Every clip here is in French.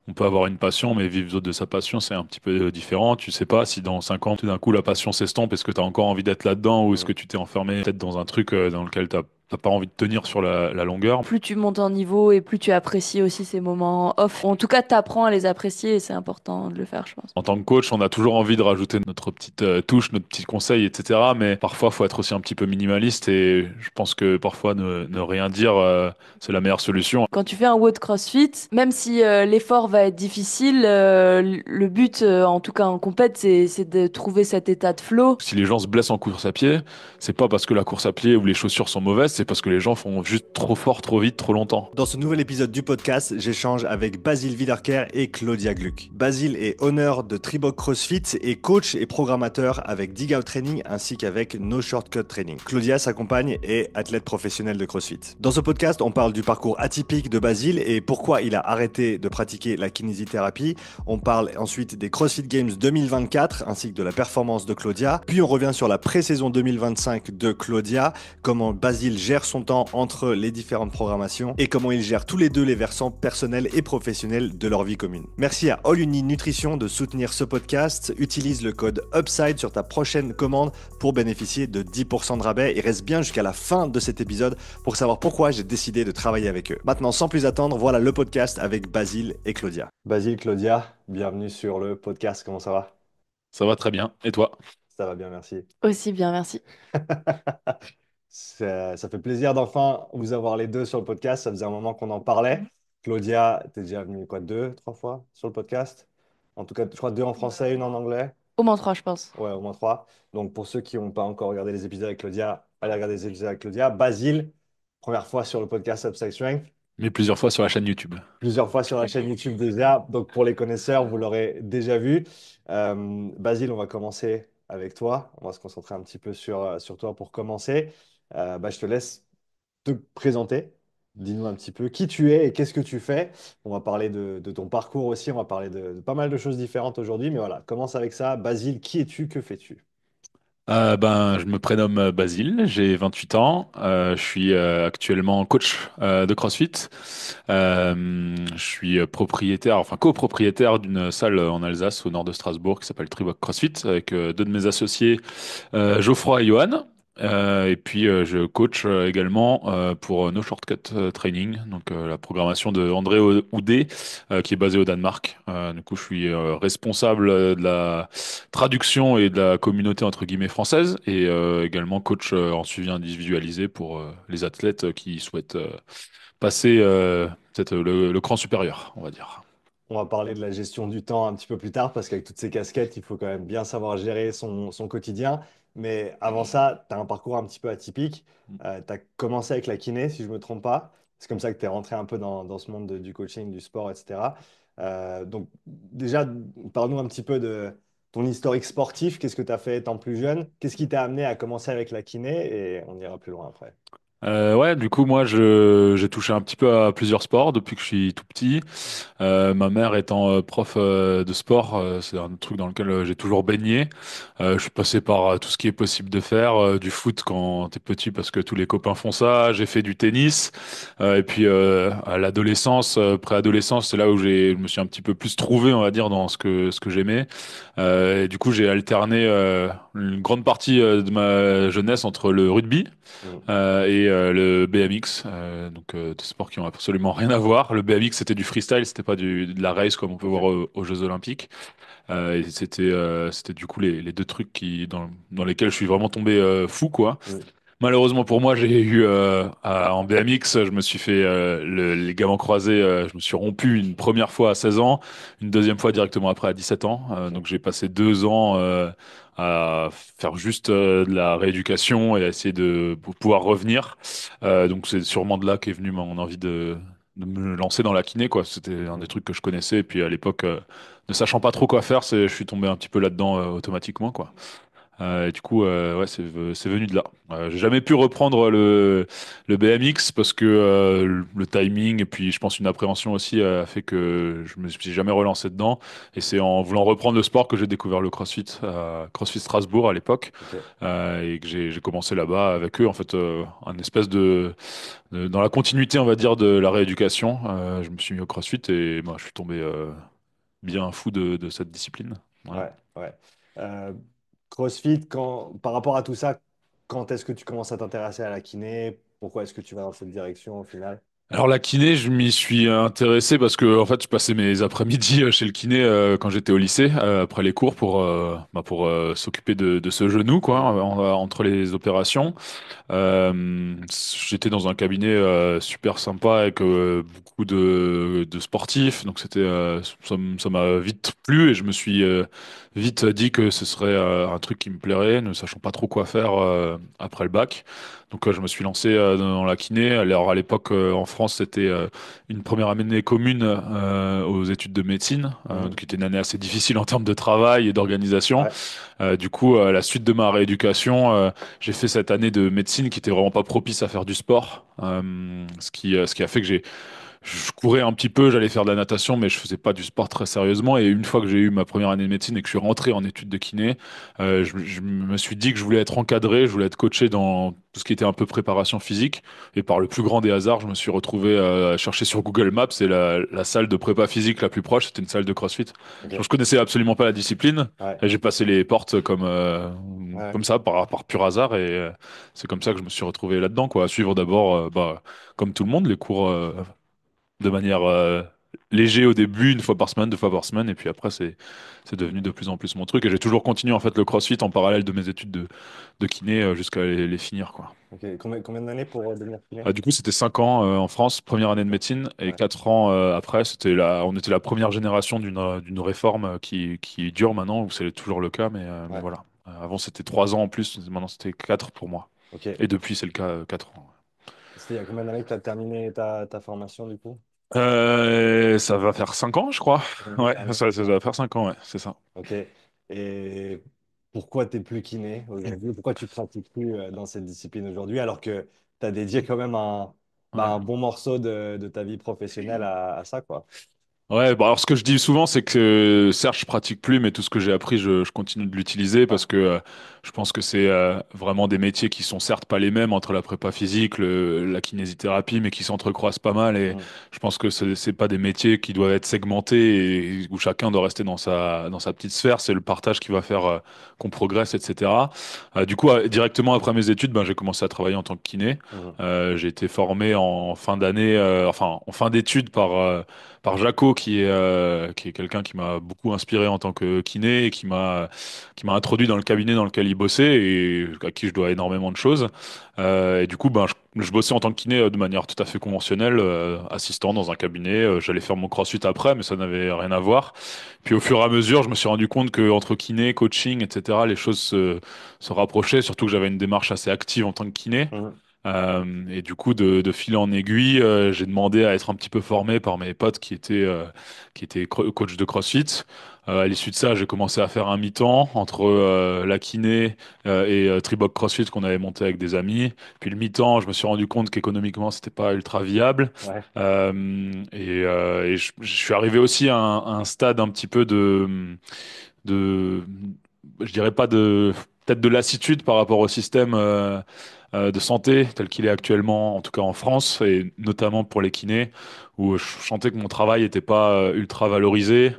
on peut avoir une passion, mais vivre de sa passion, c'est un petit peu différent. Tu sais pas si dans 5 ans, tout d'un coup, la passion s'estompe, est-ce que tu as encore envie d'être là-dedans ou est-ce Mm. que tu t'es enfermé peut-être dans un truc dans lequel t'as pas envie de tenir sur la longueur. Plus tu montes en niveau et plus tu apprécies aussi ces moments off. En tout cas, tu apprends à les apprécier et c'est important de le faire, je pense. En tant que coach, on a toujours envie de rajouter notre petite touche, notre petit conseil, etc. Mais parfois, faut être aussi un petit peu minimaliste et je pense que parfois, ne rien dire, c'est la meilleure solution. Quand tu fais un WOD CrossFit, même si l'effort va être difficile, le but, en tout cas en compète, c'est de trouver cet état de flow. Si les gens se blessent en course à pied, c'est pas parce que la course à pied ou les chaussures sont mauvaises, c'est parce que les gens font juste trop fort, trop vite, trop longtemps. Dans ce nouvel épisode du podcast, j'échange avec Basile Wiederkehr et Claudia Gluck. Basile est honneur de Tribok CrossFit et coach et programmateur avec Dig Out Training ainsi qu'avec No Shortcut Training. Claudia, sa compagne, est athlète professionnelle de CrossFit. Dans ce podcast, on parle du parcours atypique de Basile et pourquoi il a arrêté de pratiquer la kinésithérapie. On parle ensuite des CrossFit Games 2024 ainsi que de la performance de Claudia. Puis on revient sur la pré-saison 2025 de Claudia, comment Basile gère son temps entre les différentes programmations et comment ils gèrent tous les deux les versants personnels et professionnels de leur vie commune. Merci à All You Need Nutrition de soutenir ce podcast. Utilise le code UPSIDE sur ta prochaine commande pour bénéficier de 10% de rabais et reste bien jusqu'à la fin de cet épisode pour savoir pourquoi j'ai décidé de travailler avec eux. Maintenant, sans plus attendre, voilà le podcast avec Basile et Claudia. Basile, Claudia, bienvenue sur le podcast. Comment ça va? Ça va très bien. Et toi? Ça va bien, merci. Aussi bien, merci. Ça fait plaisir d'enfin vous avoir les deux sur le podcast. Ça faisait un moment qu'on en parlait. Claudia, t'es déjà venue quoi, deux, trois fois sur le podcast? En tout cas, je crois deux en français, une en anglais. Au moins trois, je pense. Ouais, au moins trois. Donc pour ceux qui n'ont pas encore regardé les épisodes avec Claudia, allez regarder les épisodes avec Claudia. Basile, première fois sur le podcast Upside Strength, Mais plusieurs fois sur la chaîne YouTube. plusieurs fois sur la chaîne YouTube déjà. Donc pour les connaisseurs, vous l'aurez déjà vu. Basile, on va commencer avec toi. On va se concentrer un petit peu sur toi pour commencer. Je te laisse te présenter. Dis-nous un petit peu qui tu es et qu'est-ce que tu fais. On va parler de ton parcours aussi, on va parler de pas mal de choses différentes aujourd'hui, mais voilà, commence avec ça. Basile, qui es-tu, que fais-tu? Je me prénomme Basile, j'ai 28 ans, je suis actuellement coach de CrossFit. Je suis propriétaire, enfin copropriétaire d'une salle en Alsace au nord de Strasbourg qui s'appelle Tribok CrossFit avec deux de mes associés, Geoffroy et Johan. Et puis je coach également pour No Shortcut Training, donc la programmation de André Oudé, qui est basé au Danemark. Du coup, je suis responsable de la traduction et de la communauté entre guillemets française, et également coach en suivi individualisé pour les athlètes qui souhaitent passer peut-être le cran supérieur, on va dire. On va parler de la gestion du temps un petit peu plus tard, parce qu'avec toutes ces casquettes, il faut quand même bien savoir gérer son quotidien. Mais avant ça, tu as un parcours un petit peu atypique. Tu as commencé avec la kiné, si je ne me trompe pas. C'est comme ça que tu es rentré un peu dans ce monde du coaching, du sport, etc. Donc déjà, parle-nous un petit peu de ton historique sportif. Qu'est-ce que tu as fait étant plus jeune? Qu'est-ce qui t'a amené à commencer avec la kiné? Et on ira plus loin après. Ouais, du coup, moi, j'ai touché un petit peu à plusieurs sports depuis que je suis tout petit. Ma mère étant prof de sport, c'est un truc dans lequel j'ai toujours baigné. Je suis passé par tout ce qui est possible de faire, du foot quand t'es petit parce que tous les copains font ça. J'ai fait du tennis, et puis à l'adolescence, préadolescence, c'est là où je me suis un petit peu plus trouvé, on va dire, dans ce que j'aimais. Et du coup, j'ai alterné une grande partie de ma jeunesse entre le rugby Mm. et le BMX, donc des sports qui ont absolument rien à voir. Le BMX c'était du freestyle, c'était pas de la race comme on peut voir Ok. aux Jeux Olympiques. Et c'était du coup les deux trucs dans lesquels je suis vraiment tombé fou quoi. Mm. Malheureusement pour moi, j'ai eu en BMX, je me suis fait les ligaments croisés, je me suis rompu une première fois à 16 ans, une deuxième fois directement après à 17 ans. Donc j'ai passé 2 ans à faire juste de la rééducation et à essayer de pour pouvoir revenir. Donc c'est sûrement de là qu'est venue mon envie de me lancer dans la kiné, quoi. C'était un des Mm. trucs que je connaissais. Et puis à l'époque, ne sachant pas trop quoi faire, je suis tombé un petit peu là-dedans automatiquement, quoi. Et du coup, ouais, c'est venu de là. J'ai jamais pu reprendre le BMX parce que le timing et puis je pense une appréhension aussi a fait que je me suis jamais relancé dedans. Et c'est en voulant reprendre le sport que j'ai découvert le CrossFit, CrossFit Strasbourg à l'époque, Ok. et que j'ai commencé là-bas avec eux. En fait, un espèce dans la continuité, on va dire, de la rééducation. Je me suis mis au CrossFit et moi, je suis tombé bien fou de cette discipline. Voilà. Ouais, ouais. Euh, CrossFit, par rapport à tout ça, quand est-ce que tu commences à t'intéresser à la kiné? Pourquoi est-ce que tu vas dans cette direction au final? Alors la kiné, je m'y suis intéressé parce que en fait, je passais mes après-midi chez le kiné quand j'étais au lycée après les cours pour s'occuper de ce genou quoi Mhm. entre les opérations. J'étais dans un cabinet super sympa avec beaucoup de sportifs, donc ça m'a vite plu et je me suis vite dit que ce serait un truc qui me plairait, ne sachant pas trop quoi faire après le bac. Donc je me suis lancé dans la kiné. Alors à l'époque en France c'était une première année commune aux études de médecine, Mhm. donc qui était une année assez difficile en termes de travail et d'organisation. Ouais, Du coup, à la suite de ma rééducation, j'ai fait cette année de médecine qui était vraiment pas propice à faire du sport, ce qui a fait que je courais un petit peu, j'allais faire de la natation, mais je faisais pas du sport très sérieusement. Et une fois que j'ai eu ma première année de médecine et que je suis rentré en études de kiné, je me suis dit que je voulais être encadré, je voulais être coaché dans tout ce qui était un peu préparation physique. Et par le plus grand des hasards, je me suis retrouvé à chercher sur Google Maps et la salle de prépa physique la plus proche, c'était une salle de CrossFit. Donc, ok. je connaissais absolument pas la discipline. Ouais, Et j'ai passé les portes ouais. comme ça, par pur hasard. Et c'est comme ça que je me suis retrouvé là-dedans, quoi. À suivre d'abord, comme tout le monde, les cours de manière léger au début, une fois par semaine, deux fois par semaine, et puis après c'est devenu de plus en plus mon truc. Et j'ai toujours continué en fait le CrossFit en parallèle de mes études de kiné jusqu'à les finir quoi. Ok. Combien d'années pour devenir kiné? Du coup, c'était 5 ans en France, première année de médecine, et Ouais, 4 ans après, on était la première génération d'une réforme qui dure maintenant, où c'est toujours le cas, mais ouais. voilà. Avant, c'était 3 ans en plus, maintenant c'était 4 pour moi. Ok. Et depuis, c'est le cas 4 ans. C'était il y a combien d'années que tu as terminé ta formation du coup? Ça va faire 5 ans, je crois. Ça fait une Ouais, année, ça ouais. va faire 5 ans, ouais, c'est ça. Ok. Et pourquoi t'es plus kiné aujourd'hui? Pourquoi tu pratiques plus dans cette discipline aujourd'hui alors que tu as dédié quand même Ouais. un bon morceau de ta vie professionnelle à ça, quoi. Ouais, bah alors ce que je dis souvent, c'est que certes, je pratique plus, mais tout ce que j'ai appris, je continue de l'utiliser Ouais. parce que je pense que c'est vraiment des métiers qui sont certes pas les mêmes entre la prépa physique, la kinésithérapie, mais qui s'entrecroisent pas mal. Et Mhm. je pense que c'est pas des métiers qui doivent être segmentés et où chacun doit rester dans sa petite sphère. C'est le partage qui va faire qu'on progresse, etc. Du coup, directement après mes études, ben, j'ai commencé à travailler en tant que kiné. Mhm. J'ai été formé en fin d'année, enfin en fin d'études par Jaco, qui est quelqu'un qui m'a beaucoup inspiré en tant que kiné et qui m'a introduit dans le cabinet dans lequel il bossait et à qui je dois énormément de choses. Et du coup, ben, je bossais en tant que kiné de manière tout à fait conventionnelle, assistant dans un cabinet. J'allais faire mon CrossFit après, mais ça n'avait rien à voir. Puis au fur et à mesure, je me suis rendu compte que entre kiné, coaching, etc., les choses se rapprochaient, surtout que j'avais une démarche assez active en tant que kiné. Mhm. Et du coup, de fil en aiguille, j'ai demandé à être un petit peu formé par mes potes qui étaient coach de CrossFit. À l'issue de ça, j'ai commencé à faire un mi-temps entre la kiné et Triboc CrossFit qu'on avait monté avec des amis. Puis le mi-temps, je me suis rendu compte qu'économiquement, c'était pas ultra viable. Ouais. Et je suis arrivé aussi à un stade un petit peu de, je dirais pas peut-être de lassitude par rapport au système de santé tel qu'il est actuellement, en tout cas en France, et notamment pour les kinés, où je sentais que mon travail n'était pas ultra valorisé,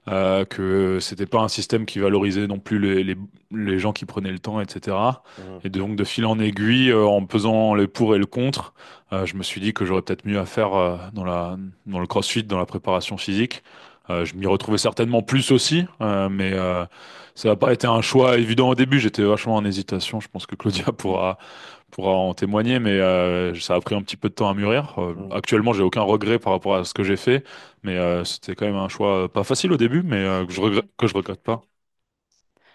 Mhm. que c'était pas un système qui valorisait non plus les gens qui prenaient le temps, etc. Mhm. Et donc de fil en aiguille, en pesant le pour et le contre, je me suis dit que j'aurais peut-être mieux à faire dans le CrossFit, dans la préparation physique. Je m'y retrouvais certainement plus aussi, mais ça n'a pas été un choix évident au début. J'étais vachement en hésitation. Je pense que Claudia pourra en témoigner, mais ça a pris un petit peu de temps à mûrir. Mhm. Actuellement, j'ai aucun regret par rapport à ce que j'ai fait, mais c'était quand même un choix pas facile au début, mais que je regrette pas.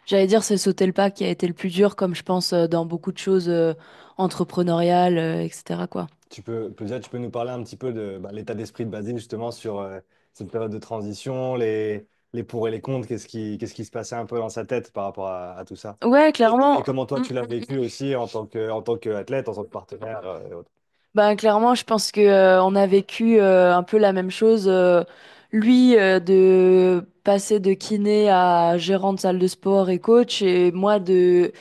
J'allais dire, c'est sauter le pas qui a été le plus dur, comme je pense dans beaucoup de choses entrepreneuriales, etc., quoi. Claudia, tu peux nous parler un petit peu de l'état d'esprit de Basile justement sur cette période de transition, les pour et les contre, qu'est-ce qui se passait un peu dans sa tête par rapport à tout ça? Ouais, Et clairement. comment toi Mm, tu l'as mm, vécu mm. aussi en tant qu'athlète, en tant que partenaire et autres. Ben, clairement, je pense que on a vécu un peu la même chose. Lui, de passer de kiné à gérant de salle de sport et coach, et moi de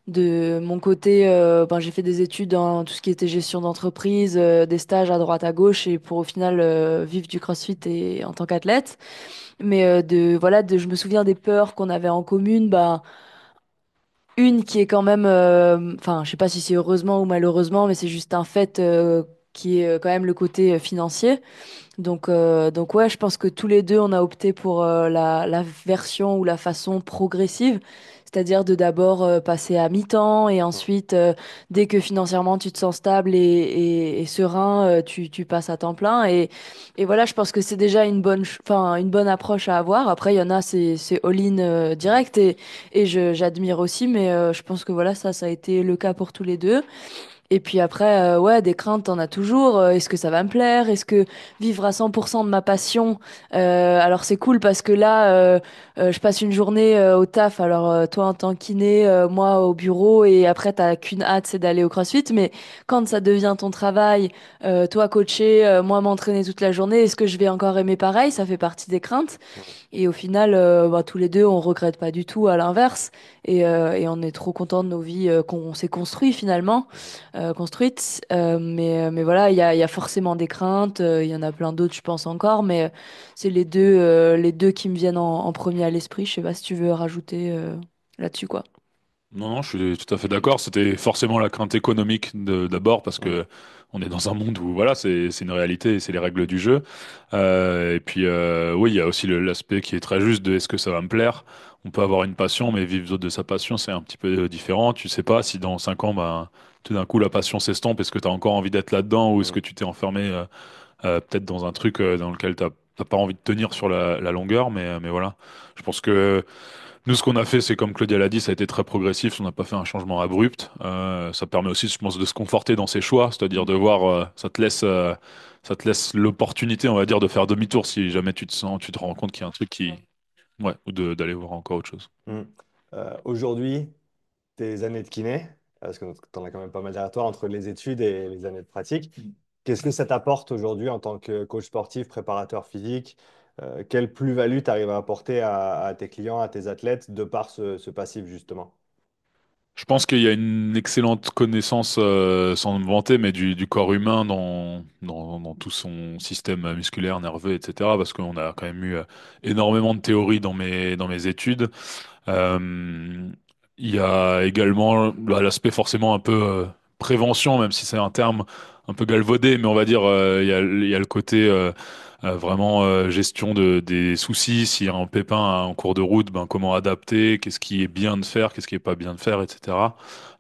mon côté, ben, j'ai fait des études dans tout ce qui était gestion d'entreprise, des stages à droite à gauche, et pour au final vivre du CrossFit et en tant qu'athlète. Mais je me souviens des peurs qu'on avait en commune. Bah, une qui est quand même, enfin, je sais pas si c'est heureusement ou malheureusement, mais c'est juste un fait qui est quand même le côté financier. Donc ouais, je pense que tous les deux, on a opté pour la version ou la façon progressive, c'est-à-dire de d'abord passer à mi-temps et ensuite, dès que financièrement tu te sens stable et serein, tu passes à temps plein. Et voilà, je pense que c'est déjà enfin, une bonne approche à avoir. Après, il y en a, c'est all-in direct et j'admire aussi, mais je pense que voilà, ça a été le cas pour tous les deux. Et puis après, ouais, des craintes, t'en as toujours. Est-ce que ça va me plaire? Est-ce que vivre à 100% de ma passion? Alors c'est cool parce que là, je passe une journée au taf. Alors toi en tant que kiné, moi au bureau, et après t'as qu'une hâte, c'est d'aller au CrossFit. Mais quand ça devient ton travail, toi coacher, moi m'entraîner toute la journée, est-ce que je vais encore aimer pareil? Ça fait partie des craintes. Et au final, bah, tous les deux, on regrette pas du tout, à l'inverse. Et on est trop content de nos vies qu'on s'est construit finalement, construites. Mais voilà, il y a forcément des craintes. Il y en a plein d'autres, je pense encore. Mais c'est les deux qui me viennent en premier à l'esprit. Je sais pas si tu veux rajouter là-dessus, quoi. Non, non, je suis tout à fait d'accord. C'était forcément la crainte économique d'abord parce Mm. que on est dans un monde où voilà, c'est une réalité, et c'est les règles du jeu. Et puis oui, il y a aussi l'aspect qui est très juste de est-ce que ça va me plaire. On peut avoir une passion, mais vivre de sa passion, c'est un petit peu différent. Tu sais pas si dans 5 ans, ben, tout d'un coup, la passion s'estompe. Est-ce que tu as encore envie d'être là-dedans ou est-ce Mm. que tu t'es enfermé peut-être dans un truc dans lequel t'as pas envie de tenir sur la longueur. Mais voilà, je pense que nous, ce qu'on a fait, c'est comme Claudia l'a dit, ça a été très progressif. On n'a pas fait un changement abrupt. Ça permet aussi, je pense, de se conforter dans ses choix, c'est-à-dire de voir, ça te laisse l'opportunité, on va dire, de faire demi-tour si jamais tu te rends compte qu'il y a un truc qui, ouais, ou d'aller voir encore autre chose. Mm. Aujourd'hui, tes années de kiné, parce que tu en as quand même pas mal derrière toi entre les études et les années de pratique. Qu'est-ce que ça t'apporte aujourd'hui en tant que coach sportif, préparateur physique? Quelle plus-value tu arrives à apporter à tes clients, à tes athlètes, de par ce passif, justement? Je pense qu'il y a une excellente connaissance, sans me vanter, mais du corps humain dans tout son système musculaire, nerveux, etc. Parce qu'on a quand même eu énormément de théories dans mes études. Euh, il y a également bah, l'aspect forcément un peu prévention, même si c'est un terme un peu galvaudé, mais on va dire il y a le côté vraiment gestion des soucis. S'il y a un pépin en cours de route, ben, comment adapter, qu'est-ce qui est bien de faire, qu'est-ce qui est pas bien de faire, etc.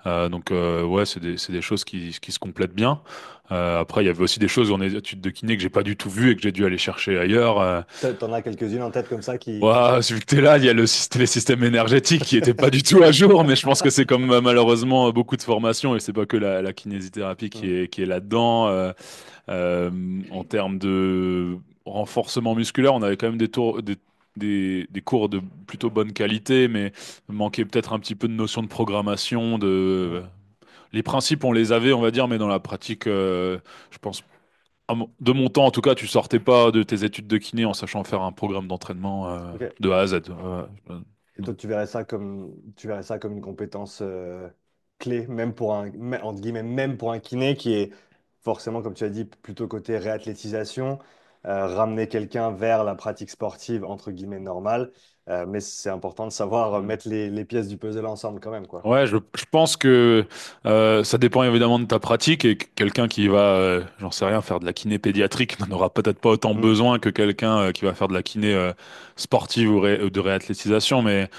Donc ouais, c'est des choses qui se complètent bien. Après, il y avait aussi des choses en études de kiné que j'ai pas du tout vues et que j'ai dû aller chercher ailleurs. T'en as quelques-unes en tête comme ça qui Ouais, vu que t'es là, il y a les systèmes énergétiques qui étaient pas du tout à jour, mais je pense que c'est comme malheureusement beaucoup de formations et c'est pas que la kinésithérapie Hmm. qui est là-dedans. Euh, En termes de renforcement musculaire, on avait quand même des cours de plutôt bonne qualité, mais manquait peut-être un petit peu de notion de programmation, Hmm. les principes on les avait, on va dire, mais dans la pratique, je pense de mon temps, en tout cas, tu sortais pas de tes études de kiné en sachant faire un programme d'entraînement Ok. de A à Z. Et toi, tu verrais ça comme une compétence clé, même pour entre guillemets, même pour un kiné qui est forcément, comme tu as dit, plutôt côté réathlétisation, ramener quelqu'un vers la pratique sportive, entre guillemets, normale. Mais c'est important de savoir mettre les pièces du puzzle ensemble quand même, quoi. Ouais, je pense que ça dépend évidemment de ta pratique et que quelqu'un qui va, j'en sais rien, faire de la kiné pédiatrique n'en aura peut-être pas autant Mm. besoin que quelqu'un qui va faire de la kiné sportive ou de réathlétisation, mais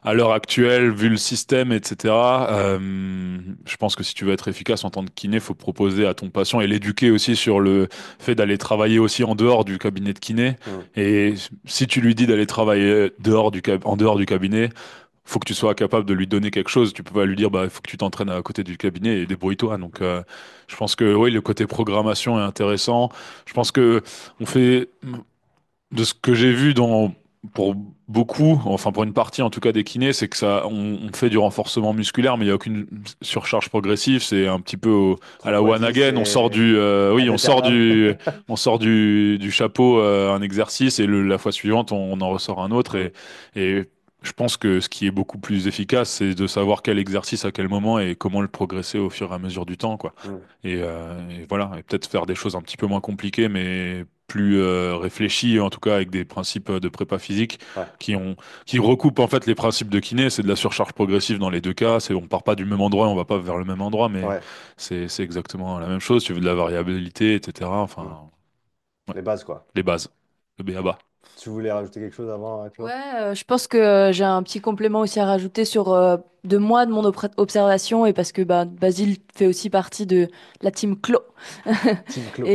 à l'heure actuelle, vu le système, etc., je pense que si tu veux être efficace en tant que kiné, faut proposer à ton patient et l'éduquer aussi sur le fait d'aller travailler aussi en dehors du cabinet de kiné. Mm. Et si tu lui dis d'aller travailler en dehors du cabinet, faut que tu sois capable de lui donner quelque chose. Tu peux pas lui dire, bah, il faut que tu t'entraînes à côté du cabinet et débrouille-toi. Donc, je pense que oui, le côté programmation est intéressant. Je pense que on fait de ce que j'ai vu dans pour beaucoup, enfin pour une partie en tout cas des kinés, c'est que on fait du renforcement musculaire, mais il n'y a aucune surcharge progressive. C'est un petit peu à la Trop one x again. On sort et oui, ad eternum. on sort du chapeau un exercice et la fois suivante on en ressort un autre Mm, et je pense que ce qui est beaucoup plus efficace, c'est de savoir quel exercice à quel moment et comment le progresser au fur et à mesure du temps, quoi. mm, Et voilà, et peut-être faire des choses un petit peu moins compliquées, mais plus réfléchies, en tout cas avec des principes de prépa physique ouais, qui qui recoupent en fait les principes de kiné. C'est de la surcharge progressive dans les deux cas. On part pas du même endroit, on va pas vers le même endroit, mais ouais. c'est exactement la même chose. Tu veux de la variabilité, etc. Mm. Enfin, ouais, Les bases, quoi. les bases, le b.a-ba. Tu voulais rajouter quelque chose avant, Ouais, Claude? je pense que j'ai un petit complément aussi à rajouter sur de moi, de mon observation, et parce que bah, Basile fait aussi partie de la team Clo. Team Clo-Clo.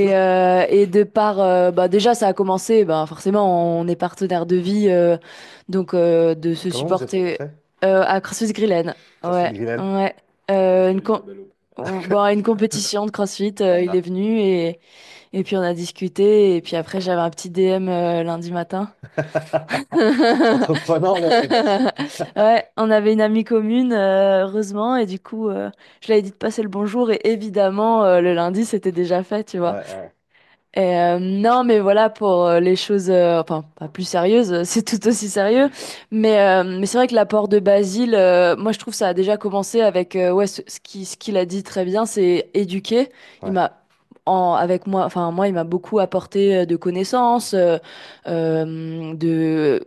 Et de par, bah, déjà ça a commencé, bah, forcément on est partenaire de vie, donc de se Comment vous êtes supporter rencontrés? à CrossFit Grillen. CrossFit Ouais, Grinnell. ouais. Bon, une compétition de CrossFit, il est Ah. venu et puis on a discuté, et puis après j'avais un petit DM lundi matin. Entreprenant, le mec. Ouais, on avait une amie commune, heureusement, et du coup, je lui avais dit de passer le bonjour, et évidemment, le lundi, c'était déjà fait, tu Ouais, vois. ouais. Et non, mais voilà, pour les choses, enfin, pas plus sérieuses, c'est tout aussi sérieux, mais c'est vrai que l'apport de Basile, moi, je trouve ça a déjà commencé avec, ouais, ce qu'il a dit très bien, c'est éduquer. Il Ouais. m'a, avec moi, enfin, moi, il m'a beaucoup apporté de connaissances, de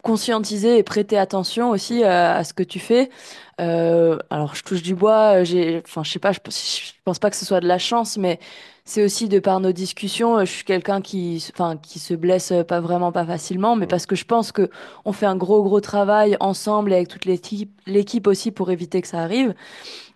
conscientiser et prêter attention aussi à ce que tu fais. Alors, je touche du bois, enfin, je sais pas, je pense pas que ce soit de la chance, mais c'est aussi de par nos discussions, je suis quelqu'un enfin, qui se blesse pas vraiment pas facilement, mais Mm. parce que je pense que on fait un gros travail ensemble et avec toute l'équipe aussi pour éviter que ça arrive.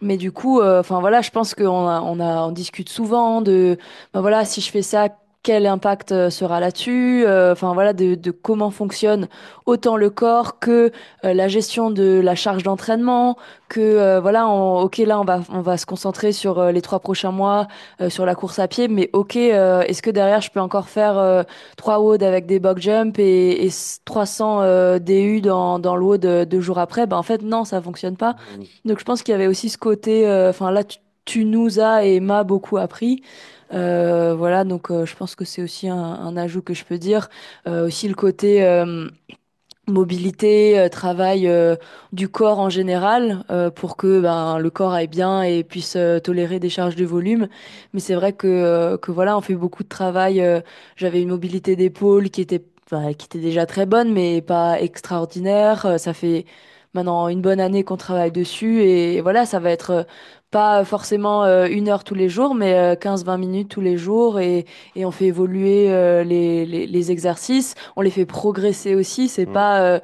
Mais du coup, enfin voilà, je pense on discute souvent de, ben voilà, si je fais ça, quel impact sera là-dessus, enfin voilà, de comment fonctionne autant le corps que la gestion de la charge d'entraînement, que voilà, ok là on va se concentrer sur les 3 prochains mois sur la course à pied, mais ok, est-ce que derrière je peux encore faire 3 WOD avec des box jump et 300 DU dans le WOD 2 jours après? Ben en fait non, ça fonctionne pas. Mm. Donc je pense qu'il y avait aussi ce côté, enfin là tu nous as et m'as beaucoup appris. Voilà, donc je pense que c'est aussi un ajout que je peux dire. Aussi le côté mobilité, travail du corps en général, pour que ben, le corps aille bien et puisse tolérer des charges de volume. Mais c'est vrai que voilà, on fait beaucoup de travail. J'avais une mobilité d'épaule qui était déjà très bonne, mais pas extraordinaire. Ça fait maintenant une bonne année qu'on travaille dessus et voilà, ça va être pas forcément 1 heure tous les jours, mais 15-20 minutes tous les jours et on fait évoluer les exercices, on les fait progresser aussi, c'est Mm. pas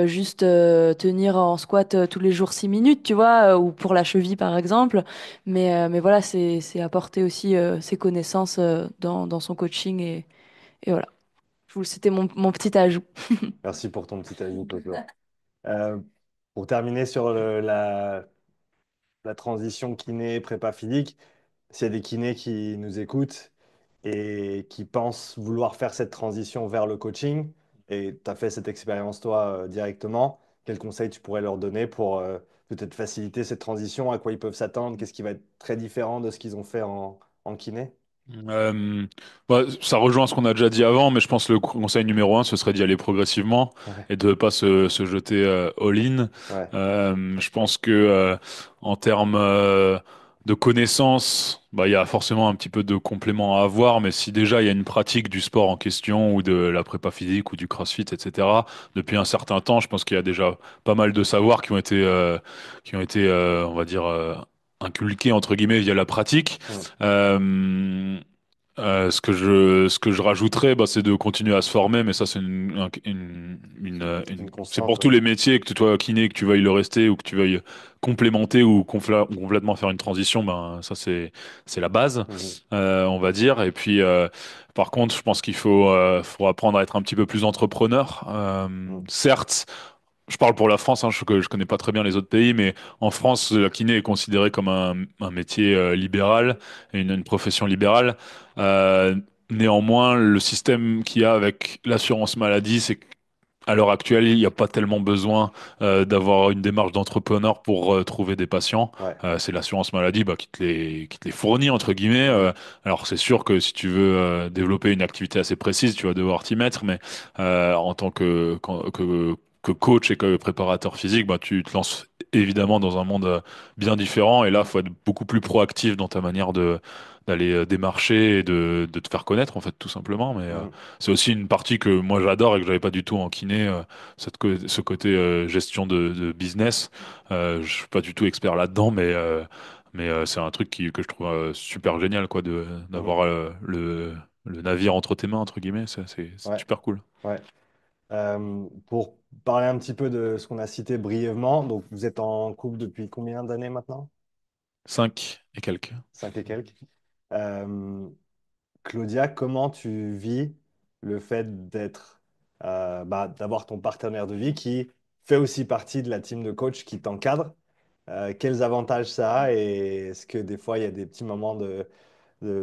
juste tenir en squat tous les jours 6 minutes, tu vois, ou pour la cheville par exemple, mais voilà, c'est apporter aussi ses connaissances dans son coaching et voilà. C'était mon petit ajout. Merci pour ton petit avis, Claude. Euh, pour terminer sur la transition kiné prépa physique, s'il y a des kinés qui nous écoutent et qui pensent vouloir faire cette transition vers le coaching, et tu as fait cette expérience toi directement, quels conseils tu pourrais leur donner pour peut-être faciliter cette transition, à quoi ils peuvent s'attendre, qu'est-ce qui va être très différent de ce qu'ils ont fait en kiné? Euh, Ça rejoint ce qu'on a déjà dit avant, mais je pense que le conseil numéro un, ce serait d'y aller progressivement Ouais, et de pas se jeter all-in. ouais, Je pense que en termes de connaissances, il y a forcément un petit peu de complément à avoir, mais si déjà il y a une pratique du sport en question ou de la prépa physique ou du CrossFit, etc., depuis un certain temps, je pense qu'il y a déjà pas mal de savoirs qui ont été, on va dire, inculqués entre guillemets via la pratique. mm, Euh, ce que je rajouterais, c'est de continuer à se former, mais ça, c'est une c'est constante, pour tous ouais. les métiers, que tu sois kiné, que tu veuilles le rester ou que tu veuilles complémenter ou complètement faire une transition, ça, c'est la base, Mhm, on va dire. Et puis, par contre, je pense faut apprendre à être un petit peu plus entrepreneur. mm, Certes, je parle pour la France, hein, je connais pas très bien les autres pays, mais en France, la kiné est considérée comme un métier libéral, une profession libérale. Euh, Néanmoins, le système qu'il y a avec l'assurance maladie, c'est qu'à l'heure actuelle, il n'y a pas tellement besoin d'avoir une démarche d'entrepreneur pour trouver des patients. Ouais. C'est l'assurance maladie qui te les fournit, entre guillemets. Mhm. Alors c'est sûr que si tu veux développer une activité assez précise, tu vas devoir t'y mettre, mais en tant que coach et que préparateur physique, bah, tu te lances évidemment dans un monde bien différent. Et là, il faut être beaucoup plus proactif dans ta manière d'aller démarcher et de te faire connaître, en fait, tout simplement. Mais Mhm. c'est aussi une partie que moi j'adore et que j'avais pas du tout en kiné, ce côté gestion de business. Je suis pas du tout expert là-dedans, mais c'est un truc que je trouve super génial, quoi, Mhm. d'avoir le navire entre tes mains, entre guillemets. C'est Ouais. super cool. Ouais. Pour parler un petit peu de ce qu'on a cité brièvement, donc vous êtes en couple depuis combien d'années maintenant? 5 et quelques. 5 et quelques. Euh, Claudia, comment tu vis le fait d'avoir ton partenaire de vie qui fait aussi partie de la team de coach qui t'encadre? Quels avantages ça a et est-ce que des fois il y a des petits moments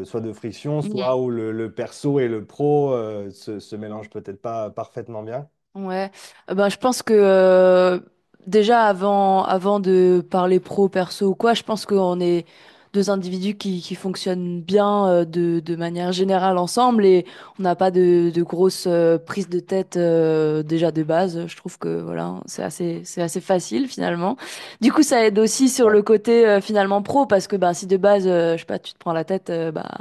soit de friction, soit où le perso et le pro se mélangent peut-être pas parfaitement bien? Ouais, ben, je pense que déjà avant de parler pro, perso ou quoi, je pense qu'on est deux individus qui fonctionnent bien de manière générale ensemble et on n'a pas de grosses prises de tête déjà de base. Je trouve que voilà, c'est assez facile finalement. Du coup, ça aide aussi sur Ouais. le côté finalement pro parce que ben, si de base, je sais pas, tu te prends la tête, bah,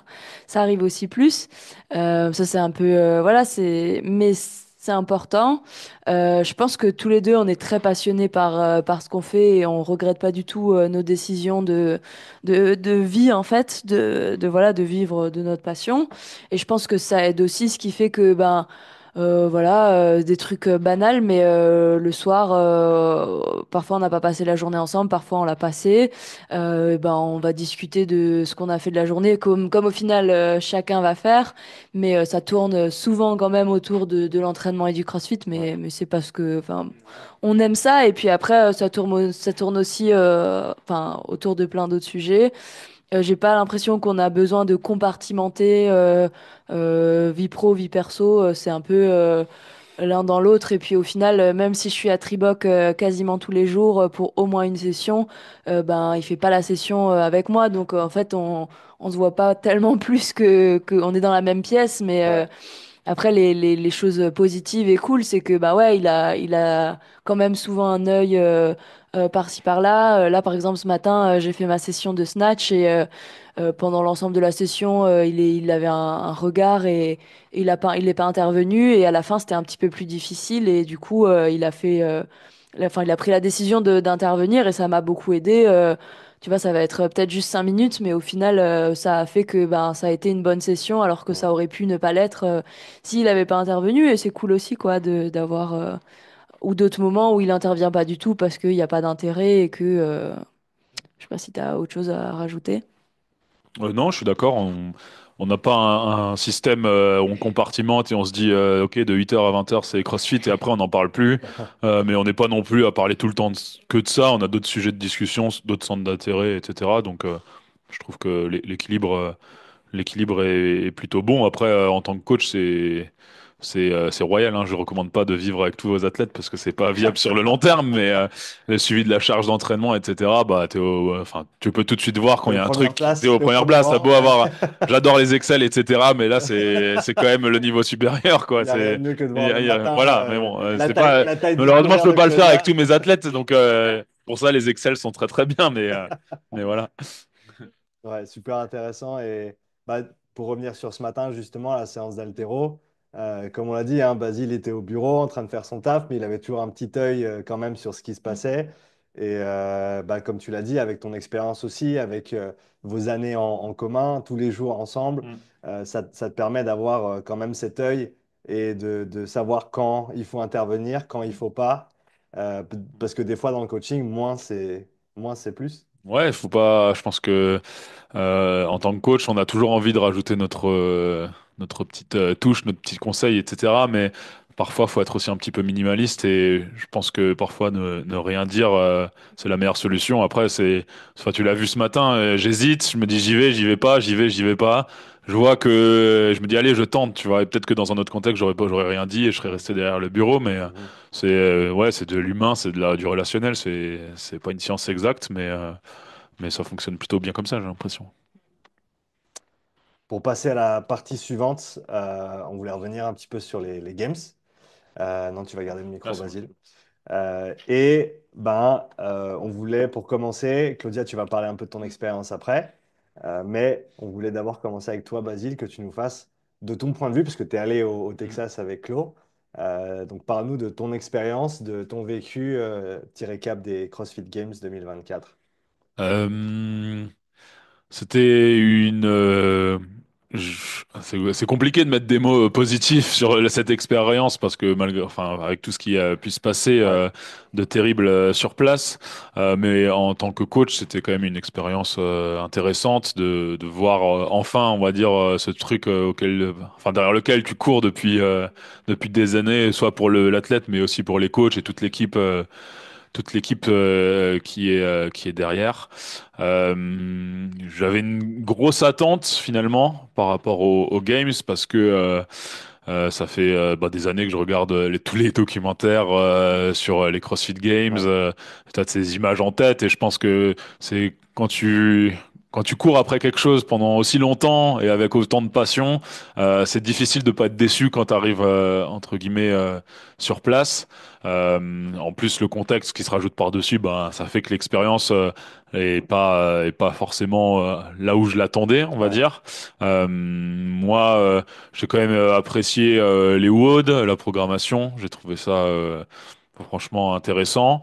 ça arrive aussi plus. Ça c'est un peu, voilà, mais c'est important. Je pense que tous les deux, on est très passionnés par ce qu'on fait et on regrette pas du tout nos décisions de vie, en fait, voilà, de vivre de notre passion. Et je pense que ça aide aussi, ce qui fait que, ben, voilà, des trucs banals, mais le soir, parfois on n'a pas passé la journée ensemble, parfois on l'a passé. Et ben, on va discuter de ce qu'on a fait de la journée, comme au final chacun va faire. Mais ça tourne souvent quand même autour de l'entraînement et du CrossFit, Ouais. mais c'est parce que, enfin, on aime ça. Et puis après, ça tourne aussi, enfin, autour de plein d'autres sujets. J'ai pas l'impression qu'on a besoin de compartimenter vie pro, vie perso. C'est un peu l'un dans l'autre. Et puis au final, même si je suis à Triboc quasiment tous les jours pour au moins une session, ben il fait pas la session avec moi. Donc en fait, on se voit pas tellement plus que on est dans la même pièce, mais Ouais. après, les choses positives et cool, c'est que bah ouais, il a quand même souvent un œil par-ci par-là. Là, par exemple, ce matin, j'ai fait ma session de snatch et pendant l'ensemble de la session, il avait un regard et il est pas intervenu. Et à la fin, c'était un petit peu plus difficile et du coup, il a fait, enfin, il a pris la décision d'intervenir et ça m'a beaucoup aidé. Tu vois, ça va être peut-être juste 5 minutes, mais au final, ça a fait que ben, ça a été une bonne session, alors que Mm. ça aurait pu ne pas l'être s'il n'avait pas intervenu. Et c'est cool aussi, quoi, d'avoir ou d'autres moments où il intervient pas du tout parce qu'il n'y a pas d'intérêt et que je sais pas si tu as autre chose à rajouter. Non, je suis d'accord. On n'a pas un système où on compartimente et on se dit, OK, de 8h à 20h, c'est CrossFit et après, on n'en parle plus. Mais on n'est pas non plus à parler tout le temps que de ça. On a d'autres sujets de discussion, d'autres centres d'intérêt, etc. Donc, je trouve que l'équilibre est plutôt bon. Après, en tant que coach, c'est royal, hein. Je recommande pas de vivre avec tous vos athlètes parce que c'est pas viable sur le long terme, mais le suivi de la charge d'entraînement, etc. Bah, enfin, tu peux tout de suite voir quand T'es il y aux a un premières truc, t'es places, aux t'es au premières premier places. T'as rang. beau Ouais. avoir, j'adore les Excel, etc. Mais là, c'est quand même le niveau supérieur, Il quoi. n'y a rien de mieux que de voir le matin Voilà. Mais bon, la c'est taille, pas, la taille du malheureusement, je tonnerre peux de pas le faire avec tous Claudia. mes athlètes, donc pour ça, les Excel sont très très bien, mais voilà. Ouais, super intéressant. Et bah, pour revenir sur ce matin, justement, la séance d'haltéro, comme on l'a dit, hein, Basile était au bureau en train de faire son taf, mais il avait toujours un petit œil quand même sur ce qui se passait. Et bah, comme tu l'as dit, avec ton expérience aussi, avec vos années en commun, tous les jours ensemble, ça te permet d'avoir quand même cet œil et de savoir quand il faut intervenir, quand il faut pas. Parce que des fois, dans le coaching, moins c'est plus. Ouais, faut pas. Je pense que en tant que coach, on a toujours envie de rajouter notre petite touche, notre petit conseil, etc. Mais parfois, faut être aussi un petit peu minimaliste et je pense que parfois ne rien dire, c'est la meilleure solution. Après, enfin, tu l'as vu ce matin, j'hésite, je me dis j'y vais pas, j'y vais pas. Je vois que je me dis allez, je tente, tu vois. Et peut-être que dans un autre contexte, j'aurais rien dit et je serais Mm. resté derrière le bureau. Mais Mhm. ouais, c'est de l'humain, c'est du relationnel. C'est pas une science exacte, mais ça fonctionne plutôt bien comme ça, j'ai l'impression. Pour passer à la partie suivante, on voulait revenir un petit peu sur les games. Non, tu vas garder le Ah, micro, c'est bon. Basile. On voulait, pour commencer, Claudia, tu vas parler un peu de ton expérience après, mais on voulait d'abord commencer avec toi, Basile, que tu nous fasses de ton point de vue, parce que tu es allé au Texas avec Claude. Donc, parle-nous de ton expérience, de ton vécu, petit récap des CrossFit Games 2024. Euh, C'était c'est compliqué de mettre des mots positifs sur cette expérience parce que malgré, enfin, avec tout ce qui a pu se passer Ouais, de terrible sur place, mais en tant que coach, c'était quand même une expérience intéressante de voir enfin, on va dire, ce truc enfin, derrière lequel tu cours depuis des années, soit pour l'athlète, mais aussi pour les coachs et toute l'équipe qui est derrière. J'avais une grosse attente finalement par rapport aux games parce que ça fait des années que je regarde tous les documentaires sur les CrossFit Games. ouais, Tu as ces images en tête et je pense que c'est quand tu cours après quelque chose pendant aussi longtemps et avec autant de passion, c'est difficile de pas être déçu quand tu arrives entre guillemets sur place. En plus, le contexte qui se rajoute par-dessus, ben, ça fait que l'expérience est pas forcément là où je l'attendais, on va ouais. dire. Moi, j'ai quand même apprécié les WOD, la programmation. J'ai trouvé ça franchement intéressant.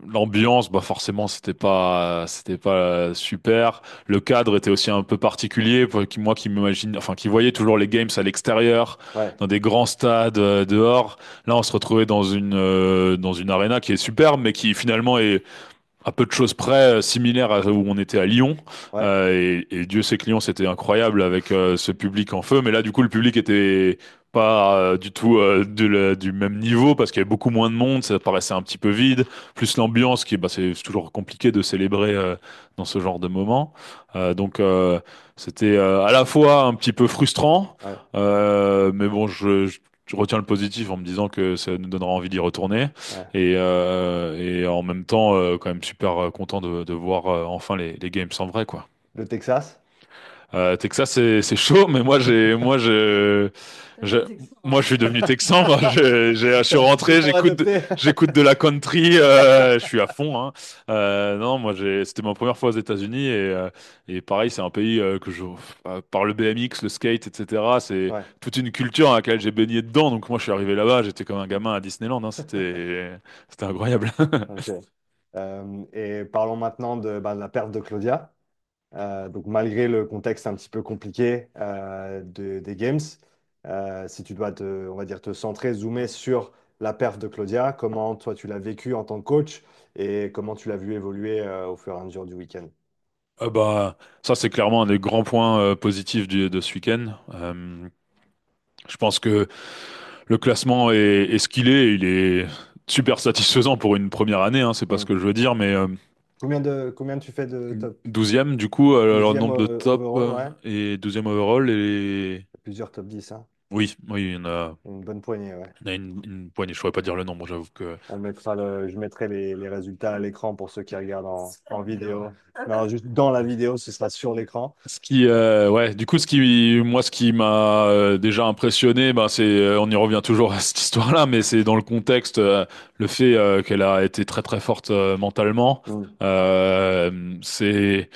L'ambiance, bah forcément, c'était pas super. Le cadre était aussi un peu particulier moi qui m'imagine, enfin qui voyais toujours les games à l'extérieur, Ouais, dans des grands stades dehors. Là, on se retrouvait dans une arena qui est superbe, mais qui finalement est à peu de choses près similaire à où on était à Lyon. ouais, Et Dieu sait que Lyon, c'était incroyable avec ce public en feu. Mais là, du coup, le public était pas du tout du même niveau parce qu'il y avait beaucoup moins de monde, ça paraissait un petit peu vide. Plus l'ambiance c'est toujours compliqué de célébrer dans ce genre de moment. Donc, c'était à la fois un petit peu frustrant, ouais, mais bon, je retiens le positif en me disant que ça nous donnera envie d'y retourner. ouais. Et en même temps, quand même super content de voir enfin les games en vrai, quoi. Le Texas? Texas, c'est chaud, mais Toi, je, t'es texan, moi, hein. je suis devenu texan. Moi, je suis T'as rentré, décision adoptée. j'écoute de la country, je suis à fond, hein. Non, moi, c'était ma première fois aux États-Unis et pareil, c'est un pays par le BMX, le skate, etc. C'est Ouais, toute une culture dans laquelle j'ai baigné dedans. Donc moi, je suis arrivé là-bas, j'étais comme un gamin à Disneyland, hein. C'était incroyable. ok. Et parlons maintenant de la perte de Claudia. Donc, malgré le contexte un petit peu compliqué des Games, si tu dois on va dire, te centrer, zoomer sur la perte de Claudia, comment toi tu l'as vécu en tant que coach et comment tu l'as vu évoluer au fur et à mesure du week-end? Ça, c'est clairement un des grands points positifs de ce week-end. Je pense que le classement est ce qu'il est. Il est super satisfaisant pour une première année, hein, c'est pas ce Hmm. que je veux dire, mais Combien tu fais de top? 12e du coup, alors 12e nombre de top overall, ouais. et 12e overall. Et Plusieurs top 10, hein. oui, oui, Une bonne poignée, ouais. il y en a une poignée. Je saurais pas dire le nombre, j'avoue que. Je mettrai les résultats à l'écran pour ceux qui regardent en vidéo. Non, juste dans la vidéo, ce sera sur l'écran. Ouais, du coup, ce qui m'a déjà impressionné, ben, on y revient toujours à cette histoire-là, mais c'est dans le contexte, le fait qu'elle a été très très forte mentalement. Hmm. C'est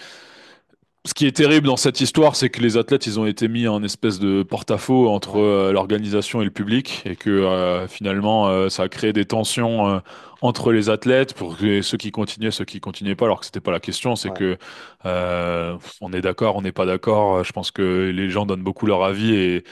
Ce qui est terrible dans cette histoire, c'est que les athlètes, ils ont été mis en espèce de porte-à-faux entre Ouais, l'organisation et le public, et que finalement, ça a créé des tensions entre les athlètes pour que ceux qui continuaient, ceux qui continuaient pas, alors que c'était pas la question. C'est ouais. que on est d'accord, on n'est pas d'accord. Je pense que les gens donnent beaucoup leur avis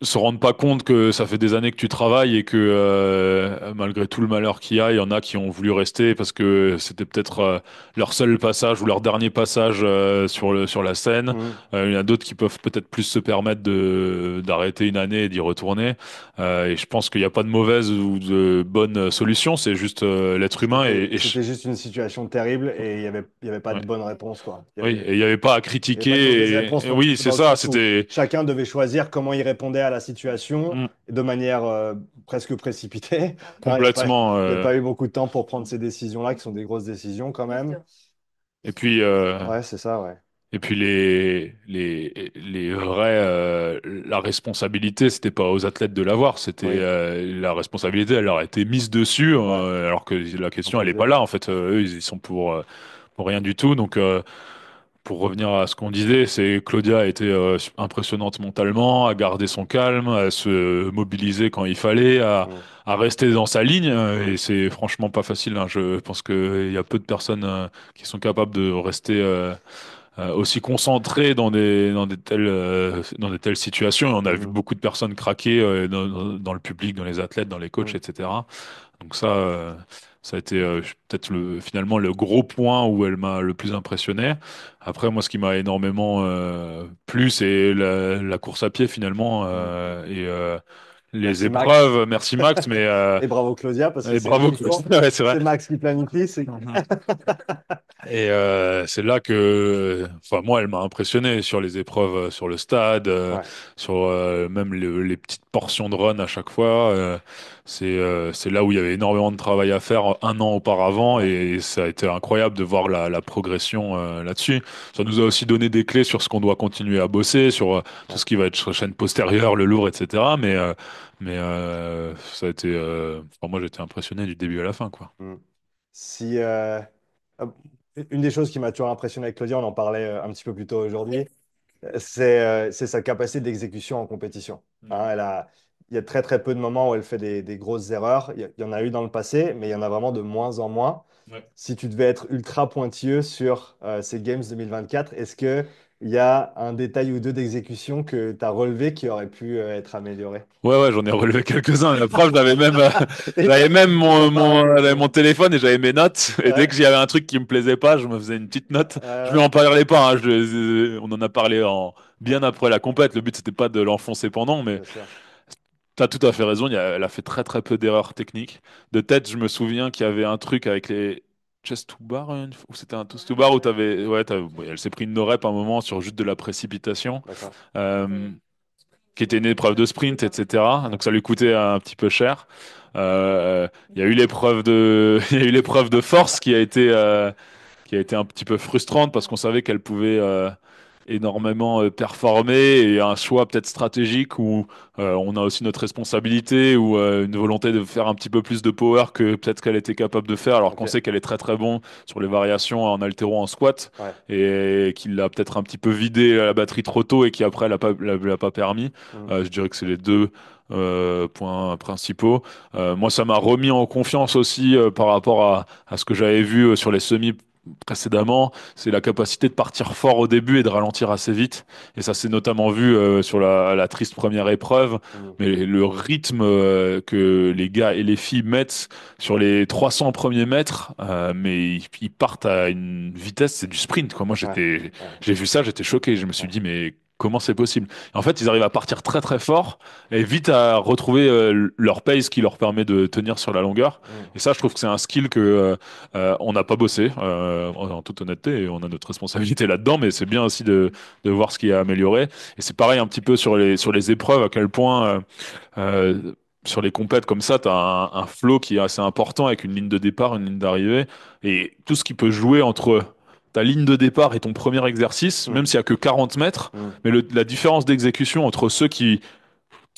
se rendent pas compte que ça fait des années que tu travailles et que malgré tout le malheur qu'il y a, il y en a qui ont voulu rester parce que c'était peut-être leur seul passage ou leur dernier passage sur la scène. Mm. Il y en a d'autres qui peuvent peut-être plus se permettre de d'arrêter une année et d'y retourner. Et je pense qu'il n'y a pas de mauvaise ou de bonne solution, c'est juste l'être humain C'était juste une situation terrible et il y avait pas de ouais. bonne réponse, quoi. Oui, et il n'y avait pas à Il y avait pas de mauvaise critiquer. réponse Oui, c'est dans le ça. sens où C'était. chacun devait choisir comment il répondait à la situation Mm, de manière presque précipitée. Hein, complètement. il y a pas eu beaucoup de temps pour prendre ces décisions-là, qui sont des grosses décisions quand même. Et puis. Ouais, c'est ça, ouais. Et puis les vrais la responsabilité c'était pas aux athlètes de l'avoir, c'était Oui, la responsabilité elle leur a été mise dessus ouais, alors que la question elle est pas imposé. là en fait. Eux ils y sont pour rien du tout. Donc pour revenir à ce qu'on disait, c'est Claudia a été impressionnante mentalement, à garder son calme, à se mobiliser quand il fallait, Mm, à rester dans sa ligne. Et mm, c'est franchement pas facile, hein. Je pense qu'il y a peu de personnes qui sont capables de rester aussi concentré dans des telles situations. On a vu mhm, beaucoup de personnes craquer dans le public, dans les athlètes, dans les coachs, mm, etc. Donc ça a été peut-être finalement le gros point où elle m'a le plus impressionné. Après, moi, ce qui m'a énormément plu, c'est la course à pied finalement mm. et les Merci Max. épreuves. Merci Max, mais Et bravo Claudia, parce que et c'est bravo. toujours Ouais, c'est vrai. c'est Max qui planifie. Et c'est là que, enfin moi, elle m'a impressionné sur les épreuves, sur le stade, Ouais, sur même les petites portions de run à chaque fois. C'est là où il y avait énormément de travail à faire un an auparavant, ouais, et ça a été incroyable de voir la progression là-dessus. Ça nous a aussi donné des clés sur ce qu'on doit continuer à bosser, sur tout ouais. ce qui va être chaîne postérieure, le lourd, etc. Mais ça a été, enfin, moi j'étais impressionné du début à la fin, quoi. Mm. Si, euh, une des choses qui m'a toujours impressionné avec Claudia, on en parlait un petit peu plus tôt aujourd'hui, c'est sa capacité d'exécution en compétition. Hein, il y a très très peu de moments où elle fait des grosses erreurs. Il y en a eu dans le passé, mais il y en a vraiment de moins en moins. Ouais. Si tu devais être ultra pointilleux sur ces Games 2024, est-ce qu'il y a un détail ou deux d'exécution que tu as relevé qui aurait pu être amélioré? Ouais, ouais, j'en ai relevé quelques-uns. La preuve, j'avais même, Et j'avais même pareil j'avais aussi. mon téléphone et j'avais mes notes. Et dès Ouais, que j'avais un truc qui me plaisait pas, je me faisais une petite note. Je lui ouais, en parlais pas, hein. On en a parlé bien après la compète. Le but, c'était pas de l'enfoncer pendant, mais bien sûr. t'as tout à fait raison. Elle a fait très, très peu d'erreurs techniques. De tête, je me souviens qu'il y avait un truc avec les chest to bar, ou c'était un toast to bar où ouais, elle s'est pris une no-rep à un moment sur juste de la précipitation. D'accord. Euh, qui était une épreuve de sprint, etc. Ouais, Donc ça lui coûtait un petit peu cher. Il y a eu l'épreuve de, il y a eu l'épreuve de force qui a été un petit peu frustrante parce qu'on savait qu'elle pouvait énormément performer, et un choix peut-être stratégique où on a aussi notre responsabilité ou une volonté de faire un petit peu plus de power que peut-être qu'elle était capable de faire, alors qu'on ok. sait qu'elle est très très bon sur les variations en haltéro en squat, Ouais. et qu'il l'a peut-être un petit peu vidé la batterie trop tôt et qui après l'a pas permis. Mm. Je dirais que c'est les deux points principaux. Moi, ça m'a remis en confiance aussi par rapport à ce que j'avais vu sur les semis précédemment, c'est la capacité de partir fort au début et de ralentir assez vite. Et ça s'est notamment vu sur la triste première épreuve. Mm. Mais le rythme que les gars et les filles mettent sur les 300 premiers mètres, mais ils partent à une vitesse, c'est du sprint, quoi. Moi, Ouais. Ouais. j'ai vu ça, j'étais choqué. Je me suis Ouais. dit, mais comment c'est possible? En fait, ils arrivent à partir très très fort et vite à retrouver leur pace qui leur permet de tenir sur la longueur. Mm. Et ça, je trouve que c'est un skill que on n'a pas bossé, en toute honnêteté, et on a notre responsabilité là-dedans, mais c'est bien aussi de voir ce qui a amélioré. Et c'est pareil un petit peu sur les épreuves, à quel point sur les compètes comme ça, tu as un flow qui est assez important avec une ligne de départ, une ligne d'arrivée, et tout ce qui peut jouer entre ta ligne de départ et ton premier exercice, Mm. même s'il y a que 40 mètres, Mm. mais la différence d'exécution entre ceux qui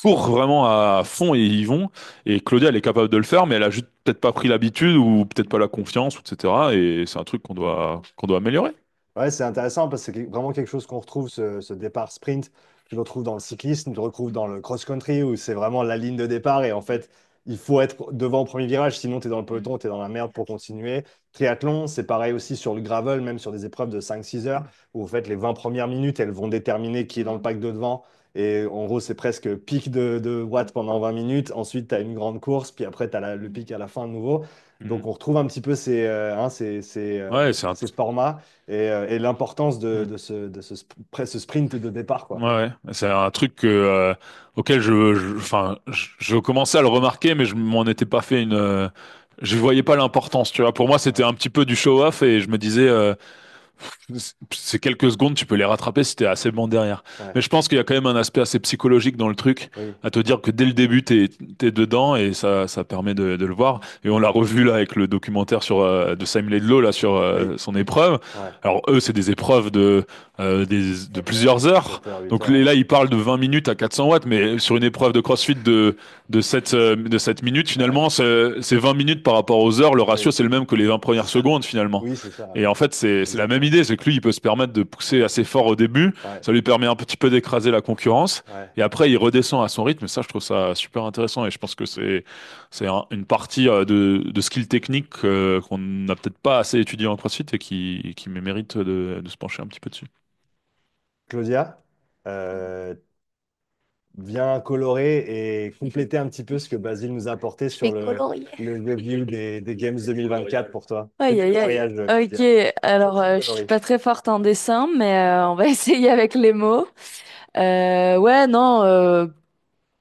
courent vraiment à fond et y vont. Et Claudia, elle est capable de le faire, mais elle a juste peut-être pas pris l'habitude ou peut-être pas la confiance, etc. Et c'est un truc qu'on doit améliorer. Ouais, c'est intéressant parce que c'est vraiment quelque chose qu'on retrouve, ce départ sprint. Tu le retrouves dans le cyclisme, tu le retrouves dans le cross-country où c'est vraiment la ligne de départ et en fait, il faut être devant au premier virage, sinon tu es dans le peloton, tu es dans la merde pour continuer. Triathlon, c'est pareil aussi sur le gravel, même sur des épreuves de 5-6 heures où en fait, les 20 premières minutes, elles vont déterminer qui est dans le pack de devant Et en gros, c'est presque pic de watts pendant 20 minutes. Ensuite, tu as une grande course, puis après, tu as le pic à la fin de nouveau. Donc, Mhm. on retrouve un petit peu Ouais, c'est un. ces formats et l'importance Mhm. ce sprint de départ, Ouais, quoi. ouais. C'est un truc auquel enfin, je commençais à le remarquer, mais je m'en étais pas fait une. Je voyais pas l'importance, tu vois. Pour moi, c'était Ouais, un petit peu du show-off et je me disais, ces quelques secondes, tu peux les rattraper si t'es assez bon derrière. ouais, Mais je pense qu'il y a quand même un aspect assez psychologique dans le truc, oui, à te dire que dès le début, t'es dedans et ça permet de le voir. Et on l'a revu là avec le documentaire de Sam Laidlaw là sur oui, son épreuve. ouais. Alors eux, c'est des épreuves de plusieurs heures. 7 heures, 8 Donc heures, ouais. là, ils parlent de 20 minutes à 400 watts, mais sur une épreuve de CrossFit de 7 minutes, Ouais, finalement, c'est 20 minutes par rapport aux heures. Le ratio, oui, c'est le même que les 20 premières secondes, finalement. oui, c'est ça, Et en fait, c'est la même exactement. idée, c'est que lui, il peut se permettre de pousser assez fort au début. Ouais, Ça lui permet un petit peu d'écraser la concurrence. ouais. Et après, il redescend à son rythme. Et ça, je trouve ça super intéressant. Et je pense que c'est une partie de skill technique qu'on n'a peut-être pas assez étudié en CrossFit et qui mérite de se pencher un petit peu dessus. Claudia, euh, viens colorer et compléter un petit peu ce que Basile nous a apporté Je sur vais colorier. le review des Games 2024 pour toi. Aïe, Fais du aïe, aïe. coloriage, Ok, Claudia. alors Petit je suis coloris. pas très forte en dessin, mais on va essayer avec les mots. Ouais, non,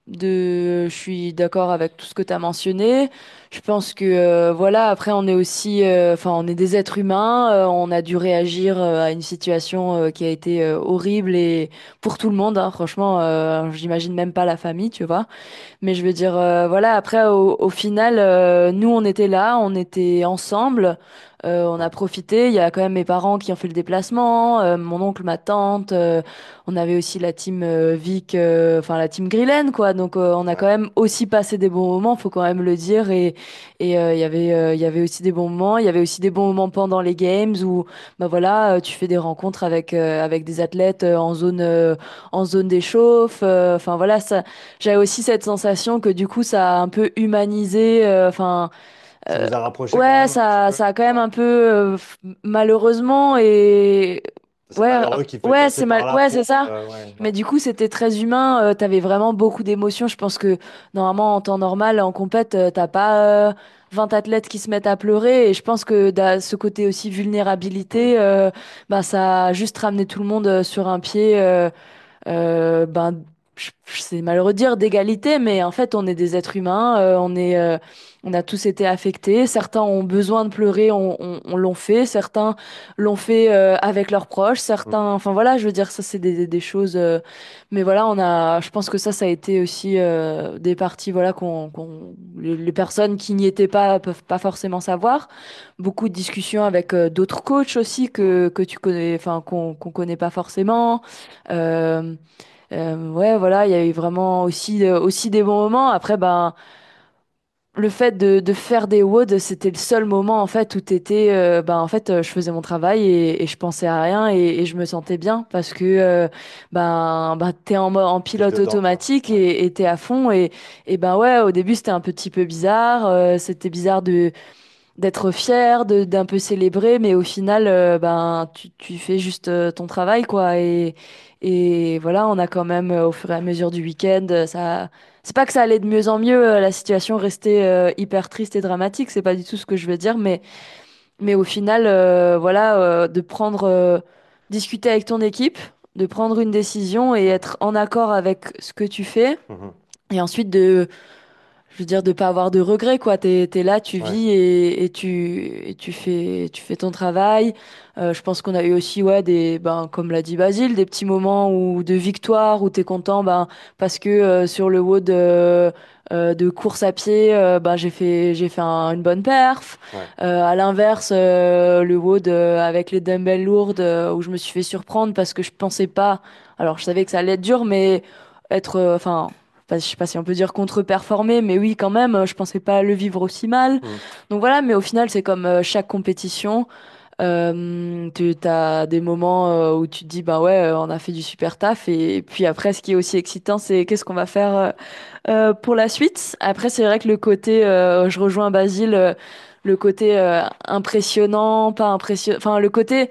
je suis d'accord avec tout ce que tu as mentionné. Je pense que voilà, après on est aussi, enfin on est des êtres humains, on a dû réagir à une situation qui a été horrible et pour tout le monde, hein, franchement, j'imagine même pas la famille, tu vois. Mais je veux dire, voilà, après, au final, nous, on était là, on était ensemble, on a Ouais, profité. Il y a quand même mes parents qui ont fait le déplacement, mon oncle, ma tante. On avait aussi la team Vic, enfin la team Grillen, quoi. Donc, on a ouais. quand même aussi passé des bons moments, faut quand même le dire. Et il y avait aussi des bons moments. Il y avait aussi des bons moments pendant les games où, bah voilà, tu fais des rencontres avec des athlètes en zone d'échauffe. Enfin, voilà, ça. J'avais aussi cette sensation que du coup ça a un peu humanisé, enfin Ça vous a rapproché quand ouais, même un petit peu? ça a quand même Ouais. un peu malheureusement et C'est ouais malheureux qu'il faut être passé par là ouais, c'est pour. ça. Ouais, Mais ouais. du coup, c'était très humain, t'avais vraiment beaucoup d'émotions. Je pense que normalement en temps normal en compète, t'as pas 20 athlètes qui se mettent à pleurer et je pense que ce côté aussi Mhm. vulnérabilité bah ça a juste ramené tout le monde sur un pied ben, c'est malheureux de dire d'égalité, mais en fait, on est des êtres humains, on a tous été affectés. Certains ont besoin de pleurer, on l'ont fait. Certains l'ont fait avec leurs proches. Mhm. Certains, enfin voilà, je veux dire, ça c'est des choses. Mais voilà, je pense que ça a été aussi des parties, voilà, les personnes qui n'y étaient pas peuvent pas forcément savoir. Beaucoup de discussions avec d'autres coachs aussi que tu connais, enfin qu'on connaît pas forcément. Euh, ouais, voilà, il y a eu vraiment aussi des bons moments. Après, ben, le fait de faire des WOD, c'était le seul moment en fait où t'étais, ben, en fait, je faisais mon travail et je pensais à rien et je me sentais bien parce que ben t'es en T'es pilote dedans, quoi. automatique Ouais. et t'es à fond et ben ouais, au début c'était un petit peu bizarre, c'était bizarre d'être fier, d'un peu célébrer, mais au final, ben, tu fais juste ton travail, quoi. Et voilà, on a quand même, au fur et à mesure du week-end, c'est pas que ça allait de mieux en mieux, la situation restait hyper triste et dramatique, c'est pas du tout ce que je veux dire, mais au final, voilà, discuter avec ton équipe, de prendre une décision et Ouais. être en accord avec ce que tu fais, Mhm. et ensuite je veux dire, de pas avoir de regrets, quoi. T'es là, tu Ouais. vis et tu fais ton travail. Je pense qu'on a eu aussi, ouais, ben, comme l'a dit Basile, des petits moments de victoire où t'es content, ben, parce que sur le WOD de course à pied, ben, j'ai fait une bonne perf. Ouais. À l'inverse, le WOD avec les dumbbells lourdes, où je me suis fait surprendre parce que je pensais pas, alors je savais que ça allait être dur, mais enfin, je sais pas si on peut dire contre-performer, mais oui, quand même, je pensais pas le vivre aussi mal. Mhm. Donc voilà, mais au final, c'est comme chaque compétition. Tu as des moments où tu te dis, bah ouais, on a fait du super taf. Et puis après, ce qui est aussi excitant, c'est qu'est-ce qu'on va faire pour la suite. Après, c'est vrai que le côté, je rejoins Basile, le côté impressionnant, pas impressionnant, enfin, le côté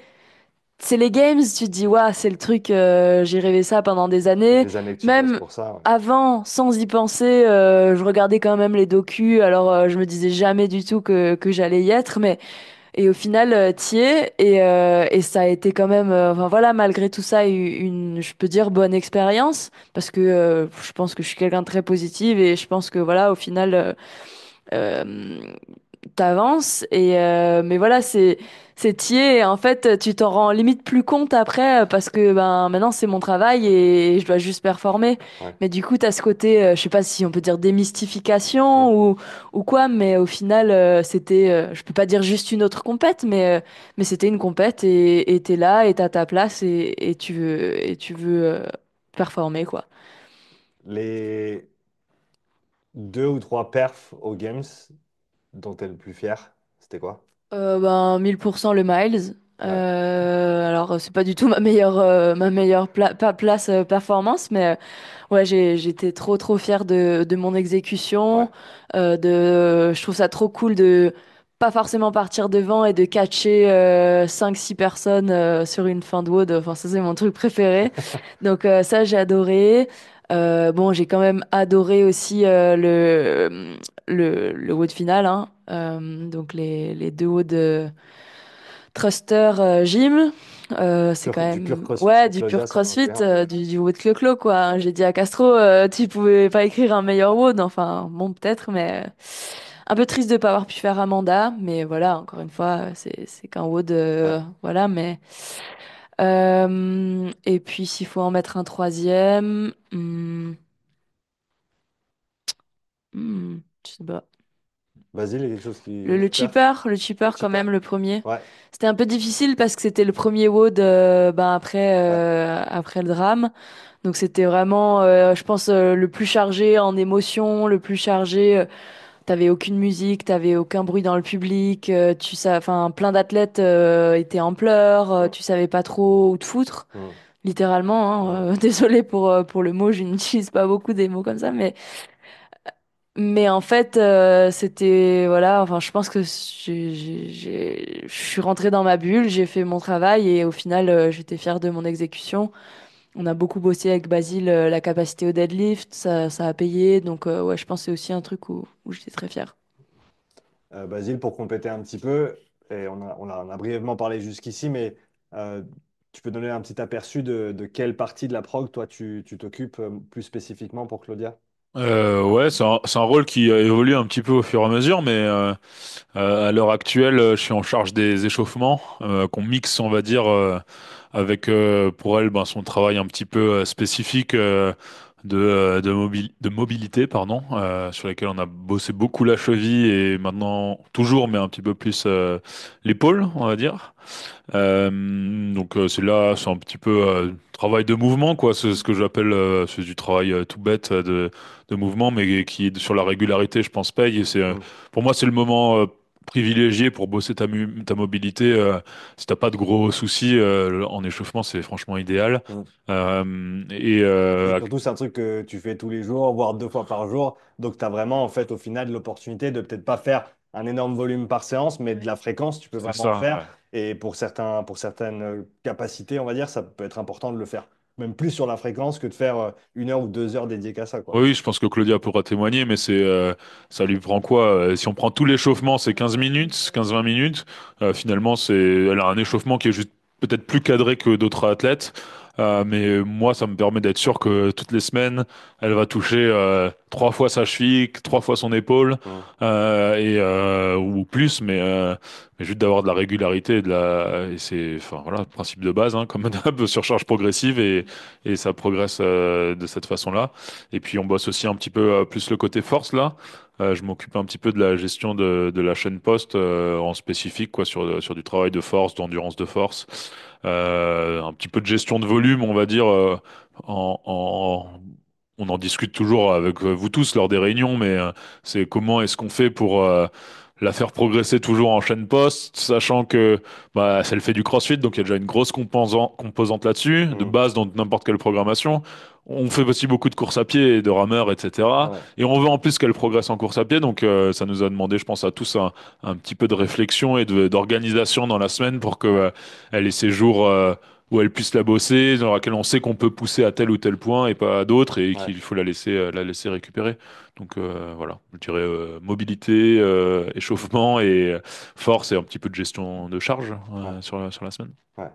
c'est les games, tu te dis, ouais, c'est le truc, j'ai rêvé ça pendant des Ça fait années. des années que tu bosses Même pour ça. Ouais. avant, sans y penser, je regardais quand même les docus, alors je me disais jamais du tout que j'allais y être, mais et au final, t'y es, et ça a été quand même, enfin voilà, malgré tout ça, je peux dire, bonne expérience, parce que je pense que je suis quelqu'un de très positif, et je pense que voilà, au final, euh, t'avances mais voilà c'est tiers et en fait tu t'en rends limite plus compte après parce que ben maintenant c'est mon travail et je dois juste performer Ouais. mais du coup t'as ce côté je sais pas si on peut dire Mm. démystification ou quoi mais au final c'était je peux pas dire juste une autre compète mais c'était une compète et t'es là et t'as ta place et tu veux performer quoi. Les 2 ou 3 perfs aux Games dont tu es le plus fier, c'était quoi? Ben, 1000% le Miles. Ouais, Alors, c'est pas du tout ma meilleure place performance, mais ouais, j'étais trop fière de mon ouais. exécution. Je trouve ça trop cool de pas forcément partir devant et de catcher 5-6 personnes sur une fin de WOD. Enfin, ça, c'est mon truc préféré. Donc, ça, j'ai adoré. Bon, j'ai quand même adoré aussi le WOD final, hein. Donc les deux WOD de Thruster Gym. C'est quand Du pur même CrossFit ouais sur du pur Claudia, ça marche CrossFit, bien. du WOD clo quoi, hein. J'ai dit à Castro, tu pouvais pas écrire un meilleur WOD. Enfin bon peut-être, mais un peu triste de pas avoir pu faire Amanda. Mais voilà, encore une fois, c'est qu'un WOD, Ouais. voilà. Mais et puis s'il faut en mettre un troisième, je sais pas. Basile, il y a quelque chose Le, qui... le Perf? cheaper, le Le cheaper quand même, cheaper? le premier. Ouais, C'était un peu difficile parce que c'était le premier WOD ben ouais. après le drame. Donc c'était vraiment, je pense, le plus chargé en émotions, le plus chargé. T'avais aucune musique, t'avais aucun bruit dans le public. Enfin, plein d'athlètes étaient en pleurs. Mm, Tu savais pas trop où te foutre, mm, littéralement, hein. ouais. Désolée pour le mot, je n'utilise pas beaucoup des mots comme ça, mais en fait, c'était, voilà, enfin, je pense que je suis rentrée dans ma bulle, j'ai fait mon travail et au final, j'étais fière de mon exécution. On a beaucoup bossé avec Basile, la capacité au deadlift, ça a payé. Donc, ouais, je pense que c'est aussi un truc où j'étais très fière. Basile, pour compléter un petit peu, et on a brièvement parlé jusqu'ici, mais euh, tu peux donner un petit aperçu de quelle partie de la prog, toi, tu t'occupes plus spécifiquement pour Claudia? Ouais, c'est un rôle qui évolue un petit peu au fur et à mesure, mais à l'heure actuelle, je suis en charge des échauffements qu'on mixe, on va dire, avec pour elle ben, son travail un petit peu spécifique de mobilité, pardon, sur laquelle on a bossé beaucoup la cheville et maintenant toujours, mais un petit peu plus l'épaule, on va dire. C'est là, c'est un petit peu travail de mouvement, quoi. C'est ce que j'appelle, c'est du travail tout bête de mouvement, mais qui sur la régularité, je pense, paye. Et Mm, pour moi, c'est le moment privilégié pour bosser ta mobilité. Si t'as pas de gros soucis, en échauffement, c'est franchement idéal. mm. Euh, et Et euh, surtout, c'est un truc que tu fais tous les jours, voire 2 fois par jour. Donc, tu as vraiment, en fait, au final, l'opportunité de peut-être pas faire un énorme volume par séance, mais de la fréquence, tu peux c'est vraiment en ça. faire. Ouais. Et pour certaines capacités, on va dire, ça peut être important de le faire. Même plus sur la fréquence que de faire 1 heure ou 2 heures dédiées qu'à ça, quoi. Oui, je pense que Claudia pourra témoigner, mais ça lui prend quoi? Si on prend tout l'échauffement, c'est 15 minutes, 15-20 minutes. Finalement, elle a un échauffement qui est juste peut-être plus cadré que d'autres athlètes. Mais moi, ça me permet d'être sûr que toutes les semaines, elle va toucher 3 fois sa cheville, 3 fois son épaule, Mm. ou plus, mais juste d'avoir de la régularité et c'est, enfin voilà, principe de base, hein, comme d'hab, surcharge progressive et ça progresse de cette façon-là. Et puis on bosse aussi un petit peu plus le côté force là. Je m'occupe un petit peu de la gestion de la chaîne poste en spécifique quoi sur du travail de force, d'endurance de force, un petit peu de gestion de volume on va dire. On en discute toujours avec vous tous lors des réunions, mais c'est comment est-ce qu'on fait pour la faire progresser toujours en chaîne post, sachant que bah, elle fait du CrossFit, donc il y a déjà une grosse composante là-dessus, de Mhm. base dans n'importe quelle programmation. On fait aussi beaucoup de courses à pied et de rameurs, etc. Ouais, Et on veut en plus qu'elle progresse en course à pied, donc ça nous a demandé, je pense, à tous un petit peu de réflexion et d'organisation dans la semaine pour que ouais, elle ait ses jours où elle puisse la bosser, dans laquelle on sait qu'on peut pousser à tel ou tel point et pas à d'autres, et ouais. qu'il faut la laisser récupérer. Donc voilà, je dirais mobilité, échauffement et force et un petit peu de gestion de charge Ouais. sur la semaine. Ouais.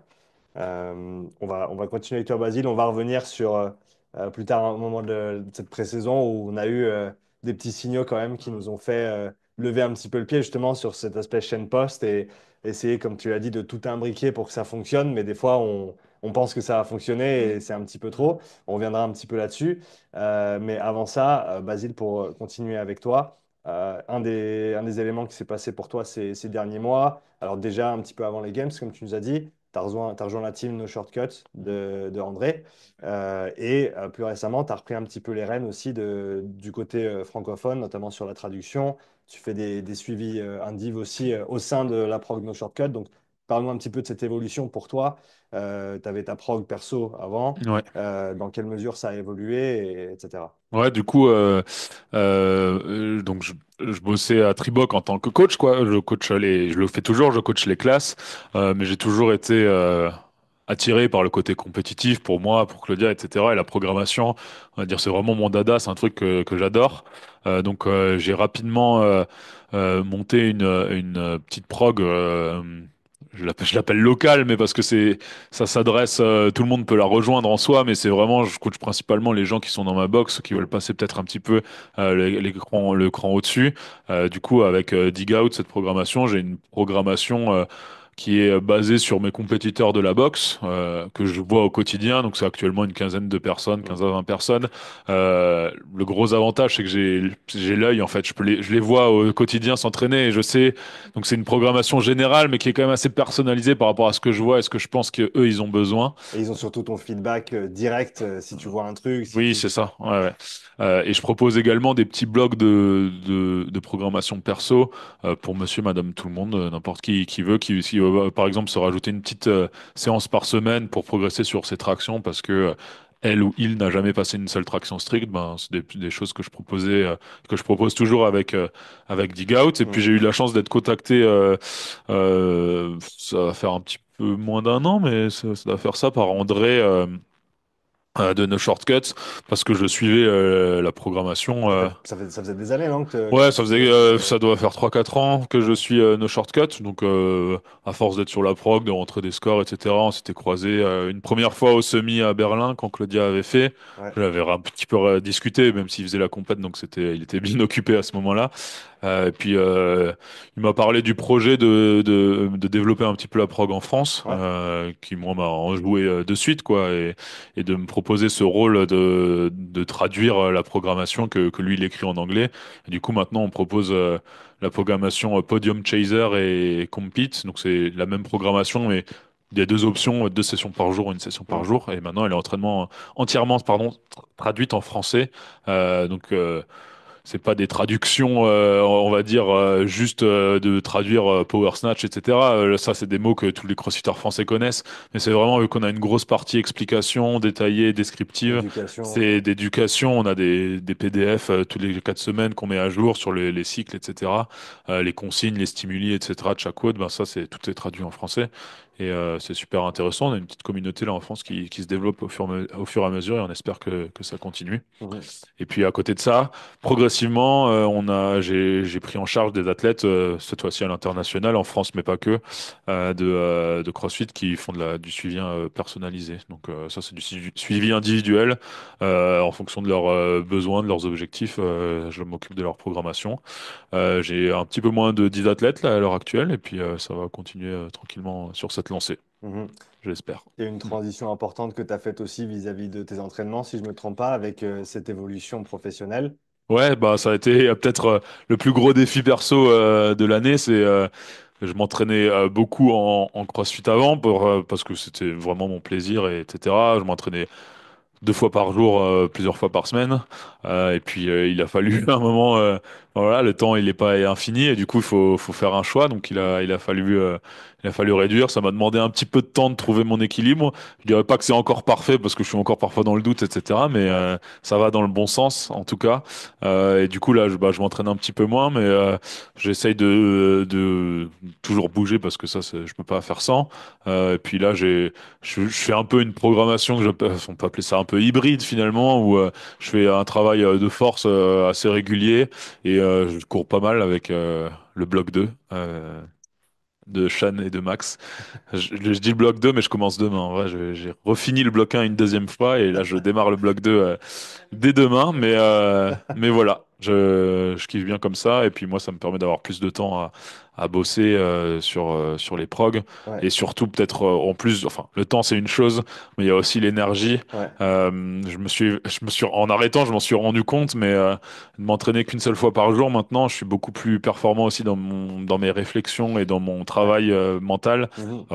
On va continuer avec toi, Basile. On va revenir sur plus tard un moment de cette pré-saison où on a eu des petits signaux quand même qui nous ont fait lever un petit peu le pied justement sur cet aspect chaîne poste et essayer, comme tu l'as dit, de tout imbriquer pour que ça fonctionne. Mais des fois, on pense que ça va fonctionner et c'est un petit peu trop. On reviendra un petit peu là-dessus. Mais avant ça, Basile, pour continuer avec toi, un des éléments qui s'est passé pour toi ces derniers mois, alors déjà un petit peu avant les Games, comme tu nous as dit, t'as rejoint la team No Shortcut de André. Plus récemment, tu as repris un petit peu les rênes aussi du côté francophone, notamment sur la traduction. Tu fais des suivis indiv aussi au sein de la prog No Shortcut. Donc, parle-nous un petit peu de cette évolution pour toi. Tu avais ta prog perso avant. Ouais. Dans quelle mesure ça a évolué, etc. Ouais, du coup, donc je bossais à Triboc en tant que coach, quoi. Je le fais toujours, je coach les classes, mais j'ai toujours été attiré par le côté compétitif pour moi, pour Claudia, etc. Et la programmation, on va dire, c'est vraiment mon dada, c'est un truc que j'adore. J'ai rapidement monté une petite prog. Je l'appelle locale, mais parce que ça s'adresse, tout le monde peut la rejoindre en soi, mais c'est vraiment, je coach principalement les gens qui sont dans ma box, qui veulent Mm. passer peut-être un petit peu le cran au-dessus. Du coup, avec Dig Out, cette programmation, j'ai une programmation qui est basée sur mes compétiteurs de la boxe, que je vois au quotidien. Donc, c'est actuellement une quinzaine de personnes, Mm. 15 à 20 personnes. Le gros avantage, c'est que j'ai l'œil, en fait. Je les vois au quotidien s'entraîner et je sais. Donc, c'est une programmation générale, mais qui est quand même assez personnalisée par rapport à ce que je vois et ce que je pense qu'eux, ils ont besoin. Et ils ont surtout ton feedback direct si tu vois un truc, si Oui, tu... c'est ça. Ouais, ouais. Et je propose également des petits blocs de programmation perso pour monsieur, madame, tout le monde, n'importe qui veut, qui veut, par exemple, se rajouter une petite séance par semaine pour progresser sur ses tractions parce que elle ou il n'a jamais passé une seule traction stricte. Ben, c'est des choses que je proposais, que je propose toujours avec Dig Out. Et puis Mm. j'ai eu la chance d'être contacté. Ça va faire un petit peu moins d'un an, mais ça va faire ça par André. De No Shortcuts parce que je suivais la programmation. Ça faisait des années, non, que Ouais, tu suivais cette... ça doit faire 3 4 ans que je suis No Shortcuts. Donc, à force d'être sur la prog, de rentrer des scores, etc., on s'était croisés une première fois au semi à Berlin quand Claudia avait fait. Ouais, Je l'avais un petit peu discuté, même s'il faisait la compète, donc il était bien occupé à ce moment-là. Et puis, il m'a parlé du projet de développer un petit peu la prog en France, ouais. qui moi m'a enjoué de suite, quoi, et de me proposer ce rôle de traduire la programmation que lui il écrit en anglais. Et du coup, maintenant, on propose la programmation Podium Chaser et Compete. Donc, c'est la même programmation, mais il y a deux options, deux sessions par jour, une session par Mm. jour. Et maintenant, elle est entièrement, pardon, traduite en français. C'est pas des traductions, on va dire, juste de traduire Power Snatch, etc. Ça, c'est des mots que tous les crossfitters français connaissent. Mais c'est vraiment vu qu'on a une grosse partie explication, détaillée, descriptive. Éducation. C'est d'éducation. On a des PDF tous les 4 semaines qu'on met à jour sur les cycles, etc. Les consignes, les stimuli, etc. de chaque WOD, ben ça, tout est traduit en français. Et c'est super intéressant. On a une petite communauté là en France qui se développe au fur et à mesure et on espère que ça continue. Mhm. Et puis à côté de ça, progressivement, j'ai pris en charge des athlètes, cette fois-ci à l'international, en France, mais pas que, de CrossFit qui font du suivi personnalisé. Donc ça, c'est du suivi individuel en fonction de leurs besoins, de leurs objectifs. Je m'occupe de leur programmation. J'ai un petit peu moins de 10 athlètes là, à l'heure actuelle, et puis ça va continuer tranquillement sur cette lancée, Mhm. j'espère. Il y a une transition importante que tu as faite aussi vis-à-vis de tes entraînements, si je ne me trompe pas, avec cette évolution professionnelle. Ouais, bah ça a été peut-être le plus gros défi perso de l'année. Je m'entraînais beaucoup en CrossFit avant parce que c'était vraiment mon plaisir et etc. Je m'entraînais 2 fois par jour, plusieurs fois par semaine. Et puis il a fallu un moment Voilà, le temps il est pas infini et du coup il faut faire un choix. Donc il a fallu réduire. Ça m'a demandé un petit peu de temps de trouver mon équilibre. Je dirais pas que c'est encore parfait parce que je suis encore parfois dans le doute, etc. Mais Ouais, ça va dans le bon sens en tout cas. Et du coup là je m'entraîne un petit peu moins, mais j'essaye de toujours bouger parce que ça je peux pas faire sans. Et puis là je fais un peu une programmation on peut appeler ça un peu hybride finalement où je fais un travail de force assez régulier et je cours pas mal avec le bloc 2 de Shan et de Max. Je dis le bloc 2 mais je commence demain. En vrai, j'ai refini le bloc 1 une deuxième fois et là, je démarre le bloc 2 dès demain. Mais voilà, je kiffe bien comme ça. Et puis moi, ça me permet d'avoir plus de temps à bosser sur les progs. ouais, Et surtout, peut-être en plus, enfin, le temps, c'est une chose, mais il y a aussi l'énergie. ouais. En arrêtant, je m'en suis rendu compte, mais de m'entraîner qu'une seule fois par jour, maintenant, je suis beaucoup plus performant aussi dans mes réflexions et dans mon Ouais. travail mental Mhm.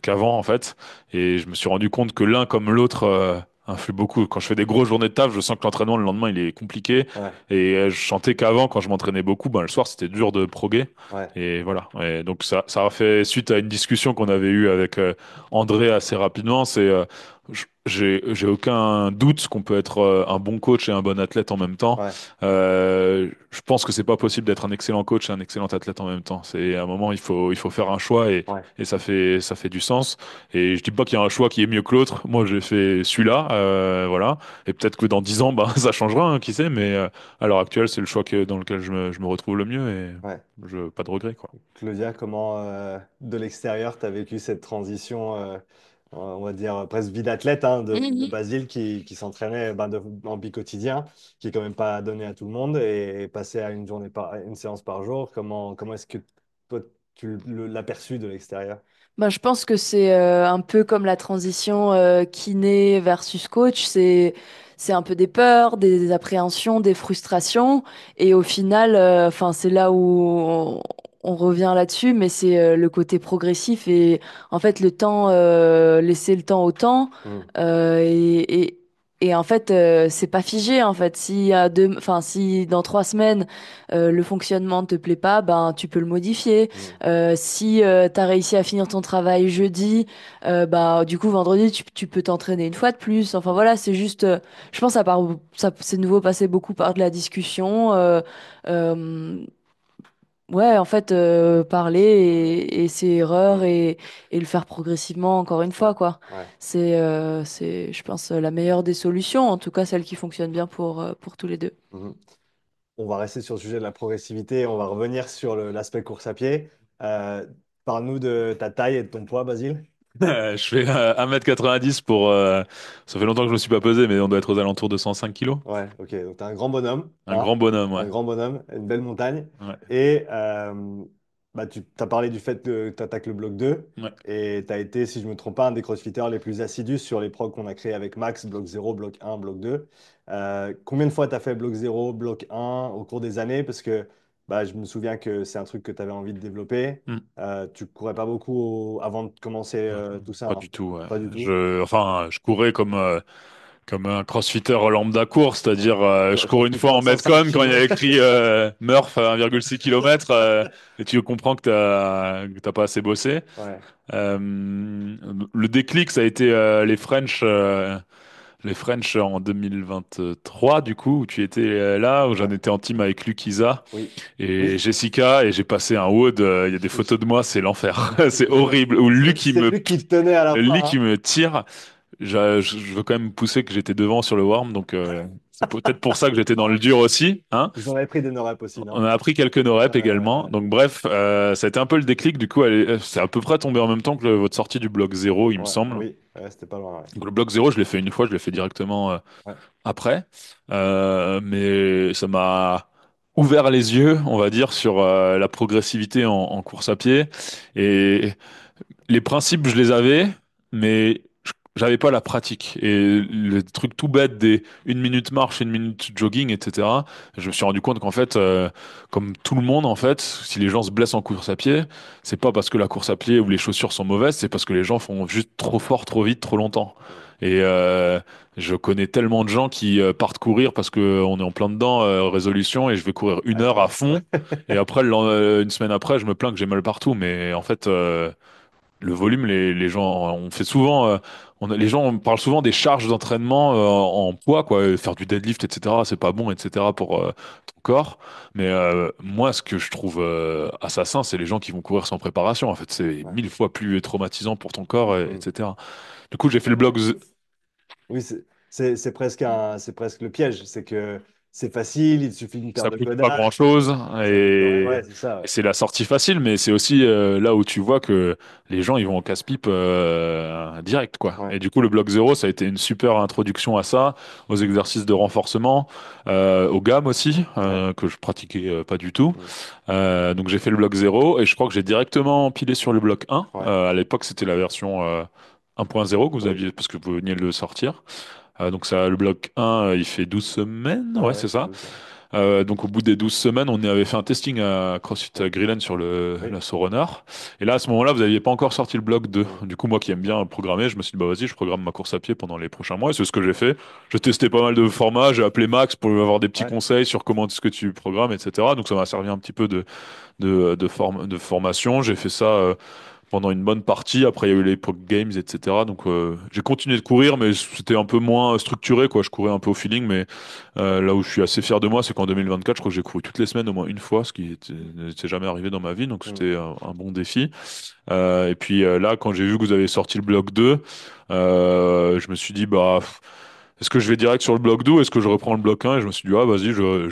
qu'avant, en fait. Et je me suis rendu compte que l'un comme l'autre influe beaucoup. Quand je fais des grosses journées de taf, je sens que l'entraînement le lendemain, il est compliqué. Ouais, Et je sentais qu'avant, quand je m'entraînais beaucoup, ben, le soir, c'était dur de proguer. ouais. Et voilà. Et donc ça a fait suite à une discussion qu'on avait eue avec André assez rapidement. J'ai aucun doute qu'on peut être un bon coach et un bon athlète en même temps. Ouais, Je pense que c'est pas possible d'être un excellent coach et un excellent athlète en même temps. C'est à un moment il faut faire un choix ouais, et ça fait du sens. Et je dis pas qu'il y a un choix qui est mieux que l'autre. Moi j'ai fait celui-là, voilà. Et peut-être que dans 10 ans bah ça changera, hein, qui sait. Mais à l'heure actuelle c'est le choix dans lequel je me retrouve le mieux et ouais. pas de regret quoi. Claudia, comment de l'extérieur tu as vécu cette transition, on va dire presque vie d'athlète, hein, de Mhm. Basile qui s'entraînait ben, en bi-quotidien, qui est quand même pas donné à tout le monde, et passer à une séance par jour, comment est-ce que toi tu l'as perçu de l'extérieur? Ben, je pense que c'est un peu comme la transition kiné versus coach. C'est un peu des peurs, des appréhensions, des frustrations. Et au final, enfin, c'est là où on revient là-dessus, mais c'est le côté progressif et en fait, laisser le temps au temps. Hmm. euh, et, et, et en fait, c'est pas figé. En fait, si dans 3 semaines, le fonctionnement te plaît pas, ben, tu peux le modifier. Hmm. Si tu as réussi à finir ton travail jeudi, bah du coup vendredi tu peux t'entraîner une fois de plus. Enfin voilà, c'est juste, je pense ça c'est de nouveau passé beaucoup par de la discussion. Euh, ouais, en fait parler et ses erreurs et le faire progressivement encore une Ouais, fois quoi. ouais. C'est je pense la meilleure des solutions, en tout cas celle qui fonctionne bien pour tous les deux. Mhm. On va rester sur le sujet de la progressivité, on va revenir sur l'aspect course à pied. Euh, Parle-nous de ta taille et de ton poids, Basile. Je fais 1m90 pour. Ça fait longtemps que je me suis pas pesé, mais on doit être aux alentours de 105 kilos. Ouais, ok. Donc, tu es un grand bonhomme, Un hein, grand bonhomme, ouais. un grand bonhomme, une belle montagne. Ouais. Et bah, tu as parlé du fait que tu attaques le bloc 2. Ouais. Et tu as été, si je ne me trompe pas, un des crossfitters les plus assidus sur les progs qu'on a créés avec Max, bloc 0, bloc 1, bloc 2. Combien de fois tu as fait bloc 0, bloc 1 au cours des années? Parce que bah, je me souviens que c'est un truc que tu avais envie de développer. Hmm. Tu courais pas beaucoup avant de commencer tout ça, Pas hein? du tout, ouais. Pas du tout. Enfin, je courais comme un crossfitter lambda court, c'est-à-dire je cours Sauf une que fois en 305 Metcon quand il y a kilos. écrit Murph à 1,6 km et tu comprends que t'as pas assez bossé. Ouais, Euh, le déclic, ça a été les French en 2023, du coup, où tu étais là, où j'en ouais, étais en team avec Luc Isa oui. et Oui, Jessica, et j'ai passé un WOD. Il y a des oui. photos de moi, c'est l'enfer. C'est Je- horrible. Où C'est lui qui te tenait à la Lui fin, qui hein. me tire. Je veux quand même pousser que j'étais devant sur le worm, donc c'est peut-être pour ça que j'étais dans le dur aussi, hein. Vous en avez pris des no-reps aussi, On non? a appris quelques no-reps également. Euh, Donc bref, ça a été un peu le déclic. Du coup, c'est à peu près tombé en même temps que votre sortie du bloc zéro, il me ouais, semble. oui, ouais, c'était pas loin, ouais. Donc le bloc zéro, je l'ai fait une fois, je l'ai fait directement Ouais. après. Mais ça m'a ouvert les yeux, on va dire, sur la progressivité en course à pied. Et les principes, je les avais, mais j'avais pas la pratique. Et le truc tout bête des 1 minute marche, 1 minute jogging, etc. Je me suis rendu compte qu'en fait, comme tout le monde, en fait, si les gens se blessent en course à pied, c'est pas parce que la course à pied ou les chaussures sont mauvaises, c'est parce que les gens font juste trop fort, trop vite, trop longtemps. Et je connais tellement de gens qui partent courir parce que on est en plein dedans, résolution, et je vais courir une heure à fond. Et après, une semaine après, je me plains que j'ai mal partout. Mais en fait, le volume, les gens, on fait souvent, les gens on parle souvent des charges d'entraînement en poids, quoi, faire du deadlift, etc. C'est pas bon, etc. pour ton corps. Mais moi, ce que je trouve assassin, c'est les gens qui vont courir sans préparation. En fait, c'est Ouais. 1000 fois plus traumatisant pour ton corps, Mm. etc. Du coup, j'ai fait le blog. Oui, c'est presque le piège. C'est que c'est facile, il suffit d'une paire Ça de coûte pas godasses, grand-chose ça coûte rien. et, Ouais, c'est ça. et c'est la sortie facile, mais c'est aussi là où tu vois que les gens ils vont au casse-pipe direct quoi. Ouais. Et du coup le bloc zéro ça a été une super introduction à ça, aux exercices de renforcement, aux gammes aussi Ouais. que je pratiquais pas du tout. Mm. Donc j'ai fait le bloc zéro et je crois que j'ai directement empilé sur le bloc un. Ouais. À l'époque c'était la version 1.0 que vous Oui. aviez parce que vous veniez de le sortir. Donc ça, le bloc un il fait 12 semaines, Ouais, ouais, ouais, c'est c'est ça. tout ça. Donc au bout des 12 semaines, on avait fait un testing à CrossFit Mm. Grillen sur Oui. la Sorunner. Et là, à ce moment-là, vous n'aviez pas encore sorti le bloc 2. Mm. Du coup, moi qui aime bien programmer, je me suis dit, bah vas-y, je programme ma course à pied pendant les prochains mois. Et c'est ce que j'ai fait. J'ai testé pas mal de formats, j'ai appelé Max pour lui avoir des petits Ouais. conseils sur comment est-ce que tu programmes, etc. Donc ça m'a servi un petit peu de formation. J'ai fait ça pendant une bonne partie. Après, il y a eu les Epoch Games, etc. Donc, j'ai continué de courir, mais c'était un peu moins structuré, quoi. Je courais un peu au feeling, mais là où je suis assez fier de moi, c'est qu'en 2024, je crois que j'ai couru toutes les semaines au moins une fois, n'était jamais arrivé dans ma vie. Donc, Mm. c'était un bon défi. Et puis là, quand j'ai vu que vous avez sorti le bloc 2, je me suis dit, bah, est-ce que je vais direct sur le bloc 2 ou est-ce que je reprends le bloc 1? Et je me suis dit, ah, vas-y, je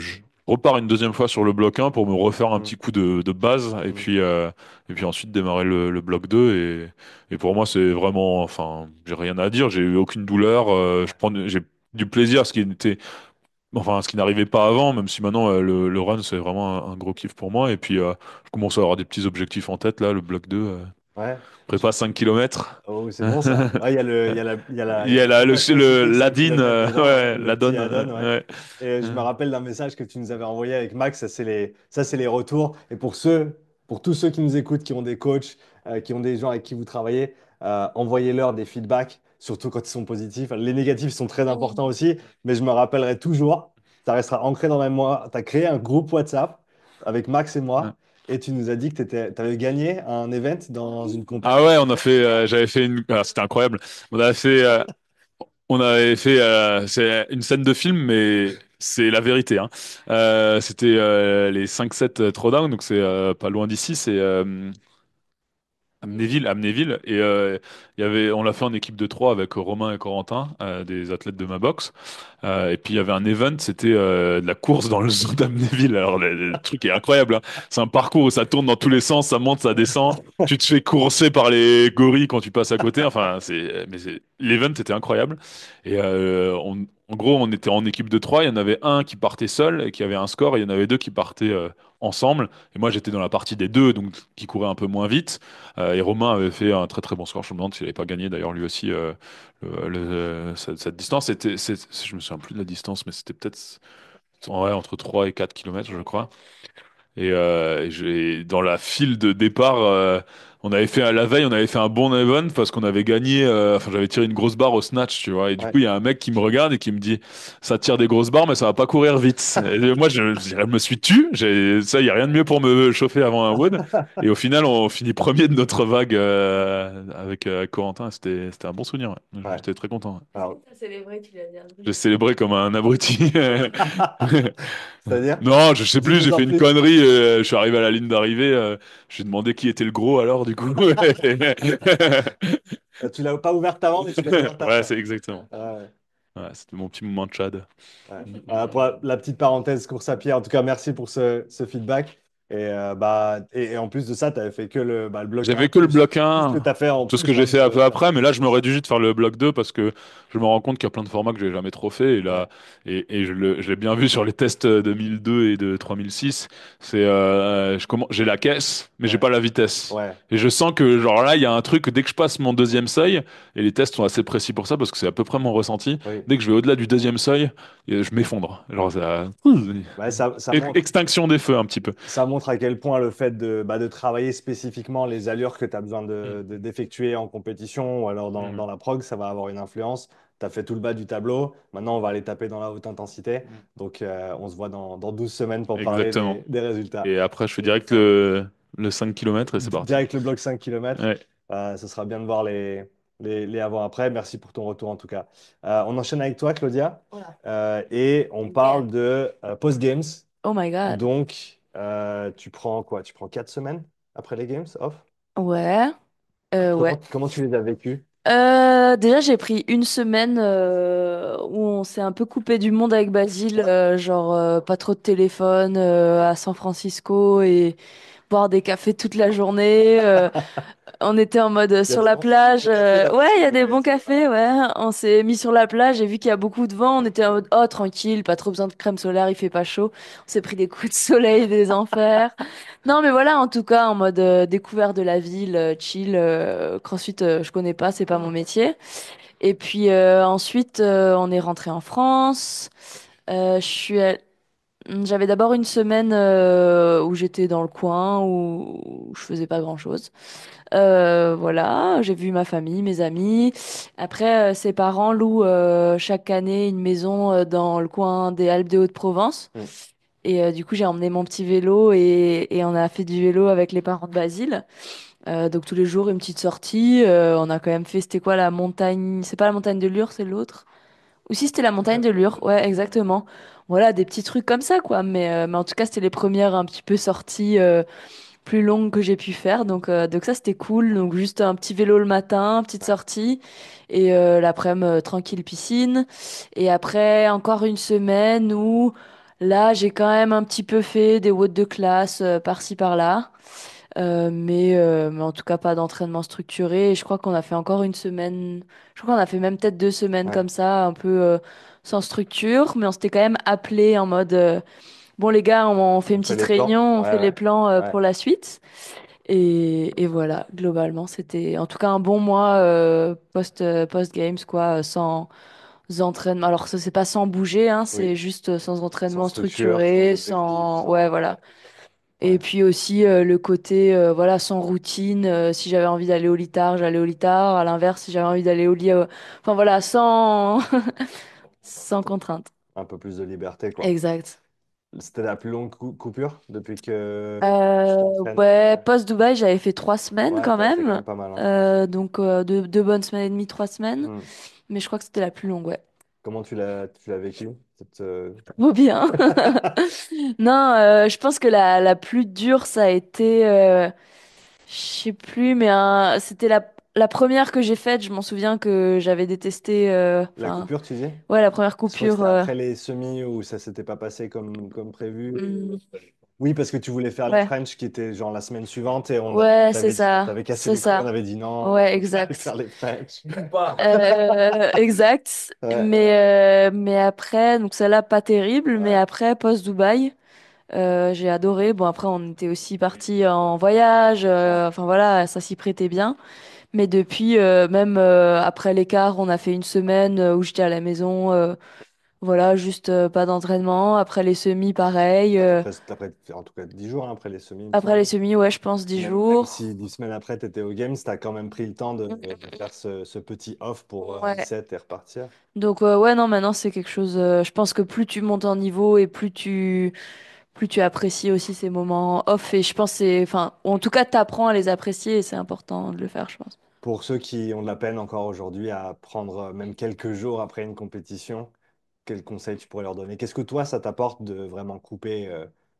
repars une deuxième fois sur le bloc 1 pour me refaire un Mm. petit coup de base Mm. et puis ensuite démarrer le bloc 2. Et pour moi, c'est vraiment, enfin, j'ai rien à dire, j'ai eu aucune douleur, Ouais. j'ai du plaisir, ce qui n'arrivait pas avant, même si maintenant le run, c'est vraiment un gros kiff pour moi. Et puis, je commence à avoir des petits objectifs en tête, là, le bloc 2, Ouais. prépa 5 kilomètres. Oh, c'est bon ça. Ouais, il Il y y a a la prépa le classifiée 5 l'Adine, km déjà, ouais, ouais, le la petit donne, add-on, ouais. ouais. Et je me rappelle d'un message que tu nous avais envoyé avec Max, ça c'est les retours. Et pour tous ceux qui nous écoutent, qui ont des coachs, qui ont des gens avec qui vous travaillez, envoyez-leur des feedbacks, surtout quand ils sont positifs. Les négatifs sont très importants aussi, mais je me rappellerai toujours, ça restera ancré dans ma mémoire. Tu as créé un groupe WhatsApp avec Max et Ouais. moi, et tu nous as dit que tu avais gagné un event dans une Ah compète. ouais, j'avais fait c'était incroyable. On avait fait, euh, c'est une scène de film, mais c'est la vérité, hein. C'était les 5-7 Throwdown, donc c'est pas loin d'ici, c'est Amnéville, et on l'a fait en équipe de trois avec Romain et Corentin, des athlètes de ma boxe. Et puis il y avait un event, c'était de la course dans le zoo d'Amnéville. Alors le truc est incroyable, hein. C'est un parcours où ça tourne dans tous les sens, ça monte, ça descend. Tu te fais courser par les gorilles quand tu passes à côté. Enfin, l'event était incroyable. Et en gros, on était en équipe de trois. Il y en avait un qui partait seul et qui avait un score, et il y en avait deux qui partaient ensemble. Et moi, j'étais dans la partie des deux, donc qui courait un peu moins vite. Et Romain avait fait un très très bon score. Je me demande s'il n'avait pas gagné d'ailleurs lui aussi cette distance. Je me souviens plus de la distance, mais c'était peut-être ouais, entre 3 et 4 kilomètres, je crois. Dans la file de départ, la veille, on avait fait un bon event parce qu'on avait gagné. Enfin, j'avais tiré une grosse barre au snatch, tu vois. Et du Ouais. coup, il y a un mec qui me regarde et qui me dit, ça tire des grosses barres, mais ça va pas courir vite. Et moi, je me suis tu. Ça, il y a rien de mieux pour me chauffer avant un wood. Et au final, on finit premier de notre vague avec Corentin. C'était un bon souvenir. Ouais. Ouais. J'étais très content. Ouais. Alors, Ça, c'est les vrais, tu l'as dit. J'ai célébré comme un abruti. c'est-à-dire, Non, je sais plus, j'ai dis-nous en fait une plus. connerie, je suis arrivé à la ligne d'arrivée, j'ai demandé qui était le gros alors du coup. Tu l'as pas ouverte avant, mais tu l'as ouverte Ouais, après. c'est exactement. Ouais. Ouais, c'était mon petit moment de Tchad. Ouais. Pour la petite parenthèse course à pied, en tout cas, merci pour ce feedback. Et en plus de ça, tu avais fait que le bloc un J'avais que le plus bloc tout ce que 1, tu as fait en tout ce plus que j'ai hein, fait sur un le peu bloc un. après, mais là je me réduis juste de faire le bloc 2 parce que je me rends compte qu'il y a plein de formats que j'ai jamais trop fait. Et Ouais, là, et je l'ai bien vu sur les tests de 1002 et de 3006. J'ai la caisse, mais j'ai ouais, pas la vitesse. ouais, Et je sens que genre là, il y a un truc, dès que je passe mon deuxième seuil, et les tests sont assez précis pour ça parce que c'est à peu près mon ressenti, oui. dès que je vais au-delà du deuxième seuil, je m'effondre. Genre Mm. ça, Ouais, ça montre, extinction des feux un petit peu. montre à quel point le fait de travailler spécifiquement les allures que tu as besoin Mm. d'effectuer en compétition ou alors Mhm. dans la prog, ça va avoir une influence. Tu as fait tout le bas du tableau. Maintenant, on va aller taper dans la haute intensité. Mm. Donc, on se voit dans 12 semaines pour parler Exactement. des résultats. Et après, je fais direct le 5 km et c'est parti. Direct le bloc 5 km. Ouais. Ce sera bien de voir les avant-après. Merci pour ton retour en tout cas. On enchaîne avec toi, Claudia. Voilà. Et on parle de post-games. Oh my God. Donc, tu prends quoi? Tu prends 4 semaines après les games off? Ouais. Ouais. Comment tu les as vécues? Déjà, j'ai pris une semaine où on s'est un peu coupé du monde avec Basile, genre pas trop de téléphone à San Francisco et boire des cafés toute la journée. On était en mode Il y a sur des la bons plage. cafés là-bas. Ouais, il y a des bons cafés, ouais. On s'est mis sur la plage et vu qu'il y a beaucoup de vent, on était en mode oh tranquille, pas trop besoin de crème solaire, il fait pas chaud. On s'est pris des coups de soleil, des enfers. Non, mais voilà, en tout cas, en mode découvert de la ville, chill. CrossFit, je connais pas, c'est pas mon métier. Et puis ensuite, on est rentré en France. Je suis, J'avais d'abord une semaine où j'étais dans le coin, où je faisais pas grand-chose. Voilà, j'ai vu ma famille, mes amis. Après, ses parents louent chaque année une maison dans le coin des Alpes de Haute-Provence. Hmm. Et du coup, j'ai emmené mon petit vélo et on a fait du vélo avec les parents de Basile. Donc tous les jours, une petite sortie. On a quand même fait, c'était quoi la montagne? C'est pas la montagne de Lure, c'est l'autre. Ou si c'était la montagne de Lure, ouais, exactement. Voilà, des petits trucs comme ça, quoi. Mais en tout cas, c'était les premières un petit peu sorties plus longues que j'ai pu faire. Donc ça, c'était cool. Donc juste un petit vélo le matin, petite sortie. Et l'après-midi, tranquille piscine. Et après, encore une semaine où là, j'ai quand même un petit peu fait des WOD de classe par-ci, par-là. Mais en tout cas, pas d'entraînement structuré. Et je crois qu'on a fait encore une semaine. Je crois qu'on a fait même peut-être 2 semaines Ouais. comme ça, un peu sans structure. Mais on s'était quand même appelé en mode bon, les gars, on fait une On fait petite les plans? réunion, on Ouais, fait les ouais. plans Ouais. pour la suite. Et voilà, globalement, c'était en tout cas un bon mois post-games, quoi, sans entraînement. Alors, ça, c'est pas sans bouger, hein, Oui. c'est juste sans Sans entraînement structure, sans structuré, objectif, sans. Ouais, sans. voilà. Et Ouais. puis aussi le côté voilà sans routine. Si j'avais envie d'aller au lit tard, j'allais au lit tard. À l'inverse, si j'avais envie d'aller au lit, enfin voilà, sans sans contrainte. Un peu plus de liberté, quoi. Exact. C'était la plus longue coupure depuis que tu Euh, t'entraînes. ouais, post-Dubaï, j'avais fait 3 semaines Ouais, quand t'avais fait quand même. même pas mal, hein. Donc deux bonnes semaines et demie, 3 semaines. Hmm. Mais je crois que c'était la plus longue, ouais. Comment tu l'as vécu? Trop bien. Non, je pense que la plus dure, ça a été, je sais plus, mais c'était la première que j'ai faite. Je m'en souviens que j'avais détesté. La Enfin, coupure, tu dis? ouais, la première Je crois que coupure. c'était après les semis où ça s'était pas passé comme prévu. Hmm, Oui, parce que tu voulais faire les ouais, French qui étaient genre la semaine suivante et ouais, c'est t'avais, ça, t'avais cassé c'est les couilles, on ça. avait dit non, Ouais, on va aller faire exact. les French. Exact. Ouais, Mais après, donc celle-là, pas terrible. Mais après, post-Dubaï, j'ai adoré. Bon, après, on était aussi partis en voyage. Enfin voilà, ça s'y prêtait bien. Mais depuis, même après l'écart, on a fait une semaine où j'étais à la maison. Voilà, juste pas d'entraînement. Après les semis, pareil. t'as fait en tout cas 10 jours hein, après les semis, il me Après les semble. semis, ouais, je pense 10 Même jours. si 10 semaines après, tu étais aux Games, tu as quand même pris le temps de faire ce petit off pour Ouais. reset et repartir. Donc ouais, non, maintenant c'est quelque chose. Je pense que plus tu montes en niveau et plus tu apprécies aussi ces moments off. Et je pense que enfin, ou en tout cas, t'apprends à les apprécier et c'est important de le faire, je pense. Pour ceux qui ont de la peine encore aujourd'hui à prendre même quelques jours après une compétition, quel conseil tu pourrais leur donner? Qu'est-ce que toi, ça t'apporte de vraiment couper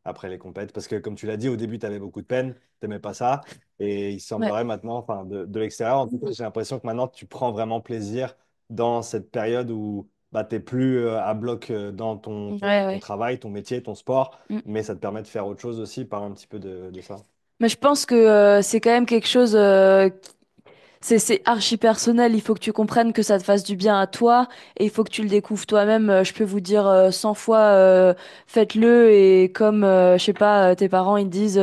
après les compètes? Parce que comme tu l'as dit, au début, tu avais beaucoup de peine, tu n'aimais pas ça. Et il Ouais, semblerait maintenant, enfin de l'extérieur, en tout cas, j'ai l'impression que maintenant, tu prends vraiment plaisir dans cette période où bah, tu n'es plus à bloc dans ouais, ton ouais. travail, ton métier, ton sport, Mm. mais ça te permet de faire autre chose aussi par un petit peu de ça. Mais je pense que c'est quand même quelque chose. C'est archi personnel, il faut que tu comprennes que ça te fasse du bien à toi et il faut que tu le découvres toi-même. Je peux vous dire 100 fois, faites-le et comme, je sais pas, tes parents ils te disent,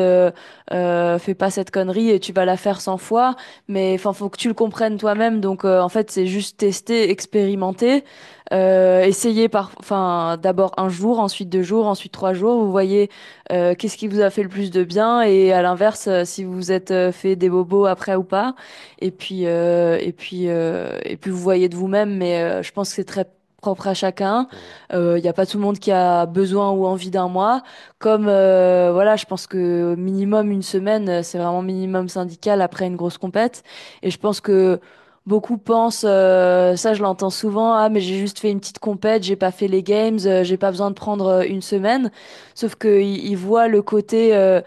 fais pas cette connerie et tu vas la faire 100 fois, mais enfin, faut que tu le comprennes toi-même. Donc, en fait, c'est juste tester, expérimenter. Essayez enfin, d'abord un jour, ensuite 2 jours, ensuite 3 jours. Vous voyez qu'est-ce qui vous a fait le plus de bien et à l'inverse, si vous vous êtes fait des bobos après ou pas. Et puis vous voyez de vous-même. Mais je pense que c'est très propre à chacun. Mhm. Il n'y a pas tout le monde qui a besoin ou envie d'un mois. Comme voilà, je pense que minimum une semaine, c'est vraiment minimum syndical après une grosse compète. Et je pense que beaucoup pensent, ça je l'entends souvent, ah mais j'ai juste fait une petite compète, j'ai pas fait les games, j'ai pas besoin de prendre une semaine. Sauf que ils voient le côté,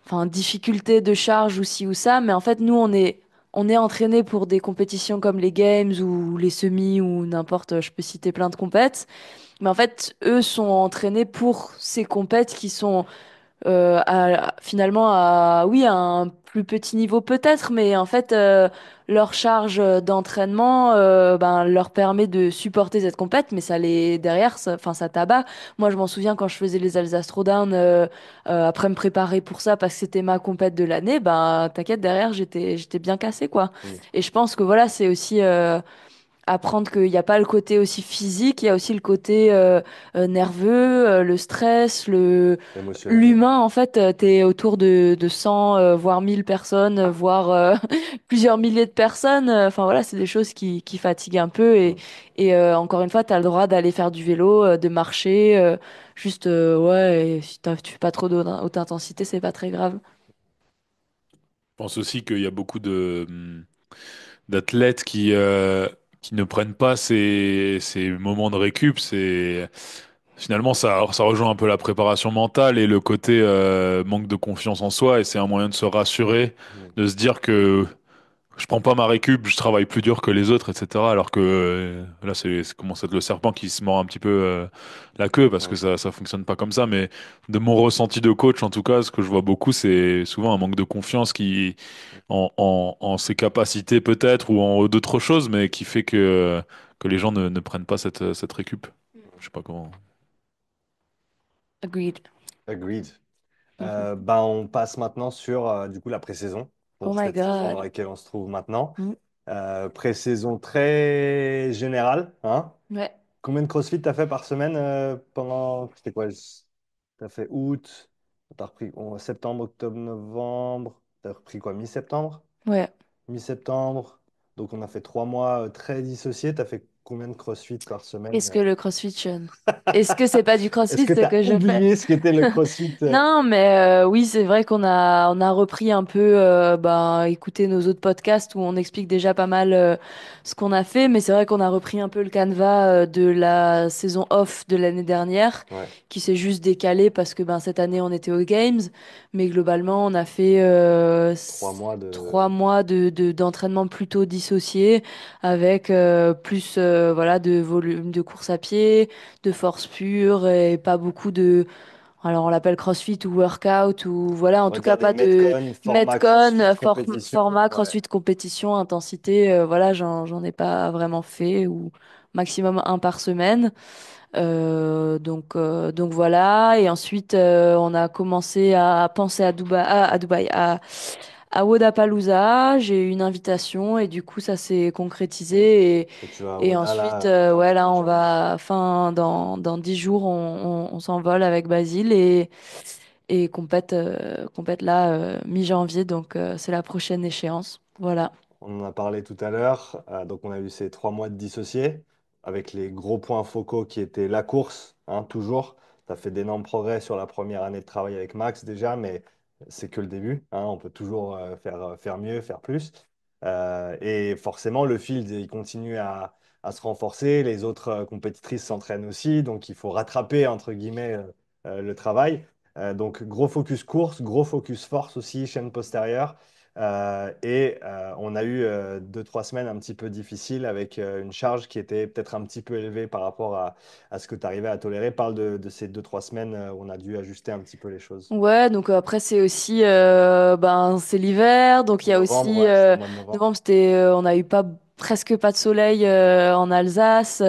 enfin difficulté de charge ou ci ou ça, mais en fait nous on est entraîné pour des compétitions comme les games ou les semis ou n'importe, je peux citer plein de compètes. Mais en fait eux sont entraînés pour ces compètes qui sont finalement oui, à un plus petit niveau peut-être, mais en fait, leur charge d'entraînement ben, leur permet de supporter cette compète, mais derrière, enfin, ça tabac. Moi, je m'en souviens quand je faisais les Alsace Throwdown, après me préparer pour ça parce que c'était ma compète de l'année, ben, t'inquiète, derrière, j'étais bien cassé, quoi. Mhm. Et je pense que voilà, c'est aussi apprendre qu'il n'y a pas le côté aussi physique, il y a aussi le côté nerveux, le stress, Émotionnel. l'humain. En fait, t'es autour de 100, voire 1000 personnes, voire plusieurs milliers de personnes. Enfin voilà, c'est des choses qui fatiguent un peu. Et, Mhm. et encore une fois, tu as le droit d'aller faire du vélo, de marcher. Juste, ouais, et si tu fais pas trop de haute intensité, c'est pas très grave. Je pense aussi qu'il y a beaucoup d'athlètes qui ne prennent pas ces moments de récup. Finalement, ça rejoint un peu la préparation mentale et le côté manque de confiance en soi. Et c'est un moyen de se rassurer, Mhm. de se dire que je prends pas ma récup, je travaille plus dur que les autres, etc. Alors que là, c'est commence à être le serpent qui se mord un petit peu la queue parce que Ouais. ça fonctionne pas comme ça. Mais de mon ressenti de coach, en tout cas, ce que je vois beaucoup, c'est souvent un manque de confiance qui en ses capacités peut-être ou en d'autres choses, mais qui fait que les gens ne prennent pas cette récup. Je sais pas comment. Agreed. Agreed. Mhm. Ben, on passe maintenant sur du coup la pré-saison Oh pour my cette saison dans God. laquelle on se trouve maintenant. Mm. Pré-saison très générale, hein? Ouais. Combien de CrossFit t'as fait par semaine pendant, c'était quoi? T'as fait août, t'as repris septembre, octobre, novembre. T'as repris quoi? Mi-septembre? Ouais. Mi-septembre. Donc on a fait 3 mois très dissociés. T'as fait combien de CrossFit par semaine? Qu'est-ce que le CrossFit, Sean? Est-ce que c'est pas du Est-ce CrossFit que ce t'as que je fais? oublié ce qu'était le CrossFit? Non, mais oui, c'est vrai qu'on a repris un peu, ben, écouter nos autres podcasts où on explique déjà pas mal ce qu'on a fait, mais c'est vrai qu'on a repris un peu le canevas de la saison off de l'année dernière, Ouais, qui s'est juste décalé parce que ben cette année on était aux Games, mais globalement on a fait 3 mois de. 3 mois d'entraînement plutôt dissocié, avec plus voilà de volume de course à pied, de force pure et pas beaucoup de, alors on l'appelle CrossFit ou workout ou voilà, en On va tout cas dire des pas de Metcon, format Metcon, CrossFit compétition. format Ouais. CrossFit compétition, intensité, voilà, j'en ai pas vraiment fait, ou maximum un par semaine. Donc voilà, et ensuite on a commencé à penser à Wodapalooza. J'ai eu une invitation et du coup ça s'est Mm. concrétisé, Et tu vas à et Oda ensuite là, ouais, là on janvier. va, fin dans 10 jours on s'envole avec Basile, et compète là mi-janvier, donc c'est la prochaine échéance. Voilà. On en a parlé tout à l'heure. Donc, on a eu ces 3 mois de dissociés avec les gros points focaux qui étaient la course, hein, toujours. Tu as fait d'énormes progrès sur la première année de travail avec Max déjà, mais c'est que le début, hein. On peut toujours faire mieux, faire plus. Et forcément, le field, il continue à se renforcer. Les autres compétitrices s'entraînent aussi. Donc, il faut rattraper, entre guillemets, le travail. Donc, gros focus course, gros focus force aussi, chaîne postérieure. On a eu 2, 3 semaines un petit peu difficiles avec une charge qui était peut-être un petit peu élevée par rapport à ce que tu arrivais à tolérer. Parle de ces 2, 3 semaines où on a dû ajuster un petit peu les choses. Ouais, donc après c'est aussi ben c'est l'hiver, donc il y a Novembre, aussi ouais, c'était le mois de novembre. novembre, c'était on a eu pas presque pas de soleil en Alsace,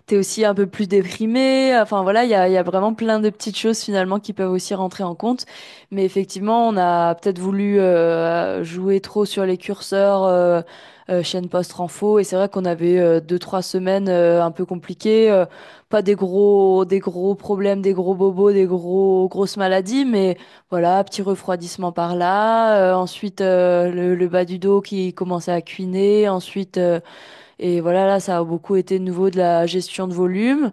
t'es aussi un peu plus déprimé. Enfin voilà, il y a vraiment plein de petites choses finalement qui peuvent aussi rentrer en compte. Mais effectivement, on a peut-être voulu jouer trop sur les curseurs chaîne post-renfo. Et c'est vrai qu'on avait 2, 3 semaines un peu compliquées. Pas des gros problèmes, des gros bobos, grosses maladies, mais voilà, petit refroidissement par là. Ensuite, le bas du dos qui commençait à cuiner. Ensuite, et voilà, là, ça a beaucoup été de nouveau de la gestion de volume.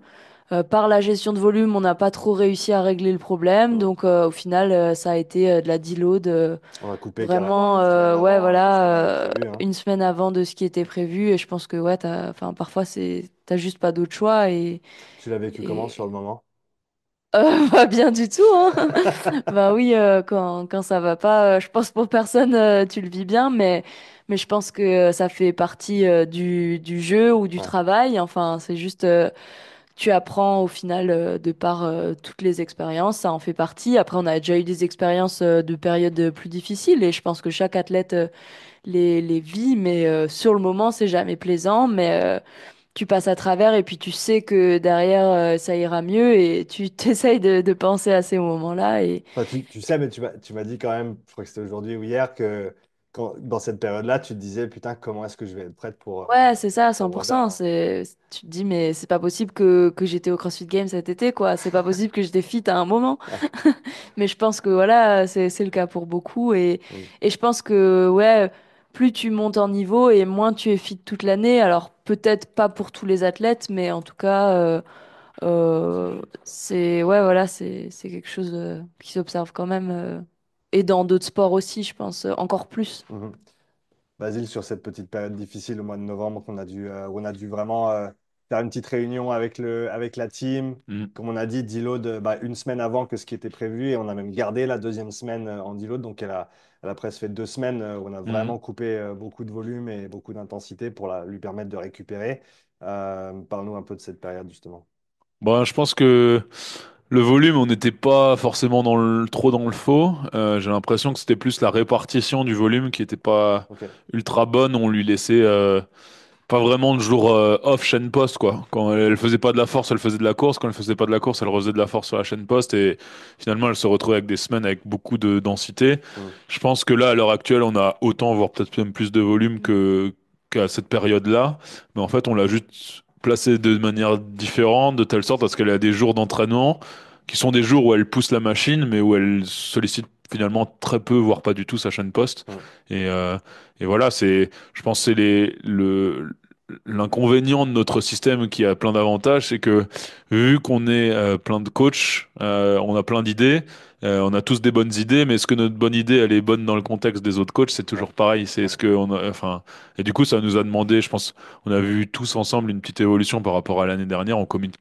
Par la gestion de volume, on n'a pas trop réussi à régler le problème. Mm. Donc, au final, ça a été de la deload. On a coupé carrément Vraiment, une semaine ouais, avant de ce qui était voilà, prévu, hein. 1 semaine avant de ce qui était prévu. Et je pense que, ouais, enfin, parfois, t'as juste pas d'autre choix. Tu l'as vécu comment Et sur le moment? pas bien du tout, hein. Bah oui, quand ça va pas, je pense pour personne, tu le vis bien, mais je pense que ça fait partie du jeu ou du Ouais. travail. Enfin, c'est juste, tu apprends au final de par toutes les expériences, ça en fait partie. Après, on a déjà eu des expériences de périodes plus difficiles et je pense que chaque athlète les vit, mais sur le moment, c'est jamais plaisant, mais tu passes à travers et puis tu sais que derrière, ça ira mieux et tu t'essayes de penser à ces moments-là et Enfin, tu sais, mais tu m'as dit quand même, je crois que c'était aujourd'hui ou hier, que dans cette période-là, tu te disais, putain, comment est-ce que je vais être prête ouais, c'est ça, pour 100%. Wada? Tu te dis, mais c'est pas possible que j'étais au CrossFit Games cet été, quoi. C'est pas possible que j'étais fit à un moment. Ouais. Mais je pense que voilà, c'est le cas pour beaucoup. Mm. Et je pense que, ouais, plus tu montes en niveau et moins tu es fit toute l'année. Alors, peut-être pas pour tous les athlètes, mais en tout cas, ouais, voilà, c'est quelque chose qui s'observe quand même. Et dans d'autres sports aussi, je pense, encore plus. Mhm. Basile, sur cette petite période difficile au mois de novembre, où on a dû vraiment faire une petite réunion avec la team. Mm. Comme on a dit, deload une semaine avant que ce qui était prévu et on a même gardé la deuxième semaine en deload. Donc elle a presque fait 2 semaines où on a Mm. vraiment coupé beaucoup de volume et beaucoup d'intensité pour lui permettre de récupérer. Parle-nous un peu de cette période justement. Bon, je pense que le volume, on n'était pas forcément trop dans le faux. J'ai l'impression que c'était plus la répartition du volume qui était pas Ok. ultra bonne. On lui laissait pas vraiment de jour off chaîne poste, quoi. Quand elle faisait pas de la force, elle faisait de la course. Quand elle faisait pas de la course, elle refaisait de la force sur la chaîne poste. Et finalement, elle se retrouvait avec des semaines avec beaucoup de densité. Mm. Je pense que là, à l'heure actuelle, on a autant, voire peut-être même plus de volume qu'à cette période-là. Mais en fait, on l'a juste placée de manière différente, de telle sorte à ce qu'elle a des jours d'entraînement qui sont des jours où elle pousse la machine, mais où elle sollicite finalement très peu, voire pas du tout sa chaîne poste. Mm. Et, euh, et voilà, je pense que c'est l'inconvénient de notre système qui a plein d'avantages, c'est que vu qu'on est plein de coachs, on a plein d'idées, on a tous des bonnes idées, mais est-ce que notre bonne idée, elle est bonne dans le contexte des autres coachs? C'est Ouais. toujours pareil. C'est Ouais. ce que enfin, et du coup, ça nous a demandé, je pense, on a vu tous ensemble une petite évolution par rapport à l'année dernière. On communique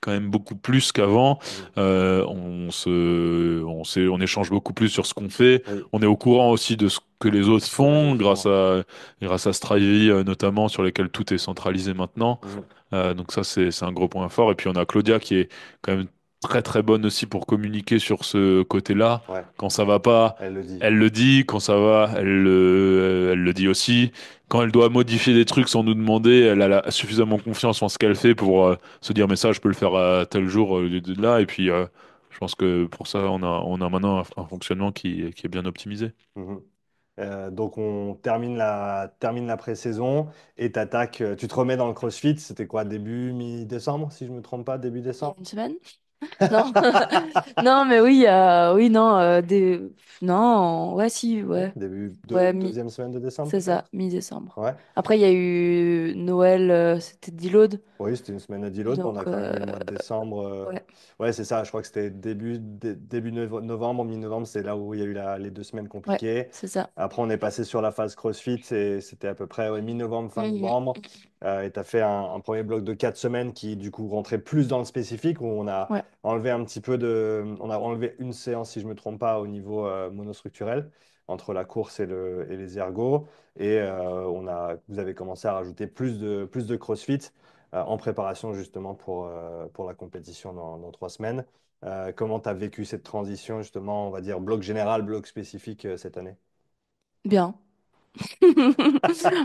quand même beaucoup plus qu'avant. Mm. On échange beaucoup plus sur ce qu'on fait. Oui. On est au courant aussi de ce que les autres Ce que les font autres font. Ouais. grâce à Strivey notamment sur lesquels tout est centralisé maintenant. Mm. Donc ça c'est un gros point fort. Et puis on a Claudia qui est quand même très très bonne aussi pour communiquer sur ce côté-là. Ouais. Quand ça va pas, Elle le dit. elle le dit. Quand ça va, elle le dit aussi. Quand elle doit modifier des trucs sans nous demander, elle a suffisamment confiance en ce qu'elle fait pour se dire mais ça je peux le faire à tel jour de là. Et puis je pense que pour ça on a maintenant un fonctionnement qui est bien optimisé. Mhm. Donc on termine la pré-saison et tu te remets dans le CrossFit, c'était quoi, début mi-décembre, si je me trompe pas, début Il y a décembre? 1 semaine? Non. Non, mais oui, oui, non, non, ouais, si, Oui, ouais. début Ouais, deuxième semaine de décembre c'est ça, peut-être? mi-décembre. Ouais. Après, il y a eu Noël, c'était deload. Oui, c'était une semaine à deload, mais on a Donc, quand même eu le mois de décembre. ouais, Ouais, c'est ça, je crois que c'était début novembre, mi-novembre, c'est là où il y a eu les 2 semaines ouais, compliquées. c'est ça. Après, on est passé sur la phase CrossFit et c'était à peu près ouais, mi-novembre, fin Mhm. novembre. Et tu as fait un premier bloc de 4 semaines qui, du coup, rentrait plus dans le spécifique, où on a Ouais, enlevé un petit peu de. On a enlevé une séance, si je ne me trompe pas, au niveau monostructurel, entre la course et les ergos. Et vous avez commencé à rajouter plus de CrossFit en préparation justement pour la compétition dans 3 semaines. Comment tu as vécu cette transition, justement, on va dire bloc général, bloc spécifique cette année? bien.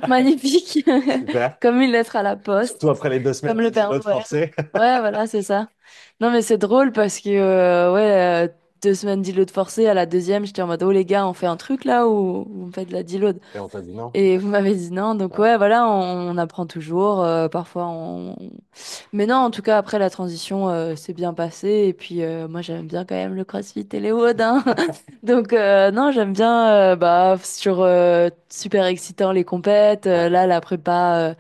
Magnifique. Super. Comme une lettre à la Surtout poste. après les 2 semaines Comme le de Père deload Noël. forcé. Ouais, voilà, c'est ça. Non, mais c'est drôle parce que, ouais, 2 semaines d'îlot de forcé, à la deuxième, j'étais en mode, oh les gars, on fait un truc là ou vous me faites de la deload? Et on t'a dit non. Et vous m'avez dit non, donc Ouais. ouais, voilà, on apprend toujours. Parfois, mais non, en tout cas, après la transition, c'est bien passé. Et puis, moi, j'aime bien quand même le CrossFit et les WOD, hein. Donc, non, j'aime bien, bah, super excitant les compètes. Ouais. Là, la prépa,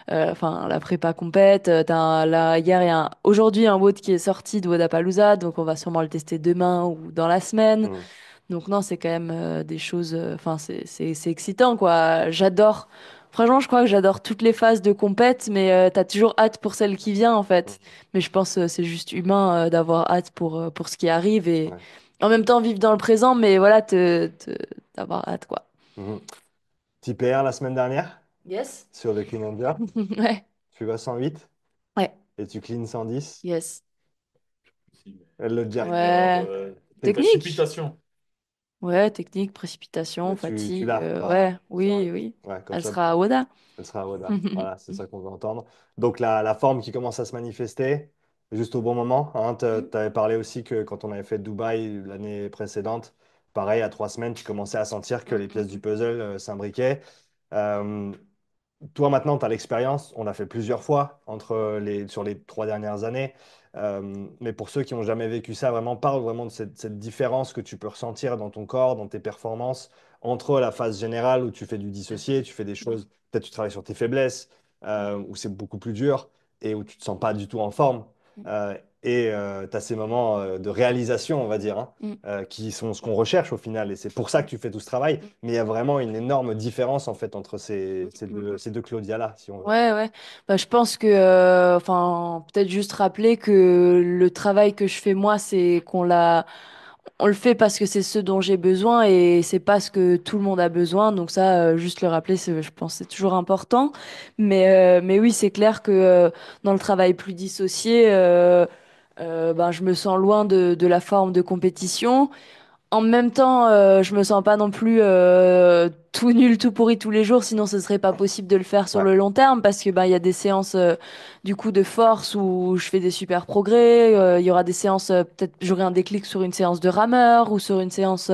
enfin, la prépa compète. Là, hier, aujourd'hui, un WOD qui est sorti de Wodapalooza, donc on va sûrement le tester demain ou dans la semaine. Mm. Donc non, c'est quand même des choses. Enfin, c'est excitant, quoi. J'adore. Franchement, je crois que j'adore toutes les phases de compète, mais t'as toujours hâte pour celle qui vient, en fait. Mm. Mais je pense c'est juste humain d'avoir hâte pour ce qui arrive et Ouais. en même temps vivre dans le présent, mais voilà, d'avoir hâte, quoi. Mhm. Petit PR la semaine dernière Yes. sur le clean and jerk. Ouais. Tu vas 108 Ouais. et tu clean 110. Yes. Elle le jerk. Ouais. Technique. Précipitation. Ouais, technique, précipitation, Mais tu fatigue. l'as, quoi. Ouais, oui, oui. Ouais, comme Elle ça. sera à Oda. Elle sera à Oda. Voilà, c'est ça qu'on veut entendre. Donc la forme qui commence à se manifester, juste au bon moment. Hein, tu avais parlé aussi que quand on avait fait Dubaï l'année précédente, pareil, à 3 semaines, tu commençais à sentir que les pièces du puzzle s'imbriquaient. Euh, Toi, maintenant, tu as l'expérience. On l'a fait plusieurs fois sur les 3 dernières années. Mais pour ceux qui n'ont jamais vécu ça, vraiment, parle vraiment de cette différence que tu peux ressentir dans ton corps, dans tes performances, entre la phase générale où tu fais du dissocié, tu fais des choses, peut-être tu travailles sur tes faiblesses, où c'est beaucoup plus dur et où tu te sens pas du tout en forme. Et tu as ces moments de réalisation, on va dire, hein, qui sont ce qu'on recherche au final. Et c'est pour ça que tu fais tout ce travail. Mais il y a vraiment une énorme différence en fait entre ces deux Claudia-là, si on veut. Ouais, ouais. Bah, je pense que, enfin, peut-être juste rappeler que le travail que je fais moi, c'est on le fait parce que c'est ce dont j'ai besoin et c'est pas ce que tout le monde a besoin. Donc ça, juste le rappeler, je pense, que c'est toujours important. Mais oui, c'est clair que dans le travail plus dissocié, ben, je me sens loin de la forme de compétition. En même temps, je me sens pas non plus tout nul, tout pourri tous les jours, sinon ce serait pas possible de le faire sur Ouais, le long terme parce que ben il y a des séances du coup de force où je fais des super progrès. Il y aura des séances, peut-être j'aurai un déclic sur une séance de rameur ou sur une séance.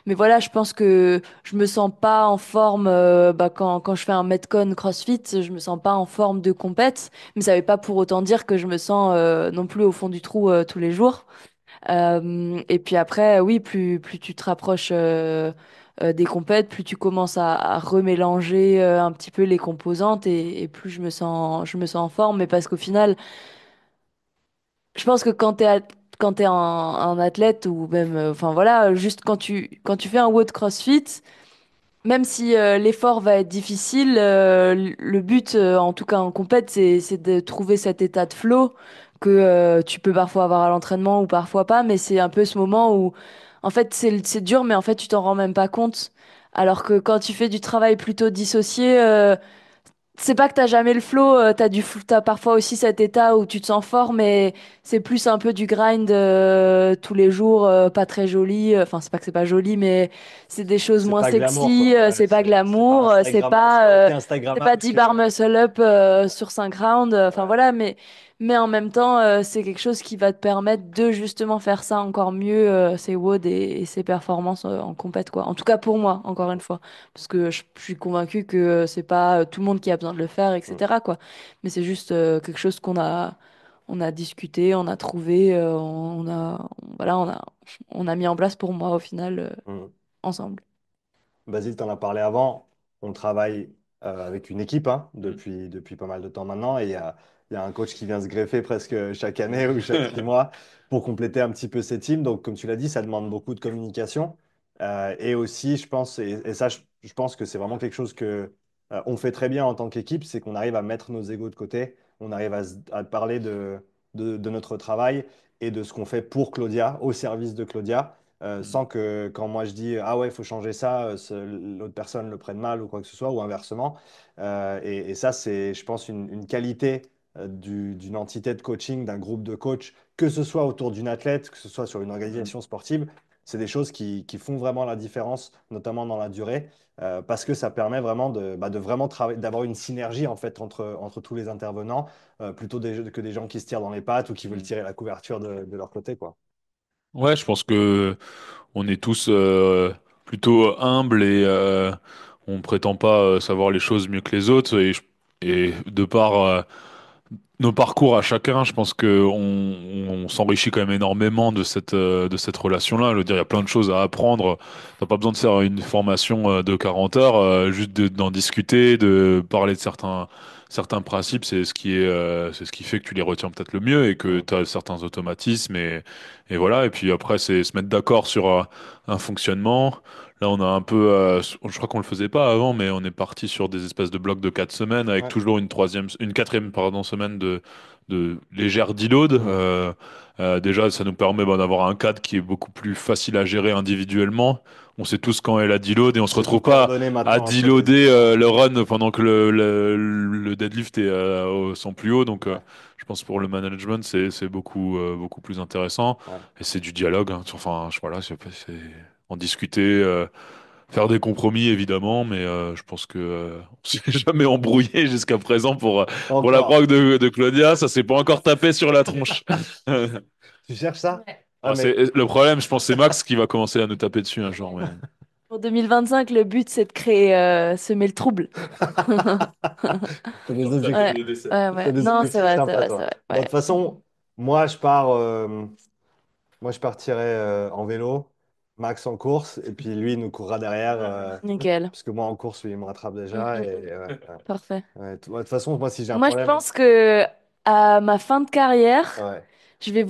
Mais voilà, je pense que je me sens pas en forme bah, quand je fais un Metcon CrossFit, je me sens pas en forme de compète. Mais ça veut pas pour autant dire que je me sens non plus au fond du trou tous les jours. Et puis après, oui, plus tu te rapproches des compètes, plus tu commences à remélanger un petit peu les composantes et plus je me sens en forme. Mais parce qu'au final, je pense que quand t'es un athlète ou même, enfin voilà, juste quand tu fais un WOD CrossFit, même si l'effort va être difficile, le but, en tout cas en compète, c'est de trouver cet état de flow que tu peux parfois avoir à l'entraînement ou parfois pas, mais c'est un peu ce moment où, en fait, c'est dur, mais en fait, tu t'en rends même pas compte. Alors que quand tu fais du travail plutôt dissocié, c'est pas que t'as jamais le flow, t'as parfois aussi cet état où tu te sens fort, mais c'est plus un peu du grind tous les jours, pas très joli. Enfin, c'est pas que c'est pas joli, mais c'est des choses c'est moins pas glamour, sexy, quoi. Ouais, c'est pas c'est pas glamour, C'est pas ok c'est pas Instagrammable ce 10 que tu bar fais. muscle up sur 5 rounds. Enfin Ouais. voilà, mais en même temps, c'est quelque chose qui va te permettre de justement faire ça encore mieux, ces WOD et ces performances en compète, quoi. En tout cas pour moi, encore une fois parce que je suis convaincue que c'est pas tout le monde qui a besoin de le faire, Mm, etc., quoi. Mais c'est juste quelque chose qu'on a discuté, on a trouvé, voilà, on a mis en place pour moi au final mm. ensemble. Basile, t'en as parlé avant. On travaille avec une équipe hein, Mm. depuis pas mal de temps maintenant. Et il y a un coach qui vient se greffer presque chaque année ou chaque 6 mois pour compléter un petit peu ces teams. Donc, comme tu l'as dit, ça demande beaucoup de communication. Et aussi, je pense, et ça, je pense que c'est vraiment quelque chose que on fait très bien en tant qu'équipe, c'est qu'on arrive à mettre nos égos de côté. On arrive à parler de notre travail et de ce qu'on fait pour Claudia, au service de Claudia Mm. sans que quand moi je dis ah ouais, il faut changer ça, l'autre personne le prenne mal ou quoi que ce soit, ou inversement. Et ça, c'est, je pense, une qualité d'une entité de coaching, d'un groupe de coachs, que ce soit autour d'une athlète, que ce soit sur une organisation sportive. c'est des choses qui font vraiment la différence, notamment dans la durée, parce que ça permet vraiment de vraiment travailler, d'avoir une synergie en fait entre tous les intervenants, plutôt que des gens qui se tirent dans les pattes ou qui veulent tirer la couverture de leur côté, quoi. Ouais, je pense que on est tous plutôt humbles et on prétend pas savoir les choses mieux que les autres et de par nos parcours à chacun, je pense que on s'enrichit quand même énormément de cette relation-là. Je veux dire, il y a plein de choses à apprendre. T'as pas besoin de faire une formation de 40 heures, juste d'en discuter, de parler de certains principes. C'est ce qui fait que tu les retiens peut-être le mieux et que Mhm. tu as certains automatismes et voilà. Et puis après, c'est se mettre d'accord sur un fonctionnement. Là, on a un peu, je crois qu'on le faisait pas avant, mais on est parti sur des espèces de blocs de 4 semaines avec Ouais. toujours une quatrième, pardon, semaine de légère deload. Mhm. Déjà, ça nous permet d'avoir un cadre qui est beaucoup plus facile à gérer individuellement. On sait tous quand est la deload et on se C'est tout retrouve pas coordonné à maintenant entre les deloader équipes. le run pendant que le deadlift est au son plus haut. Donc, Ouais, je pense pour le management, c'est beaucoup, beaucoup plus intéressant. ouais. Et c'est du dialogue, hein. Enfin, voilà, c'est en discuter. Faire des compromis évidemment, mais je pense que on s'est jamais embrouillé jusqu'à présent Pas pour la encore. proc de Claudia, ça s'est pas encore tapé sur la tronche. Tu cherches ça? Ouais. Ah, Alors, mais le problème, je pense, c'est Max qui va commencer à nous taper dessus un jour. Mais Pour 2025, le but, c'est de créer, semer le trouble. t'as des comme ça, objectifs, Ouais, le décès. t'as ouais. des Non, c'est objectifs vrai, c'est sympas, vrai, c'est toi. vrai. Bon, de Ouais. toute façon, moi, moi, je partirai en vélo, Max en course, et puis lui, il nous courra derrière, Nickel. parce que moi, en course, lui, il me rattrape Mm, déjà. mm. Et, ouais, ouais. Parfait. Ouais, de toute façon, moi, si j'ai un Moi, je problème, pense que à ma fin de carrière, ouais. je vais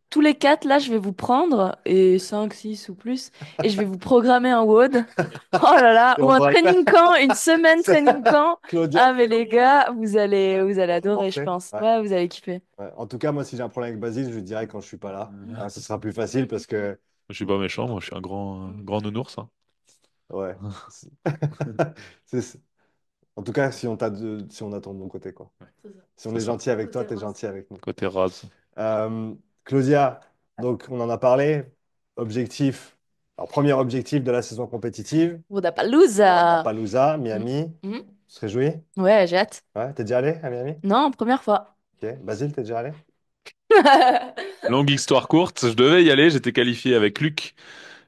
tous les quatre, là, je vais vous prendre, et 5, 6 ou plus, et je vais vous programmer un WOD. Oh là là, Et ou on un pourra le faire. training camp, une semaine training camp. Claudia, Ah, mais les gars, vous allez adorer, je parfait. pense. Ouais. Ouais, vous allez kiffer. Ouais. En tout cas, moi, si j'ai un problème avec Basile, je lui dirai quand je suis pas là. Hein, ce sera plus facile parce que, Je suis pas méchant, moi, je suis un grand nounours, hein. ouais. C'est- c'est- En tout cas, si on attend de mon côté, quoi. C'est ça. Si on C'est est ça. gentil avec toi, Côté t'es rose. gentil avec nous. Côté rase. Euh, Claudia, donc on en a parlé. Objectif. Alors, premier objectif de la saison compétitive, Wodapalooza. Palooza, Mm, Miami. mm. Tu te réjouis? Ouais, j'ai hâte. Ouais, t'es déjà allé à Miami? Non, première fois. Ok. Basile, t'es déjà allé? Longue histoire courte, je devais y aller, j'étais qualifié avec Luc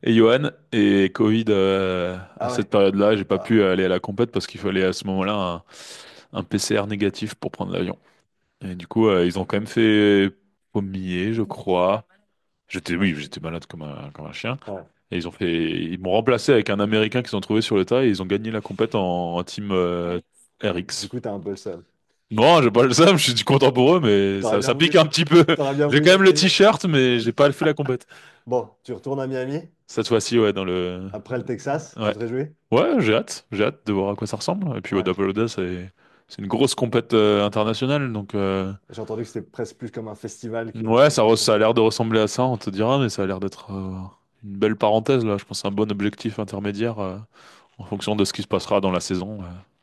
et Johan et Covid à Ah ouais. cette période-là, j'ai pas Ah, pu aller à la compète parce qu'il fallait à ce moment-là un PCR négatif pour prendre l'avion. Et du coup, ils ont quand même fait pommier, je crois. Oui, j'étais malade comme un chien. ouais. Et ils m'ont remplacé avec un Américain qu'ils ont trouvé sur le tas et ils ont gagné la compète en team Du RX. coup, t'as un peu le seum. Non, j'ai pas le seum, je suis content pour eux, mais T'aurais bien ça pique voulu, un petit peu. t'aurais bien J'ai voulu quand même le essayer. t-shirt, mais j'ai pas fait la compète. Bon, tu retournes à Miami Cette fois-ci, ouais, dans le. après le Texas, tu Ouais. te réjouis? Ouais, j'ai hâte de voir à quoi ça ressemble. Et puis, Ouais. Wodapaloda, c'est une grosse compète internationale, donc. J'ai entendu que c'était presque plus comme un festival Ouais, qu'une ça a l'air compétition. de ressembler à ça, on te dira, mais ça a l'air d'être une belle parenthèse là. Je pense que c'est un bon objectif intermédiaire en fonction de ce qui se passera dans la saison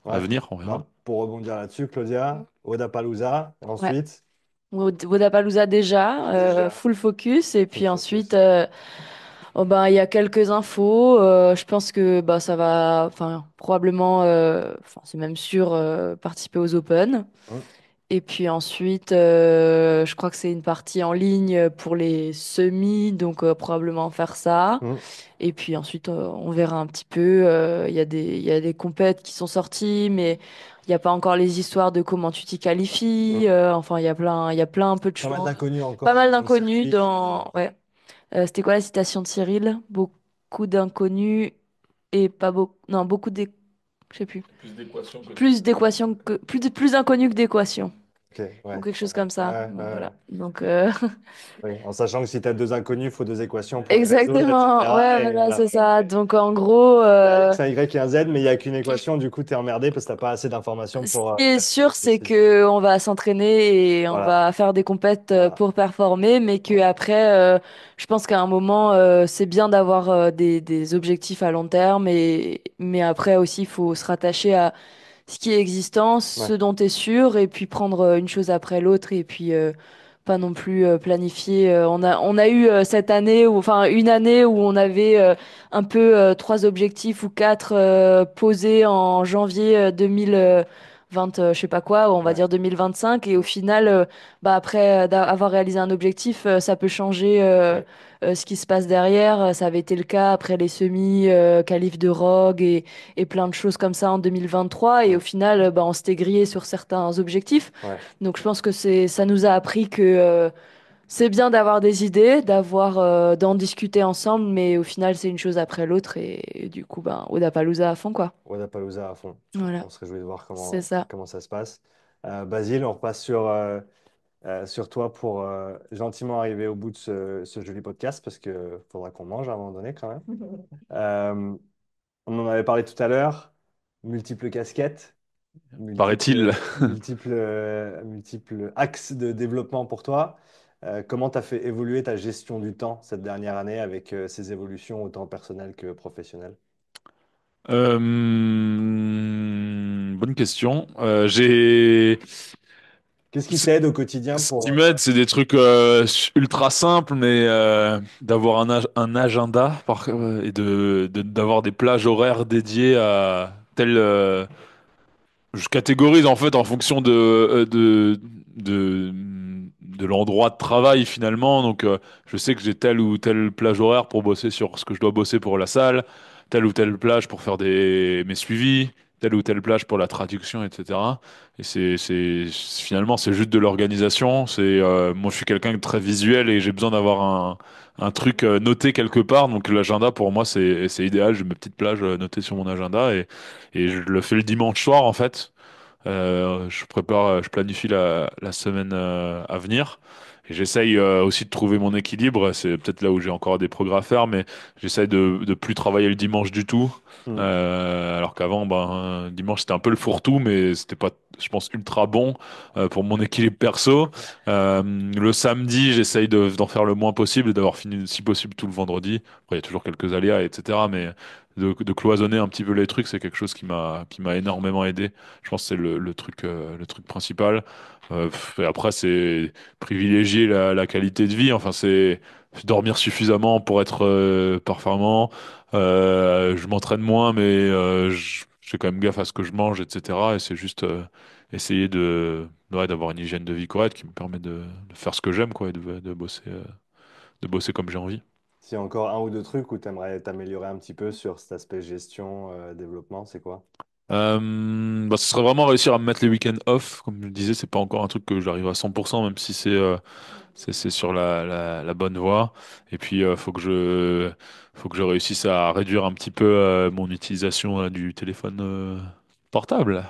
à Ouais. venir, on verra. Bah, pour rebondir là-dessus, Claudia, Wodapalooza, et Ouais. ensuite, Wodapalooza déjà, full focus. Et full puis ensuite, focus. oh ben, il y a quelques infos. Je pense que bah, ça va, enfin, probablement, enfin, c'est même sûr, participer aux Open. Hum, Et puis ensuite, je crois que c'est une partie en ligne pour les semis, donc probablement faire ça. hum, Et puis ensuite, on verra un petit peu. Il y a des compètes qui sont sorties, mais il n'y a pas encore les histoires de comment tu t'y qualifies. hum. Enfin, il y a plein un peu de Pas mal choses. d'inconnus Pas encore mal dans le d'inconnus circuit. dans. Ouais. C'était quoi la citation de Cyril? Beaucoup d'inconnus et pas beaucoup. Non, beaucoup d'é... Je sais plus. Plus d'équations que Plus d'équations que. Plus d'inconnus que d'équations. Ok, Ou ouais. quelque chose comme ça. Ouais, Donc, ouais, voilà. Donc, ouais. En sachant que si tu as deux inconnus, il faut deux équations pour les résoudre, exactement. etc. Ouais, Et voilà, voilà. c'est ça. Donc, en gros. Il y a un X, un Y et un Z, mais il n'y a qu'une équation. Du coup, tu es emmerdé parce que tu n'as pas assez d'informations Ce pour qui est faire ce que sûr, tu c'est décides. que on va s'entraîner et on Voilà, va faire des compètes voilà, pour performer, mais que voilà. après, je pense qu'à un moment, c'est bien d'avoir des objectifs à long terme, mais après aussi, il faut se rattacher à ce qui est existant, ce Ouais, dont tu es sûr, et puis prendre une chose après l'autre, et puis pas non plus planifié. On a eu cette année, ou enfin une année où on avait un peu trois objectifs ou quatre posés en janvier 2020, je sais pas quoi, on va Ouais. dire 2025. Et au final, bah après avoir réalisé un objectif, ça peut changer ce qui se passe derrière. Ça avait été le cas après les semis, qualifs de Rogue et plein de choses comme ça en 2023. Et Mm. au final, bah, on s'était grillé sur certains objectifs. Ouais. Donc je pense que ça nous a appris que c'est bien d'avoir des idées, d'en discuter ensemble, mais au final c'est une chose après l'autre et du coup ben Odapalooza à fond quoi. Wodapalooza à fond. Voilà, On se réjouit de voir c'est ça. comment ça se passe. Basile, on repasse sur toi pour gentiment arriver au bout de ce joli podcast parce qu'il faudra qu'on mange à un moment donné quand même. Euh, on en avait parlé tout à l'heure. Multiples casquettes, Paraît-il. multiples axes de développement pour toi. Comment tu as fait évoluer ta gestion du temps cette dernière année avec ces évolutions autant personnelles que professionnelles? Bonne question. J'ai Qu'est-ce qui t'aide au quotidien Ce qui pour... m'aide, c'est des trucs ultra simples, mais d'avoir un agenda et d'avoir des plages horaires dédiées à tel. Je catégorise en fait en fonction de, de l'endroit de travail finalement. Donc je sais que j'ai telle ou telle plage horaire pour bosser sur ce que je dois bosser pour la salle, telle ou telle plage pour faire mes suivis, telle ou telle plage pour la traduction, etc. Et finalement c'est juste de l'organisation. Moi je suis quelqu'un de très visuel et j'ai besoin d'avoir un truc noté quelque part. Donc l'agenda pour moi c'est idéal. J'ai mes petites plages notées sur mon agenda et je le fais le dimanche soir en fait. Je planifie la semaine à venir. Et j'essaye aussi de trouver mon équilibre. C'est peut-être là où j'ai encore des progrès à faire, mais j'essaye de plus travailler le dimanche du tout. Hmm. Alors qu'avant, ben, dimanche c'était un peu le fourre-tout, mais c'était pas, je pense, ultra bon pour mon équilibre perso. Le samedi, d'en faire le moins possible et d'avoir fini si possible tout le vendredi. Après, il y a toujours quelques aléas, etc. Mais de cloisonner un petit peu les trucs, c'est quelque chose qui m'a énormément aidé. Je pense que c'est le truc principal. Et après, c'est privilégier la qualité de vie. Enfin, c'est dormir suffisamment pour être performant. Je m'entraîne moins, mais je fais quand même gaffe à ce que je mange, etc. Et c'est juste essayer ouais, d'avoir une hygiène de vie correcte qui me permet de faire ce que j'aime, quoi, et de bosser comme j'ai envie. S'il y a encore un ou deux trucs où tu aimerais t'améliorer un petit peu sur cet aspect gestion, développement, c'est quoi? Bah, ce serait vraiment réussir à me mettre les week-ends off. Comme je le disais, c'est pas encore un truc que j'arrive à 100%, même si c'est sur la bonne voie. Et puis, faut que je réussisse à réduire un petit peu mon utilisation du téléphone portable.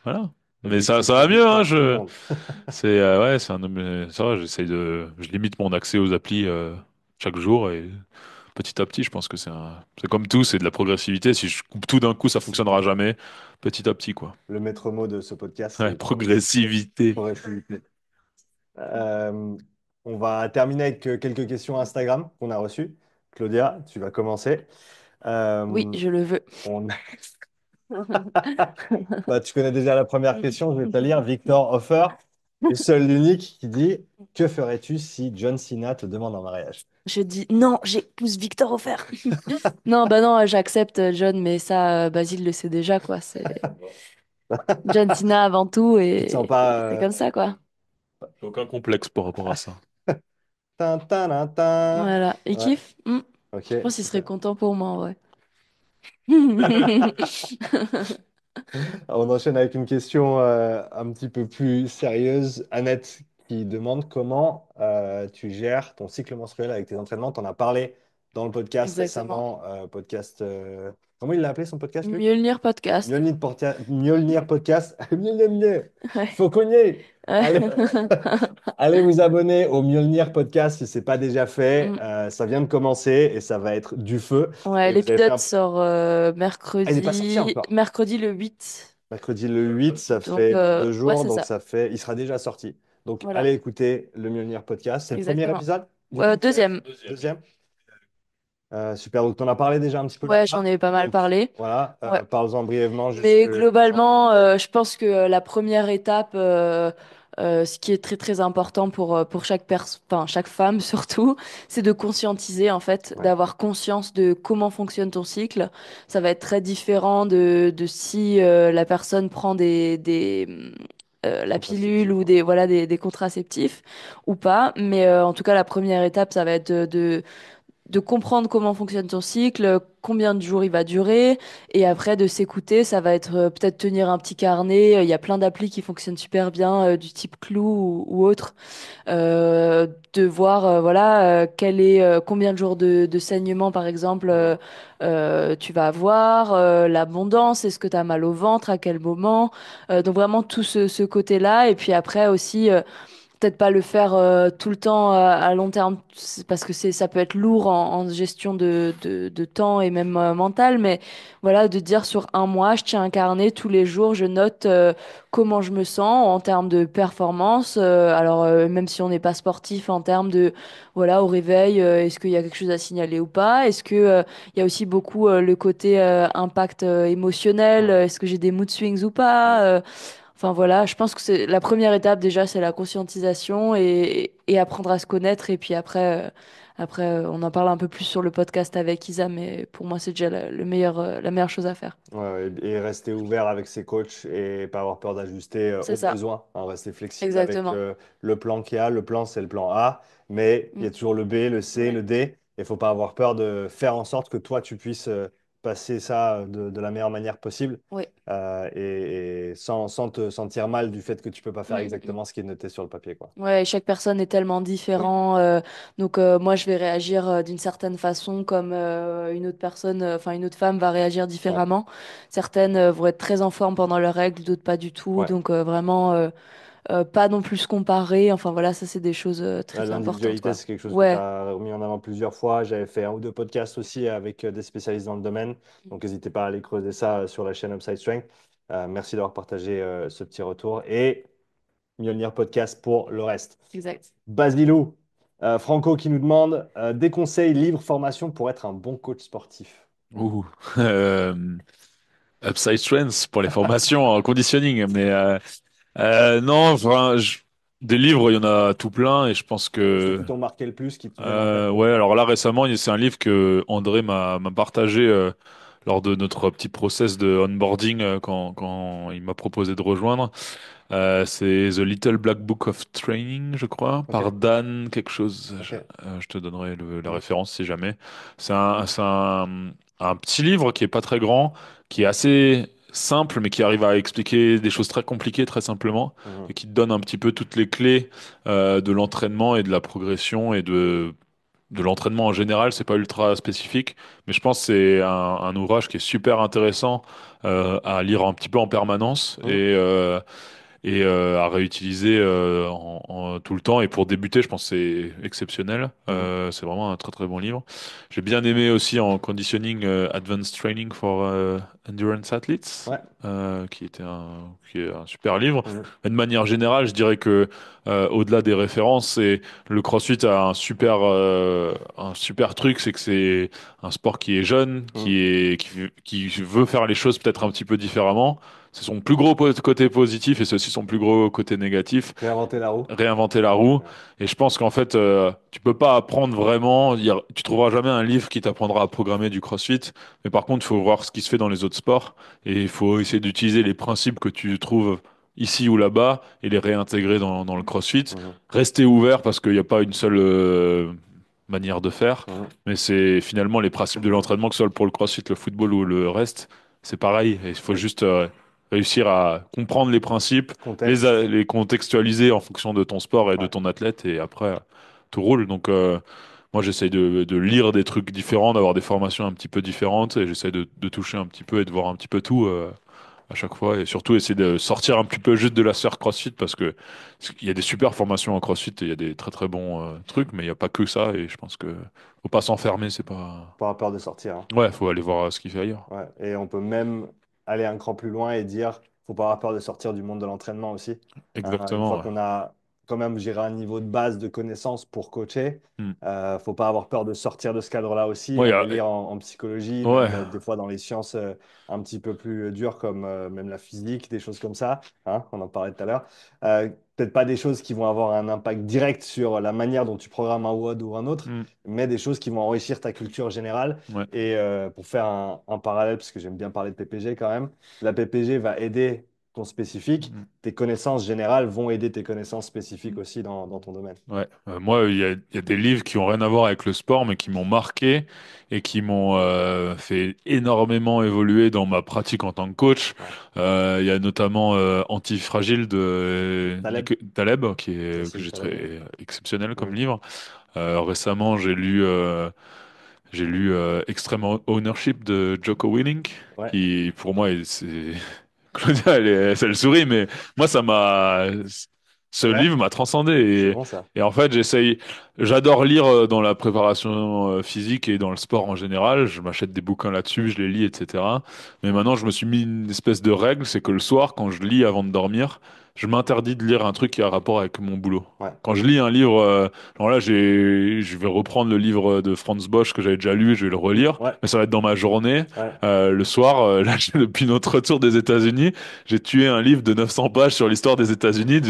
Voilà. Mais ça Objectif va mieux, ambitieux hein. pour tout le monde. Ouais, ça va, je limite mon accès aux applis chaque jour et petit à petit, je pense que c'est comme tout, c'est de la progressivité. Si je coupe tout d'un coup, ça C'est fonctionnera jamais. Petit à petit, quoi. le maître mot de ce podcast, Ouais, c'est progressivité. progressivité. Euh, on va terminer avec quelques questions Instagram qu'on a reçues. Claudia, tu vas commencer. Oui, Euh, je le veux. on... Bah, tu connais déjà la première question, je vais te la lire. Victor Offer, le seul, l'unique, qui dit: Que ferais-tu si John Cena te demande en mariage? Je dis non, j'épouse Victor offert. Non, bah non, j'accepte John, mais ça, Basile le sait déjà quoi. C'est John Cena avant tout Tu te sens et c'est pas. comme ça quoi. J'ai aucun complexe par rapport à ça. Tin, tin, tin, tin. Voilà, il Ouais, kiffe. ok, Je pense qu'il serait super. content pour moi en vrai. On enchaîne avec une question un petit peu plus sérieuse. Annette qui demande comment tu gères ton cycle menstruel avec tes entraînements. Tu en as parlé dans le podcast Exactement. récemment. Comment il l'a appelé son podcast, lui? Mjolnir podcast. Mjolnir Podcast. Mjolnir. Ouais. Faut cogner. Ouais. Allez, allez vous abonner au Mjolnir Podcast si ce n'est pas déjà fait. Mm. Ça vient de commencer et ça va être du feu. Ouais, Et vous avez fait l'épisode un... sort Ah, il n'est pas sorti encore. mercredi le 8. Mercredi le 8, ça Donc, fait deux ouais, jours, c'est donc ça. ça fait, il sera déjà sorti. Donc Voilà, allez écouter le Mjolnir Podcast. C'est le premier exactement. épisode, du coup? Deuxième. Deuxième. Super, donc tu en as parlé déjà un petit peu Ouais, j'en là-bas. ai pas mal Donc parlé. voilà, Ouais. parle-en brièvement, juste Mais que les gens... globalement, je pense que la première étape, Ce qui est très très important pour enfin, chaque femme surtout, c'est de conscientiser en fait, Ouais, d'avoir conscience de comment fonctionne ton cycle. Ça va être très différent de si la personne prend la pilule contraceptif, ou ouais. des contraceptifs ou pas. Mais en tout cas, la première étape, ça va être de comprendre comment fonctionne ton cycle, combien de jours il va durer, et après de s'écouter, ça va être peut-être tenir un petit carnet. Il y a plein d'applis qui fonctionnent super bien, du type Clue ou autre, de voir voilà combien de jours de saignement par exemple Mhm. tu vas avoir, l'abondance, est-ce que tu as mal au ventre, à quel moment, donc vraiment tout ce côté-là, et puis après aussi peut-être pas le faire tout le temps à long terme parce que ça peut être lourd en gestion de temps et même mental, mais voilà, de dire sur un mois, je tiens un carnet tous les jours, je note comment je me sens en termes de performance. Alors même si on n'est pas sportif, en termes de voilà au réveil, est-ce qu'il y a quelque chose à signaler ou pas? Est-ce que il y a aussi beaucoup le côté impact émotionnel? Mhm. Est-ce que j'ai des mood swings ou pas? Enfin voilà, je pense que c'est la première étape déjà, c'est la conscientisation et apprendre à se connaître. Et puis on en parle un peu plus sur le podcast avec Isa, mais pour moi, c'est déjà la meilleure chose à faire. Ouais, ouais, et rester ouvert avec ses coachs et pas avoir peur d'ajuster C'est au ça, besoin, hein, rester flexible avec exactement. le plan qu'il y a. Le plan, c'est le plan A, mais il y Mm. a toujours le B, le C, Ouais. le D. Il ne faut pas avoir peur de faire en sorte que toi, tu puisses passer ça de la meilleure manière possible Ouais. et sans te sentir mal du fait que tu peux pas Mm, faire mm, mm. exactement ce qui est noté sur le papier, quoi. Ouais, chaque personne est tellement Oui, différent. Donc moi, je vais réagir d'une certaine façon comme une autre personne, enfin une autre femme va réagir ouais, différemment. Certaines vont être très en forme pendant leurs règles, d'autres pas du tout. ouais. Donc vraiment, pas non plus se comparer. Enfin voilà, ça c'est des choses très Ouais, très importantes, l'individualité, quoi. c'est quelque chose que tu Ouais, as mis en avant plusieurs fois. J'avais fait un ou deux podcasts aussi avec des spécialistes dans le domaine. Donc, n'hésitez pas à aller creuser ça sur la chaîne Upside Strength. Merci d'avoir partagé ce petit retour. Et Mjolnir Podcast pour le reste. exact. Basilou, Franco qui nous demande des conseils, livres, formations pour être un bon coach sportif. Ouh. Euh, Upside Strength pour les formations en conditioning. Mais non, enfin, des livres, il y en a tout plein et je pense Ceux que qui t'ont marqué le plus, qui te viennent en tête. ouais. Alors là récemment, c'est un livre que André m'a partagé lors de notre petit process de onboarding quand il m'a proposé de rejoindre. C'est The Little Black Book of Training, je crois, Ok, par Dan quelque chose. ok. Je te donnerai la Mhm, référence si jamais. C'est un petit livre qui est pas très grand, qui est assez simple, mais qui arrive à expliquer des choses très compliquées très simplement mhm, et qui te donne un petit peu toutes les clés de l'entraînement et de la progression et de l'entraînement en général. C'est pas ultra spécifique, mais je pense que c'est un ouvrage qui est super intéressant à lire un petit peu en permanence mhm, et à réutiliser tout le temps. Et pour débuter, je pense que c'est exceptionnel. mhm. C'est vraiment un très très bon livre. J'ai bien aimé aussi en conditioning Advanced Training for Endurance Athletes, Ouais. qui est un super livre. Mhm, Mais de manière générale, je dirais que au-delà des références, le CrossFit a un super truc, c'est que c'est un sport qui est jeune, mhm. qui veut faire les choses peut-être un petit peu différemment. C'est son plus gros côté positif et c'est aussi son plus gros côté négatif, Réinventer la roue. réinventer la roue. Ouais. Et je pense qu'en fait, tu peux pas apprendre vraiment, tu trouveras jamais un livre qui t'apprendra à programmer du CrossFit. Mais par contre, il faut voir ce qui se fait dans les autres sports et il faut essayer d'utiliser les principes que tu trouves ici ou là-bas et les réintégrer dans le CrossFit. Mhm, Rester ouvert parce qu'il n'y a pas une seule manière de faire. mhm. Mais c'est finalement les principes de l'entraînement, que ce soit pour le CrossFit, le football ou le reste, c'est pareil. Et il faut Oui. juste réussir à comprendre les principes, Contexte. les contextualiser en fonction de ton sport et de Ouais. ton athlète, et après, tout roule. Donc, moi, j'essaye de lire des trucs différents, d'avoir des formations un petit peu différentes, et j'essaye de toucher un petit peu et de voir un petit peu tout à chaque fois, et surtout essayer de sortir un petit peu juste de la sphère CrossFit, parce que il y a des super formations en CrossFit, et il y a des très très bons trucs, mais il n'y a pas que ça, et je pense que faut pas s'enfermer, c'est pas... Pas peur de sortir, hein. Ouais, faut aller voir ce qu'il fait ailleurs. Ouais. Et on peut même aller un cran plus loin et dire, faut pas avoir peur de sortir du monde de l'entraînement aussi. Une Exactement, fois ouais. qu'on a quand même géré un niveau de base de connaissances pour coacher, Hmm. faut pas avoir peur de sortir de ce cadre-là aussi, Ouais, aller lire en psychologie, ouais. même des fois dans les sciences un petit peu plus dures comme même la physique, des choses comme ça, hein, on en parlait tout à l'heure. peut-être pas des choses qui vont avoir un impact direct sur la manière dont tu programmes un WOD ou un autre, Mm. mais des choses qui vont enrichir ta culture générale. Ouais. Et pour faire un parallèle, parce que j'aime bien parler de PPG quand même, la PPG va aider ton spécifique, Mm. tes connaissances générales vont aider tes connaissances spécifiques aussi dans ton domaine. Ouais. Moi, il y a des livres qui ont rien à voir avec le sport, mais qui m'ont marqué et qui m'ont fait énormément évoluer dans ma pratique en tant que coach. Ouais. Il y a notamment Antifragile de Taleb, Taleb, que Nassim j'ai Taleb, ouais. trouvé exceptionnel comme Mm. livre. Récemment, j'ai lu Extreme Ownership de Jocko Willink, Ouais, qui pour moi, c'est Claudia, elle sourit, mais moi, ce ouais, livre m'a transcendé. c'est bon ça. Et en fait, j'adore lire dans la préparation physique et dans le sport en général. Je m'achète des bouquins là-dessus, je les lis, etc. Mais maintenant, je me suis mis une espèce de règle, c'est que le soir, quand je lis avant de dormir, je m'interdis de lire un truc qui a rapport avec mon boulot. Ouais. Quand je lis un livre, alors là, je vais reprendre le livre de Franz Bosch que j'avais déjà lu, et je vais le relire, Ouais, mais ça va être dans ma journée. ouais. Le soir, là, depuis notre retour des États-Unis, j'ai tué un livre de 900 pages sur l'histoire des États-Unis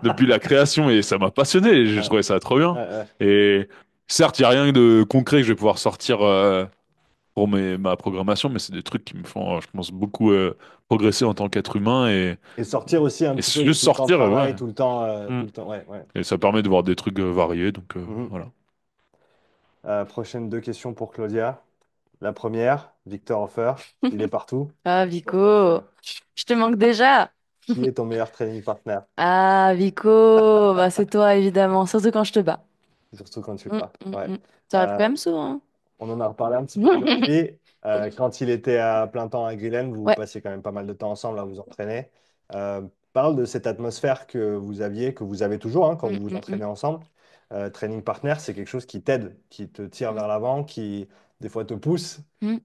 depuis la création et ça m'a passionné. J'ai Ouais, trouvé ça trop bien. ouais, ouais. Et certes, il n'y a rien de concret que je vais pouvoir sortir pour ma programmation, mais c'est des trucs qui me font, je pense, beaucoup progresser en tant qu'être humain Et sortir aussi un et petit peu, juste tout le temps sortir, ouais. travail, tout Mm. le temps, ouais, ouais. Et ça permet de voir des trucs variés, donc Mhm. voilà. Prochaine deux questions pour Claudia. La première, Victor Hofer, il est partout. Ah, Vico, je te manque déjà. Qui est ton meilleur training partner? Ah, Vico, bah, c'est toi, évidemment, surtout quand je te bats. Surtout quand tu Mm, pars. mm, Ouais. mm. Ça arrive Euh, quand même souvent, on en a reparlé un petit peu hein. aujourd'hui. Quand il était à plein temps à Grillen, vous Ouais. passiez quand même pas mal de temps ensemble à vous entraîner. Euh, Parle de cette atmosphère que vous aviez, que vous avez toujours hein, quand Mm, vous vous mm, mm. entraînez ensemble. Training partner, c'est quelque chose qui t'aide, qui te tire Mm, vers l'avant, qui des fois te pousse. mm.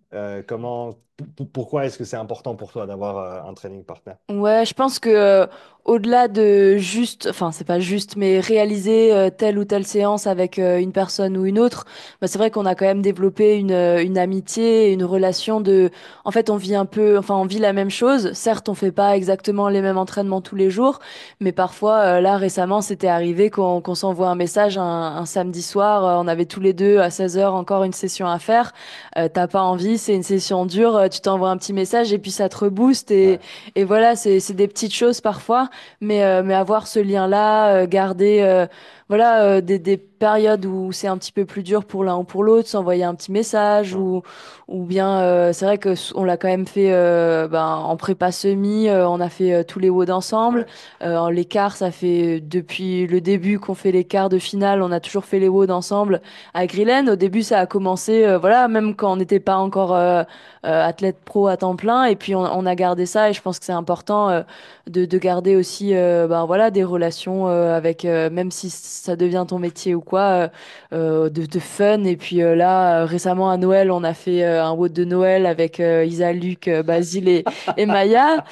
Pourquoi est-ce que c'est important pour toi d'avoir un training partner? Ouais, je pense que au-delà de juste, enfin c'est pas juste, mais réaliser telle ou telle séance avec une personne ou une autre, bah, c'est vrai qu'on a quand même développé une amitié, une relation de, en fait on vit un peu, enfin on vit la même chose. Certes, on fait pas exactement les mêmes entraînements tous les jours, mais parfois là récemment c'était arrivé qu'on s'envoie un message un samedi soir, on avait tous les deux à 16 heures encore une session à faire. T'as pas envie, c'est une session dure, tu t'envoies un petit message et puis ça te rebooste Ouais, et voilà, c'est des petites choses parfois, mais avoir ce lien-là, garder voilà des périodes où c'est un petit peu plus dur pour l'un ou pour l'autre, s'envoyer un petit message hum, ou bien c'est vrai que on l'a quand même fait ben, en prépa semi, on a fait tous les WOD ensemble. ouais, En l'écart, ça fait depuis le début qu'on fait les quarts de finale, on a toujours fait les WOD ensemble à Grillen. Au début, ça a commencé voilà, même quand on n'était pas encore athlète pro à temps plein. Et puis on a gardé ça et je pense que c'est important de garder aussi ben, voilà, des relations avec, même si ça devient ton métier ou quoi, de fun. Et puis là, récemment à Noël, on a fait un WOD de Noël avec Isa, Luc, Basile et Maya.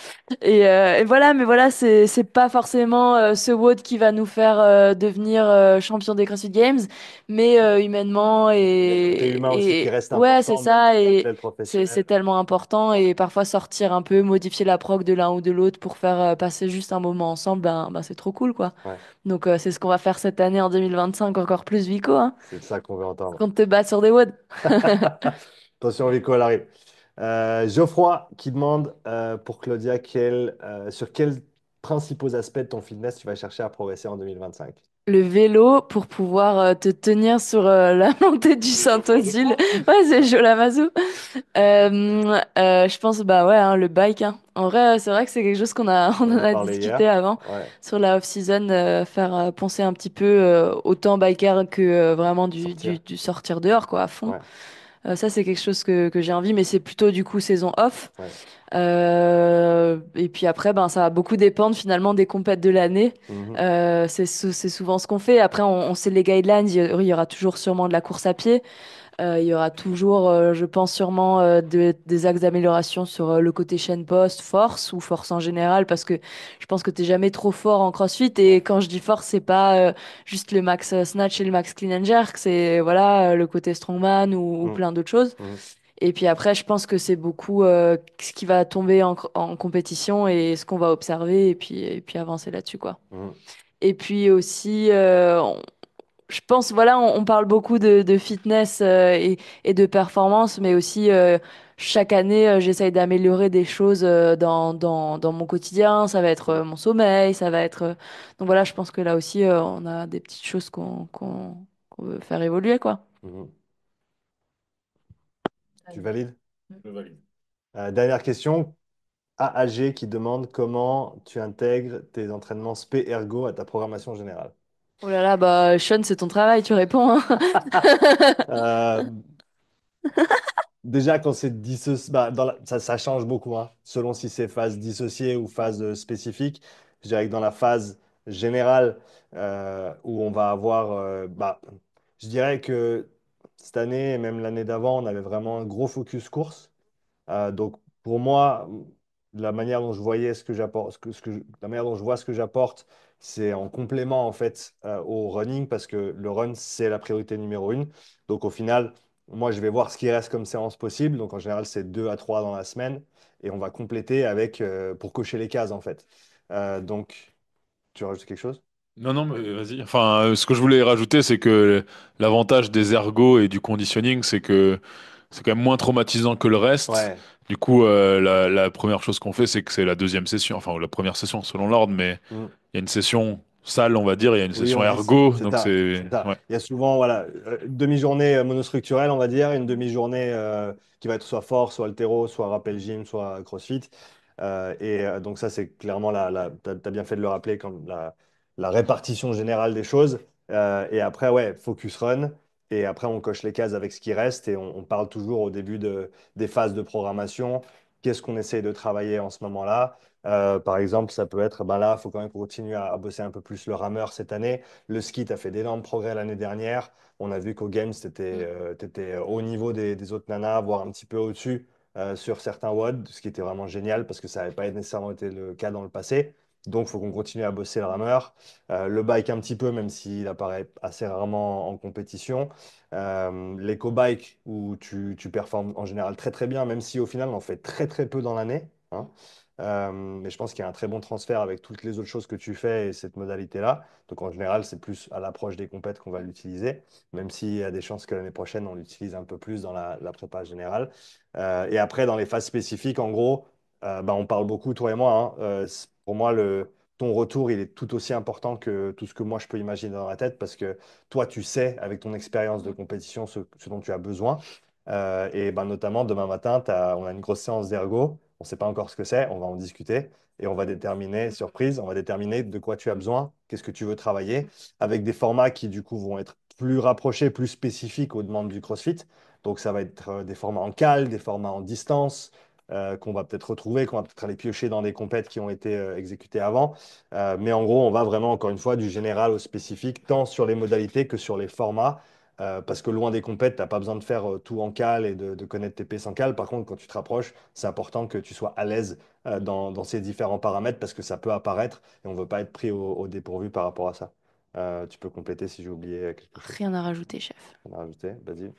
Et voilà, mais voilà, c'est pas forcément ce WOD qui va nous faire devenir champion des CrossFit Games, mais humainement il y a le côté humain aussi qui et reste ouais, c'est important dans ça, et l'athlète c'est professionnel. tellement important. Et parfois sortir un peu, modifier la prog de l'un ou de l'autre pour faire passer juste un moment ensemble, ben c'est trop cool, quoi. Ouais, Donc c'est ce qu'on va faire cette année en 2025 encore plus, Vico, hein. c'est de ça qu'on veut entendre. Qu'on te bat sur des WOD. Attention, Vico, elle arrive. Geoffroy qui demande pour Claudia sur quels principaux aspects de ton fitness tu vas chercher à progresser en 2025. Le vélo pour pouvoir te tenir sur la montée du Saint-Odile. Ouais, c'est chaud la mazou. Je pense, bah ouais, hein, le bike, hein. En vrai, c'est vrai que c'est quelque chose on On en en a a parlé discuté hier. avant Ouais, sur la off-season, faire penser un petit peu autant biker que vraiment sortir. du sortir dehors, quoi, à fond. Ouais, Ça, c'est quelque chose que j'ai envie, mais c'est plutôt du coup saison off. ouais. Et puis après, ben, ça va beaucoup dépendre finalement des compètes de l'année. Mhm. C'est souvent ce qu'on fait. Après, on sait les guidelines. Il y aura toujours sûrement de la course à pied. Il y aura toujours, je pense sûrement, des axes d'amélioration sur le côté chaîne post, force ou force en général, parce que je pense que t'es jamais trop fort en CrossFit. Et Ouais. quand je dis force, c'est pas juste le max snatch et le max clean and jerk, c'est voilà le côté strongman ou Mhm. plein d'autres choses. Mhm. Et puis après, je pense que c'est beaucoup ce qui va tomber en compétition et ce qu'on va observer et puis avancer là-dessus, quoi. Mhm. Et puis aussi, je pense, voilà, on parle beaucoup de fitness et de performance, mais aussi chaque année, j'essaye d'améliorer des choses dans mon quotidien. Ça va être mon sommeil, ça va être... Donc voilà, je pense que là aussi, on a des petites choses qu'on veut faire évoluer, quoi. Mhm. Tu valides? Je valide. Dernière question. AAG qui demande comment tu intègres tes entraînements spé ergo à ta programmation générale. Oh là là, bah Sean, c'est ton travail, tu réponds, hein. Euh, Déjà, quand c'est dissocié, bah, ça change beaucoup, hein, selon si c'est phase dissociée ou phase spécifique. Je dirais que dans la phase générale, où on va avoir, je dirais que cette année et même l'année d'avant, on avait vraiment un gros focus course. Donc, pour moi, la manière dont je voyais ce que j'apporte, la manière dont je vois ce que j'apporte, c'est en complément en fait au running parce que le run, c'est la priorité numéro une. Donc, au final, moi, je vais voir ce qui reste comme séance possible. Donc, en général, c'est 2 à 3 dans la semaine et on va compléter avec pour cocher les cases en fait. Donc, tu rajoutes quelque chose? Non, non, mais vas-y. Enfin, ce que je voulais rajouter, c'est que l'avantage des ergos et du conditioning, c'est que c'est quand même moins traumatisant que le reste. Ouais. Du coup, la première chose qu'on fait, c'est que c'est la deuxième session, enfin, ou la première session selon l'ordre, mais Mm. il y a une session salle, on va dire, il y a une Oui, session on dit ergo, c'est donc ça, c'est, c'est ça. ouais. Il y a souvent voilà, une demi-journée monostructurelle, on va dire, une demi-journée qui va être soit force, soit haltéro, soit rappel gym, soit crossfit. Donc ça, c'est clairement, tu as bien fait de le rappeler, comme la répartition générale des choses. Et après, ouais, focus run. Et après, on coche les cases avec ce qui reste et on parle toujours au début des phases de programmation. Qu'est-ce qu'on essaye de travailler en ce moment-là? Par exemple, ça peut être, ben là, il faut quand même continuer à bosser un peu plus le rameur cette année. Le ski, tu as fait d'énormes progrès l'année dernière. On a vu qu'au Games, tu étais au niveau des autres nanas, voire un petit peu au-dessus sur certains WOD, ce qui était vraiment génial parce que ça n'avait pas nécessairement été le cas dans le passé. Donc, il faut qu'on continue à bosser le rameur. Le bike un petit peu, même s'il apparaît assez rarement en compétition. L'éco-bike, où tu performes en général très très bien, même si au final, on en fait très très peu dans l'année, hein. Mais je pense qu'il y a un très bon transfert avec toutes les autres choses que tu fais et cette modalité-là. Donc en général, c'est plus à l'approche des compètes qu'on va l'utiliser, même s'il y a des chances que l'année prochaine, on l'utilise un peu plus dans la prépa générale. Et après, dans les phases spécifiques, en gros, on parle beaucoup, toi et moi, hein. Pour moi, ton retour, il est tout aussi important que tout ce que moi, je peux imaginer dans la tête, parce que toi, tu sais, avec ton expérience de compétition, ce dont tu as besoin. Et ben, notamment, demain matin, on a une grosse séance d'ergo. On ne sait pas encore ce que c'est, on va en discuter et on va déterminer, surprise, on va déterminer de quoi tu as besoin, qu'est-ce que tu veux travailler, avec des formats qui du coup vont être plus rapprochés, plus spécifiques aux demandes du CrossFit. Donc ça va être des formats en cale, des formats en distance, qu'on va peut-être retrouver, qu'on va peut-être aller piocher dans des compètes qui ont été exécutées avant. Mais en gros, on va vraiment, encore une fois, du général au spécifique, tant sur les modalités que sur les formats. Parce que loin des compètes, tu n'as pas besoin de faire tout en cale et de connaître tes PC en cale. Par contre, quand tu te rapproches, c'est important que tu sois à l'aise dans ces différents paramètres parce que ça peut apparaître et on ne veut pas être pris au dépourvu par rapport à ça. Tu peux compléter si j'ai oublié quelque chose. Rien à rajouter, chef. On a rajouté, vas-y.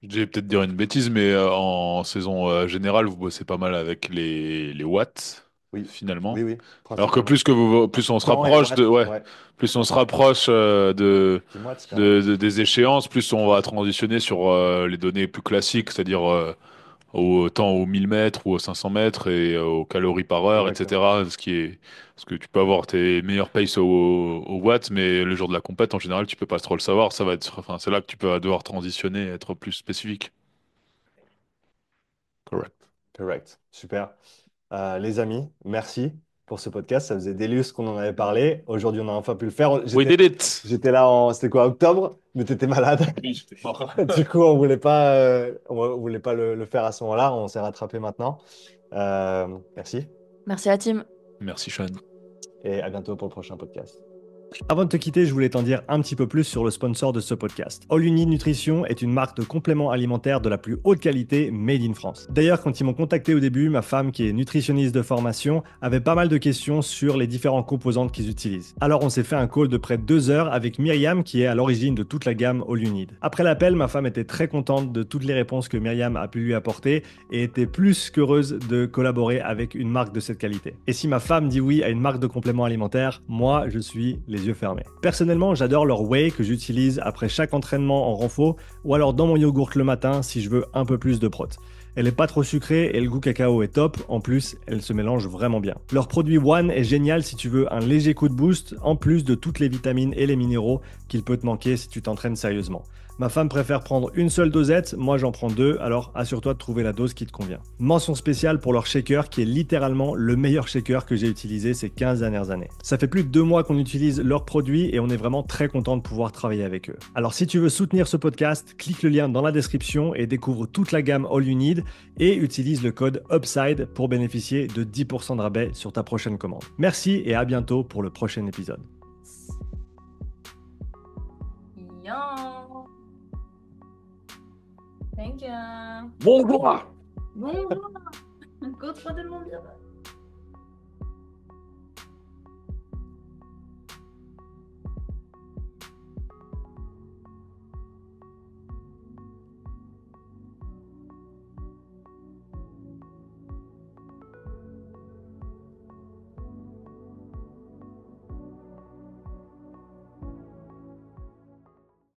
Je vais peut-être dire une bêtise, mais en saison générale, vous bossez pas mal avec les watts, Oui, oui, finalement. oui, Alors que principalement. plus on se Temps et rapproche de, watts, ouais, ouais. plus on se rapproche Team watts, carrément. des échéances, plus on va transitionner sur les données plus classiques, c'est-à-dire autant au 1000 mètres ou aux 500 mètres et aux calories par heure, Exactement. etc. Parce que tu peux avoir tes meilleurs paces au watts, mais le jour de la compète, en général, tu peux pas trop le savoir. Ça va être, enfin, c'est là que tu peux devoir transitionner, et être plus spécifique. Correct. Correct. Super. Les amis, merci pour ce podcast. Ça faisait des lustres qu'on en avait parlé. Aujourd'hui, on a enfin pu le faire. We did it! J'étais là c'était quoi, octobre, mais tu étais malade. Oui, j'étais fort. Du coup, on voulait pas le faire à ce moment-là. On s'est rattrapé maintenant. Merci Merci à la team. Merci, Sean. et à bientôt pour le prochain podcast. Avant de te quitter, je voulais t'en dire un petit peu plus sur le sponsor de ce podcast. All You Need Nutrition est une marque de compléments alimentaires de la plus haute qualité made in France. D'ailleurs, quand ils m'ont contacté au début, ma femme, qui est nutritionniste de formation, avait pas mal de questions sur les différentes composantes qu'ils utilisent. Alors on s'est fait un call de près de 2 heures avec Myriam, qui est à l'origine de toute la gamme All You Need. Après l'appel, ma femme était très contente de toutes les réponses que Myriam a pu lui apporter et était plus qu'heureuse de collaborer avec une marque de cette qualité. Et si ma femme dit oui à une marque de compléments alimentaires, moi je suis les yeux fermés. Personnellement, j'adore leur whey que j'utilise après chaque entraînement en renfo ou alors dans mon yogourt le matin si je veux un peu plus de prot. Elle est pas trop sucrée et le goût cacao est top, en plus elle se mélange vraiment bien. Leur produit One est génial si tu veux un léger coup de boost en plus de toutes les vitamines et les minéraux qu'il peut te manquer si tu t'entraînes sérieusement. Ma femme préfère prendre une seule dosette, moi j'en prends 2, alors assure-toi de trouver la dose qui te convient. Mention spéciale pour leur shaker qui est littéralement le meilleur shaker que j'ai utilisé ces 15 dernières années. Ça fait plus de 2 mois qu'on utilise leurs produits et on est vraiment très content de pouvoir travailler avec eux. Alors si tu veux soutenir ce podcast, clique le lien dans la description et découvre toute la gamme All You Need et utilise le code UPSIDE pour bénéficier de 10% de rabais sur ta prochaine commande. Merci et à bientôt pour le prochain épisode. Thank you. Bonjour. Bonjour. Contre tellement bien.